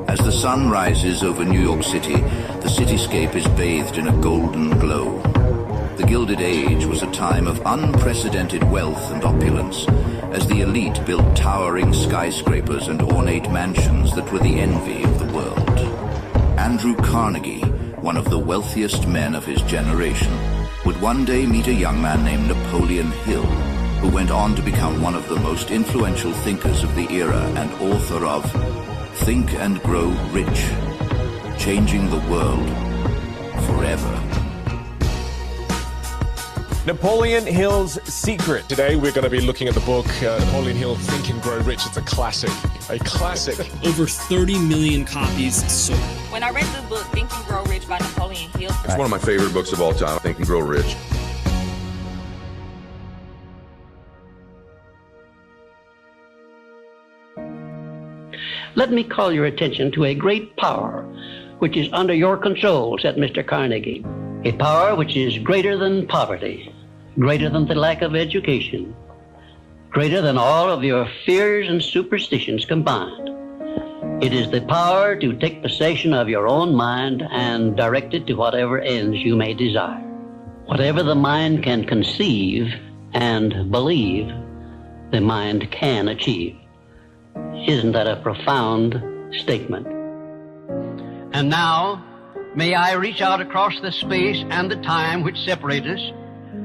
S7: As the sun rises over New York City, the cityscape is bathed in a golden glow. The Gilded Age was a time of unprecedented wealth and opulence, as the elite built towering skyscrapers and ornate mansions that were the envy of the world. Andrew Carnegie, one of the wealthiest men of his generation, would one day meet a young man named Napoleon Hill, who went on to become one of the most influential thinkers of the era and author of Think and Grow Rich, Changing the World Forever.
S8: Napoleon Hill's Secret. Today we're going to be looking at the book Napoleon Hill, Think and Grow Rich. It's a classic. A classic.
S9: Over 30 million copies sold.
S10: When I read the book Think and Grow Rich by Napoleon Hill,
S11: it's one of my favorite books of all time, Think and Grow Rich.
S6: Let me call your attention to a great power which is under your control, said Mr. Carnegie. A power which is greater than poverty, greater than the lack of education, greater than all of your fears and superstitions combined. It is the power to take possession of your own mind and direct it to whatever ends you may desire. Whatever the mind can conceive and believe, the mind can achieve. Isn't that a profound statement? And now, may I reach out across the space and the time which separate us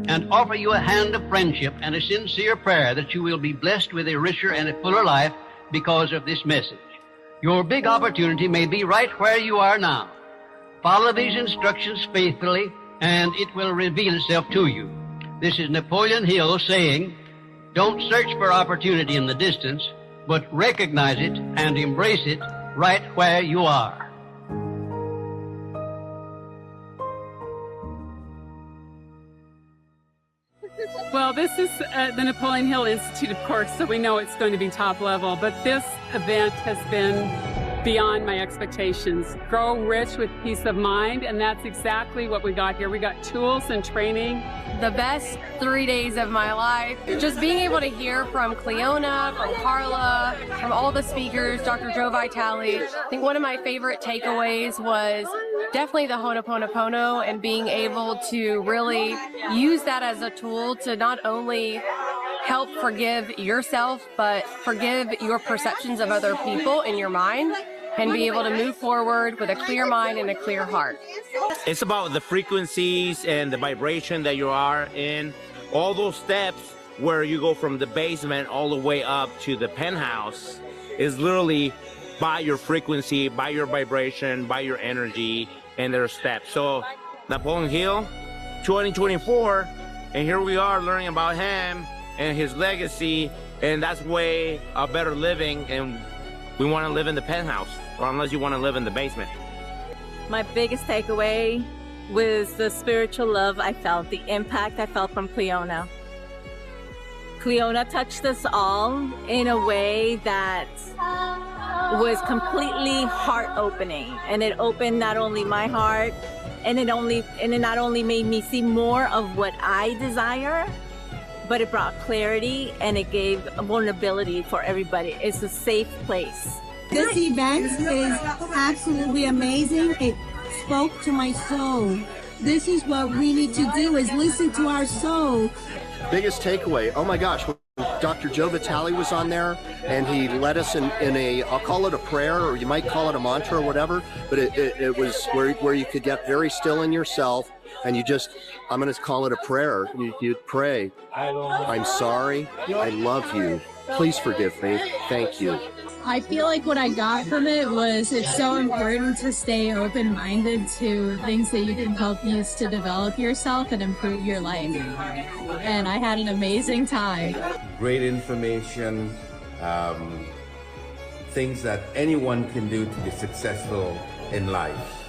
S6: and offer you a hand of friendship and a sincere prayer that you will be blessed with a richer and a fuller life because of this message. Your big opportunity may be right where you are now. Follow these instructions faithfully and it will reveal itself to you. This is Napoleon Hill saying, don't search for opportunity in the distance, but recognize it and embrace it right where you are.
S12: Well, this is the Napoleon Hill Institute, of course, so we know it's going to be top level, but this event has been beyond my expectations. Grow rich with peace of mind, and that's exactly what we got here. We got tools and training.
S13: The best 3 days of my life. Just being able to hear from Cleona, from Carla, from all the speakers, Dr. Joe Vitale. I think one of my favorite takeaways was definitely the Ho'oponopono and being able to really use that as a tool to not only help forgive yourself, but forgive your perceptions of other people in your mind and be able to move forward with a clear mind and a clear heart.
S14: It's about the frequencies and the vibration that you are in. All those steps where you go from the basement all the way up to the penthouse is literally by your frequency, by your vibration, by your energy, and their steps. So Napoleon Hill, 2024, and here we are learning about him and his legacy, and that's way a better living, and we want to live in the penthouse, or unless you want to live in the basement.
S15: My biggest takeaway was the spiritual love I felt, the impact I felt from Cleona. Cleona touched us all in a way that was completely heart-opening, and it opened not only my heart, and it not only made me see more of what I desire, but it brought clarity and it gave vulnerability for everybody. It's a safe place.
S16: This event is absolutely amazing. It spoke to my soul. This is what we need to do, is listen to our soul.
S17: Biggest takeaway, oh my gosh, Dr. Joe Vitale was on there, and he led us in a, I'll call it a prayer, or you might call it a mantra or whatever, but it was where you could get very still in yourself, and you just, I'm going to call it a prayer. You pray, I'm sorry, I love you, please forgive me, thank you.
S16: I feel like what I got from it was it's so important to stay open-minded to things that you can help use to develop yourself and improve your life. And I had an amazing time.
S18: Great information, things that anyone can do to be successful in life.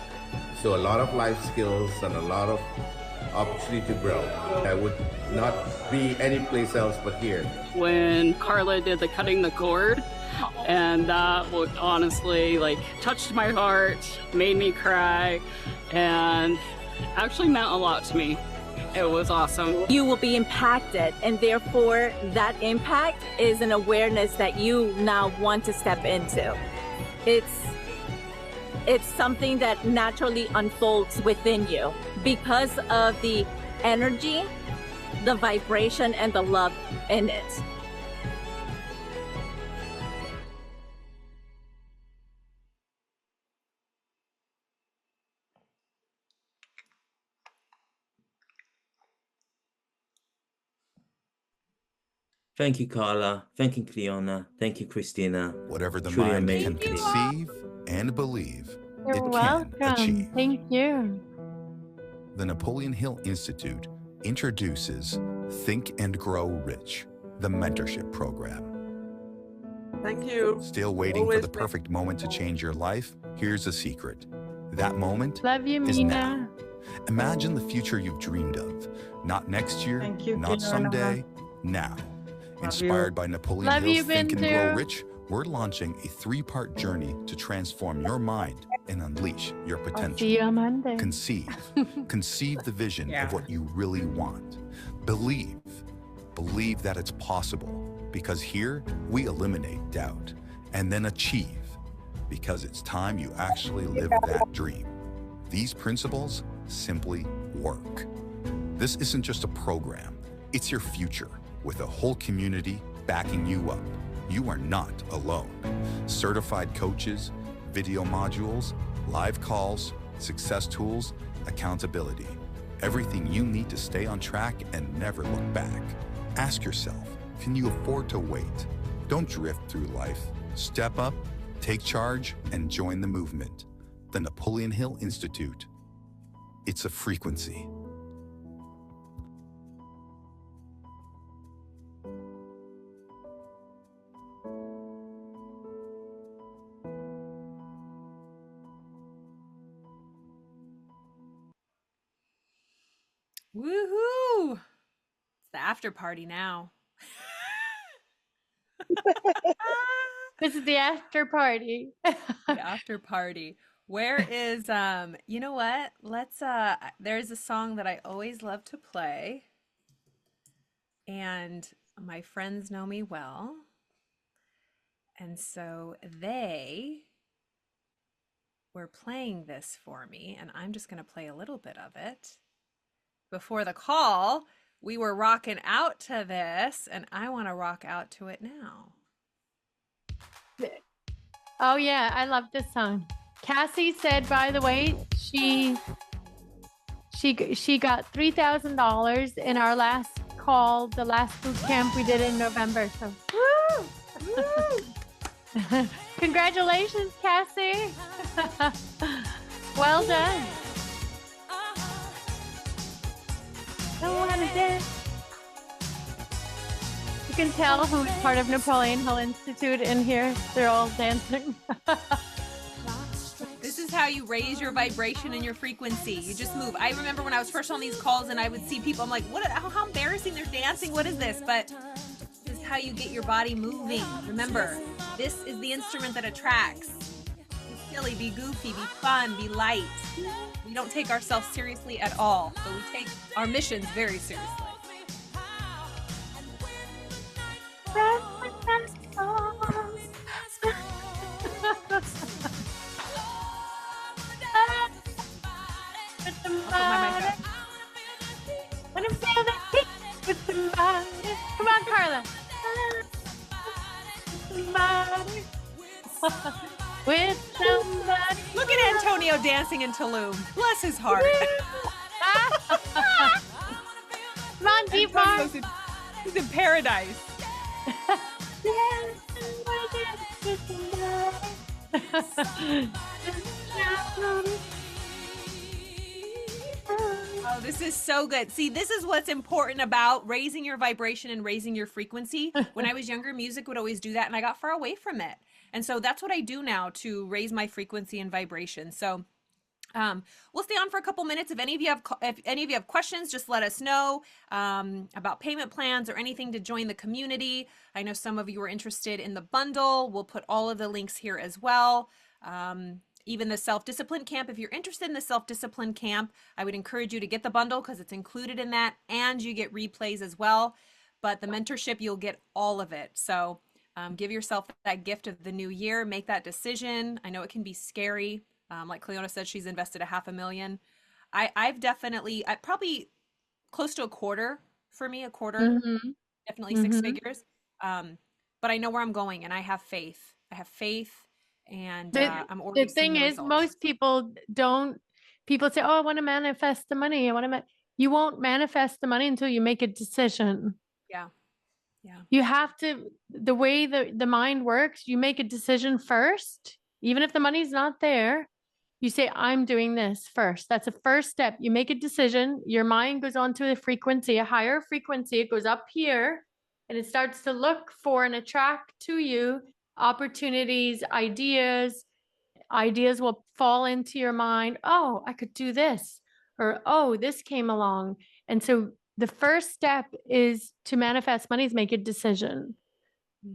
S18: So a lot of life skills and a lot of opportunity to grow. I would not be anyplace else but here.
S12: When Carla did the cutting the cord, and that would honestly touched my heart, made me cry, and actually meant a lot to me. It was awesome.
S15: You will be impacted, and therefore that impact is an awareness that you now want to step into. It's something that naturally unfolds within you because of the energy, the vibration, and the love in it.
S19: Thank you, Carla. Thank you, Cleona. Thank you, Christina.
S20: Whatever the
S19: Truly
S20: mind
S19: amazing.
S20: can conceive and believe,
S3: You're
S20: it
S3: welcome.
S20: can achieve.
S3: Thank you.
S20: The Napoleon Hill Institute introduces Think and Grow Rich, the mentorship program.
S21: Thank you.
S20: Still waiting for the perfect moment to change your life? Here's a secret. That moment
S3: Love you,
S20: is
S3: Mina.
S20: now. Imagine the future you've dreamed of. Not next year,
S21: Thank you,
S20: not
S21: Fiona.
S20: someday, now. Inspired by Napoleon
S3: Love you,
S20: Hill's Think and Grow
S3: Bintu.
S20: Rich, we're launching a 3-part journey to transform your mind and unleash your
S3: I'll
S20: potential.
S3: see you on Monday.
S20: Conceive. Conceive the vision of what you really want. Believe. Believe that it's possible, because here we eliminate doubt. And then achieve, because it's time you actually live that dream. These principles simply work. This isn't just a program, it's your future, with a whole community backing you up. You are not alone. Certified coaches, video modules, live calls, success tools, accountability. Everything you need to stay on track and never look back. Ask yourself, can you afford to wait? Don't drift through life. Step up, take charge, and join the movement. The Napoleon Hill Institute. It's a frequency.
S1: Woohoo! It's the after party now.
S3: This is the after party.
S1: The after party. Where is you know what? Let's there's a song that I always love to play, and my friends know me well. And so they were playing this for me, and I'm just going to play a little bit of it. Before the call, we were rocking out to this, and I want to rock out to it now.
S3: Oh yeah, I love this song. Cassie said, by the way, she got $3,000 in our last call, the last boot camp we did in November. So woo! Woo! Congratulations, Cassie. Well done. I wanna dance. You can tell who's part of Napoleon Hill Institute in here. They're all dancing.
S1: This is how you raise your vibration and your frequency. You just move. I remember when I was first on these calls and I would see people, I'm like, what? How embarrassing, they're dancing. What is this? But this is how you get your body moving. Remember, this is the instrument that attracts. Be silly, be goofy, be fun, be light. We don't take ourselves seriously at all, but we take our missions very seriously.
S3: Somebody. With somebody.
S1: Look at Antonio dancing in Tulum. Bless his heart.
S3: Come on, deep Mark.
S1: Antonio's he's in paradise. Oh, this is so good. See, this is what's important about raising your vibration and raising your frequency. When I was younger, music would always do that, and I got far away from it. And so that's what I do now to raise my frequency and vibration. So we'll stay on for a couple minutes. If any of you have questions, just let us know about payment plans or anything to join the community. I know some of you are interested in the bundle. We'll put all of the links here as well. Even the self-discipline camp. If you're interested in the self-discipline camp, I would encourage you to get the bundle because it's included in that, and you get replays as well. But the mentorship, you'll get all of it. So give yourself that gift of the new year. Make that decision. I know it can be scary. Like Cleona said, she's invested $500,000. I've probably close to a quarter for me, definitely six figures. But I know where I'm going, and I have faith. And I'm already
S3: the thing
S1: seeing the
S3: is,
S1: results.
S3: most people don't. People say, "Oh, I want to manifest the money. You won't manifest the money until you make a decision.
S1: Yeah.
S3: You have to. The way the mind works, you make a decision first, even if the money's not there. You say, I'm doing this first. That's the first step. You make a decision. Your mind goes on to a frequency, a higher frequency. It goes up here, and it starts to look for and attract to you opportunities, ideas. Ideas will fall into your mind. Oh, I could do this. Or, oh, this came along. And so the first step is to manifest money is make a decision.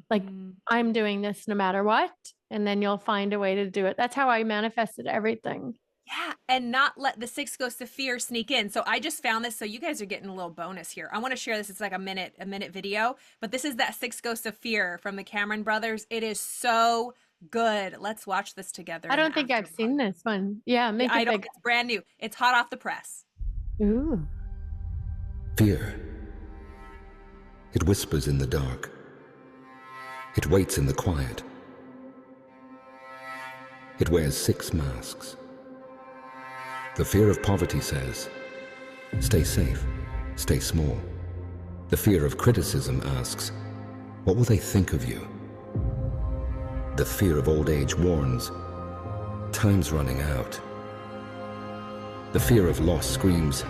S3: Like, I'm doing this no matter what. And then you'll find a way to do it. That's how I manifested everything.
S1: Yeah, and not let the 6 ghosts of fear sneak in. So I just found this, so you guys are getting a little bonus here. I want to share this. It's like a minute video, but this is that 6 ghosts of fear from the Cameron brothers. It is so good. Let's watch this together.
S3: I don't think I've seen this one. Yeah, make it big.
S1: It's brand new. It's hot off the press.
S3: Ooh.
S2: Fear. It whispers in the dark. It waits in the quiet. It wears 6 masks. The fear of poverty says, stay safe, stay small. The fear of criticism asks, what will they think of you? The fear of old age warns, time's running out. The fear of loss screams,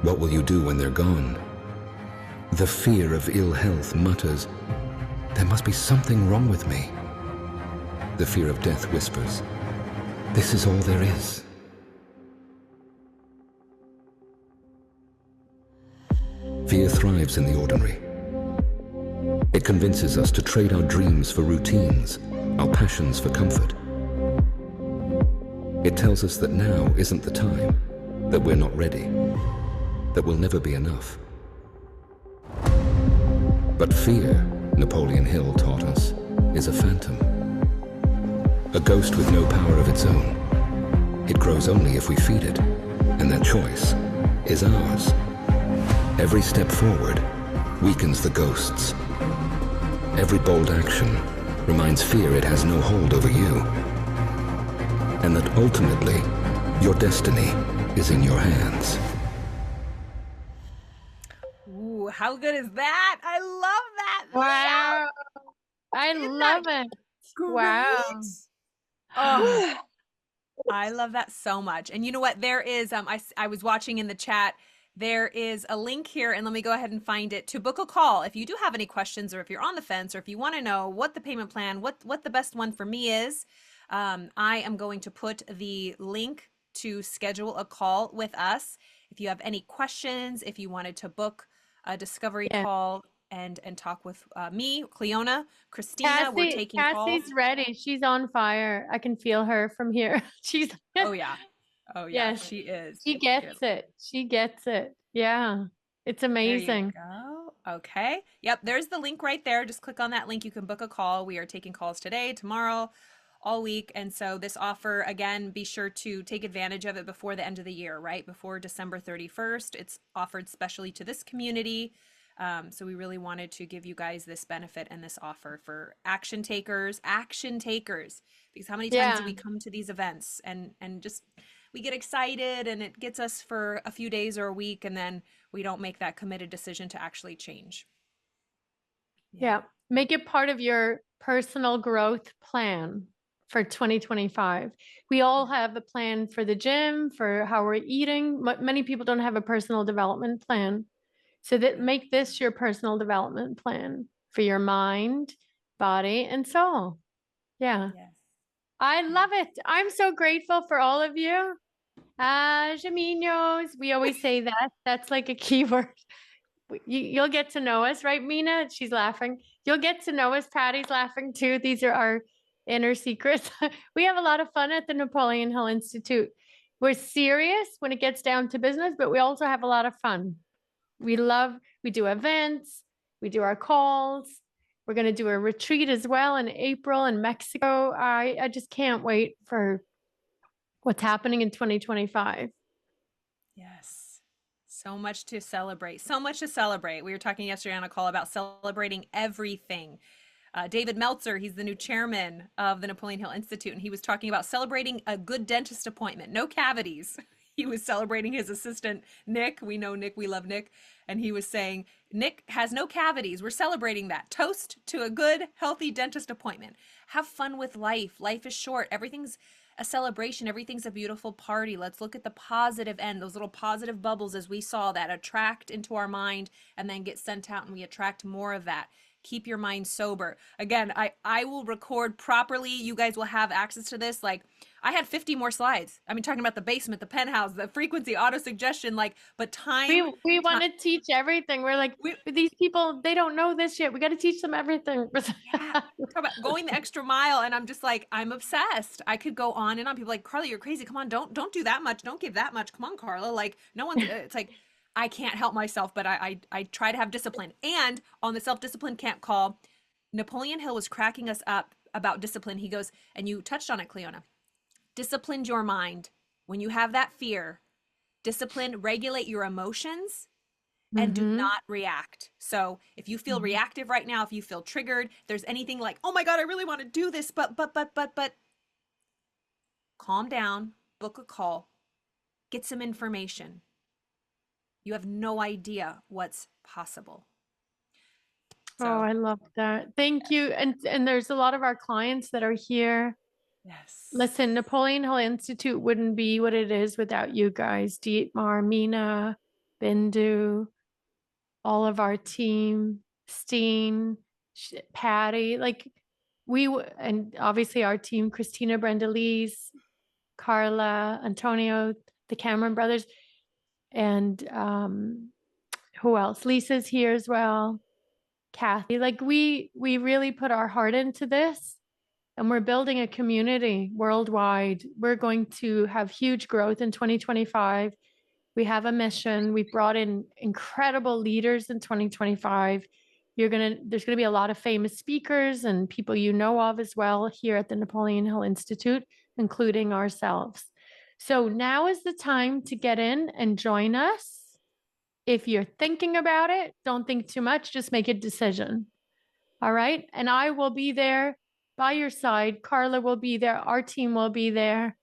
S2: what will you do when they're gone? The fear of ill health mutters, there must be something wrong with me. The fear of death whispers, this is all there is. Fear thrives in the ordinary. It convinces us to trade our dreams for routines, our passions for comfort. It tells us that now isn't the time, that we're not ready, that we'll never be enough. But fear, Napoleon Hill taught us, is a phantom. A ghost with no power of its own. It grows only if we feed it, and that choice is ours. Every step forward weakens the ghosts. Every bold action reminds fear it has no hold over you. And that ultimately, your destiny is in your hands.
S1: Ooh, how good is that? I love that.
S3: Wow. I love it.
S1: Great?
S3: Wow.
S1: Oh, I love that so much. And you know what? There is, I was watching in the chat, there is a link here, and let me go ahead and find it, to book a call. If you do have any questions, or if you're on the fence, or if you want to know what the payment plan, what the best one for me is, I am going to put the link to schedule a call with us. If you have any questions, if you wanted to book a discovery call and talk with me, Cleona, Christina, we're taking calls.
S3: Cassie's ready. She's on fire. I can feel her from here. She's
S1: Oh yeah.
S3: Yes.
S1: She is.
S3: She gets it. She gets it. Yeah. It's amazing.
S1: There you go. Okay. Yep. There's the link right there. Just click on that link. You can book a call. We are taking calls today, tomorrow, all week. And so this offer, again, be sure to take advantage of it before the end of the year, right? Before December 31st. It's offered specially to this community. So we really wanted to give you guys this benefit and this offer for action takers, because how many times do we come to these events and just we get excited and it gets us for a few days or a week, and then we don't make that committed decision to actually change.
S3: Yeah. Make it part of your personal growth plan for 2025. We all have a plan for the gym, for how we're eating. Many people don't have a personal development plan. So that make this your personal development plan for your mind, body, and soul. Yeah. I love it. I'm so grateful for all of you. Jaminos. We always say that. That's like a keyword. You'll get to know us, right, Mina? She's laughing. You'll get to know us. Patty's laughing too. These are our inner secrets. We have a lot of fun at the Napoleon Hill Institute. We're serious when it gets down to business, but we also have a lot of fun. We do events, we do our calls. We're going to do a retreat as well in April in Mexico. I just can't wait for what's happening in 2025.
S1: Yes. So much to celebrate. So much to celebrate. We were talking yesterday on a call about celebrating everything. David Meltzer, he's the new chairman of the Napoleon Hill Institute, and he was talking about celebrating a good dentist appointment, no cavities. He was celebrating his assistant, Nick. We know Nick, we love Nick. And he was saying, Nick has no cavities. We're celebrating that. Toast to a good, healthy dentist appointment. Have fun with life. Life is short. Everything's a celebration. Everything's a beautiful party. Let's look at the positive end, those little positive bubbles as we saw that attract into our mind and then get sent out, and we attract more of that. Keep your mind sober. Again, I will record properly. You guys will have access to this. Like, I had 50 more slides. I mean, talking about the basement, the penthouse, the frequency, auto suggestion, like, but time.
S3: We want to teach everything. We're like, these people, they don't know this yet. We got to teach them everything.
S1: Yeah. Talk about going the extra mile. And I'm just like, I'm obsessed. I could go on and on. People are like, Carla, you're crazy. Come on, don't do that much. Don't give that much. Come on, Carla. Like, no one's, it's like, I can't help myself, but I try to have discipline. And on the self-discipline camp call, Napoleon Hill was cracking us up about discipline. He goes, and you touched on it, Cleona, discipline your mind. When you have that fear, discipline, regulate your emotions and do not react. So if you feel reactive right now, if you feel triggered, there's anything like, oh my God, I really want to do this, but calm down, book a call, get some information. You have no idea what's possible.
S3: So, oh, I love that. Thank you. And there's a lot of our clients that are here.
S1: Yes.
S3: Listen, Napoleon Hill Institute wouldn't be what it is without you guys. Dietmar, Mina, Bindu, all of our team, Steen, Patty, like and obviously our team, Christina, Brenda Lees, Carla, Antonio, the Cameron brothers, and who else? Lisa's here as well. Kathy, like we really put our heart into this, and we're building a community worldwide. We're going to have huge growth in 2025. We have a mission. We've brought in incredible leaders in 2025. There's going to be a lot of famous speakers and people you know of as well here at the Napoleon Hill Institute, including ourselves. So now is the time to get in and join us. If you're thinking about it, don't think too much, just make a decision. All right. And I will be there by your side. Carla will be there. Our team will be there.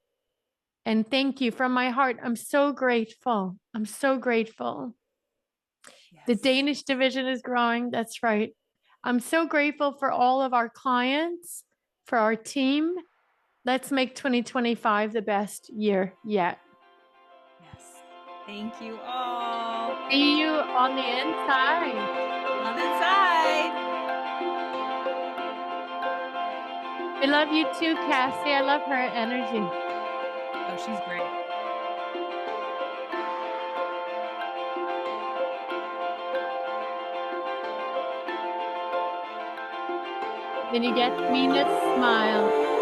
S3: And thank you from my heart. I'm so grateful. I'm so grateful. Yes. The Danish division is growing. That's right. I'm so grateful for all of our clients, for our team. Let's make 2025 the best year yet.
S1: Yes. Thank you all.
S3: See you on the inside.
S1: On the inside.
S3: I love you too, Cassie. I love her energy.
S1: Oh, she's great.
S3: Then you get Mina's smile.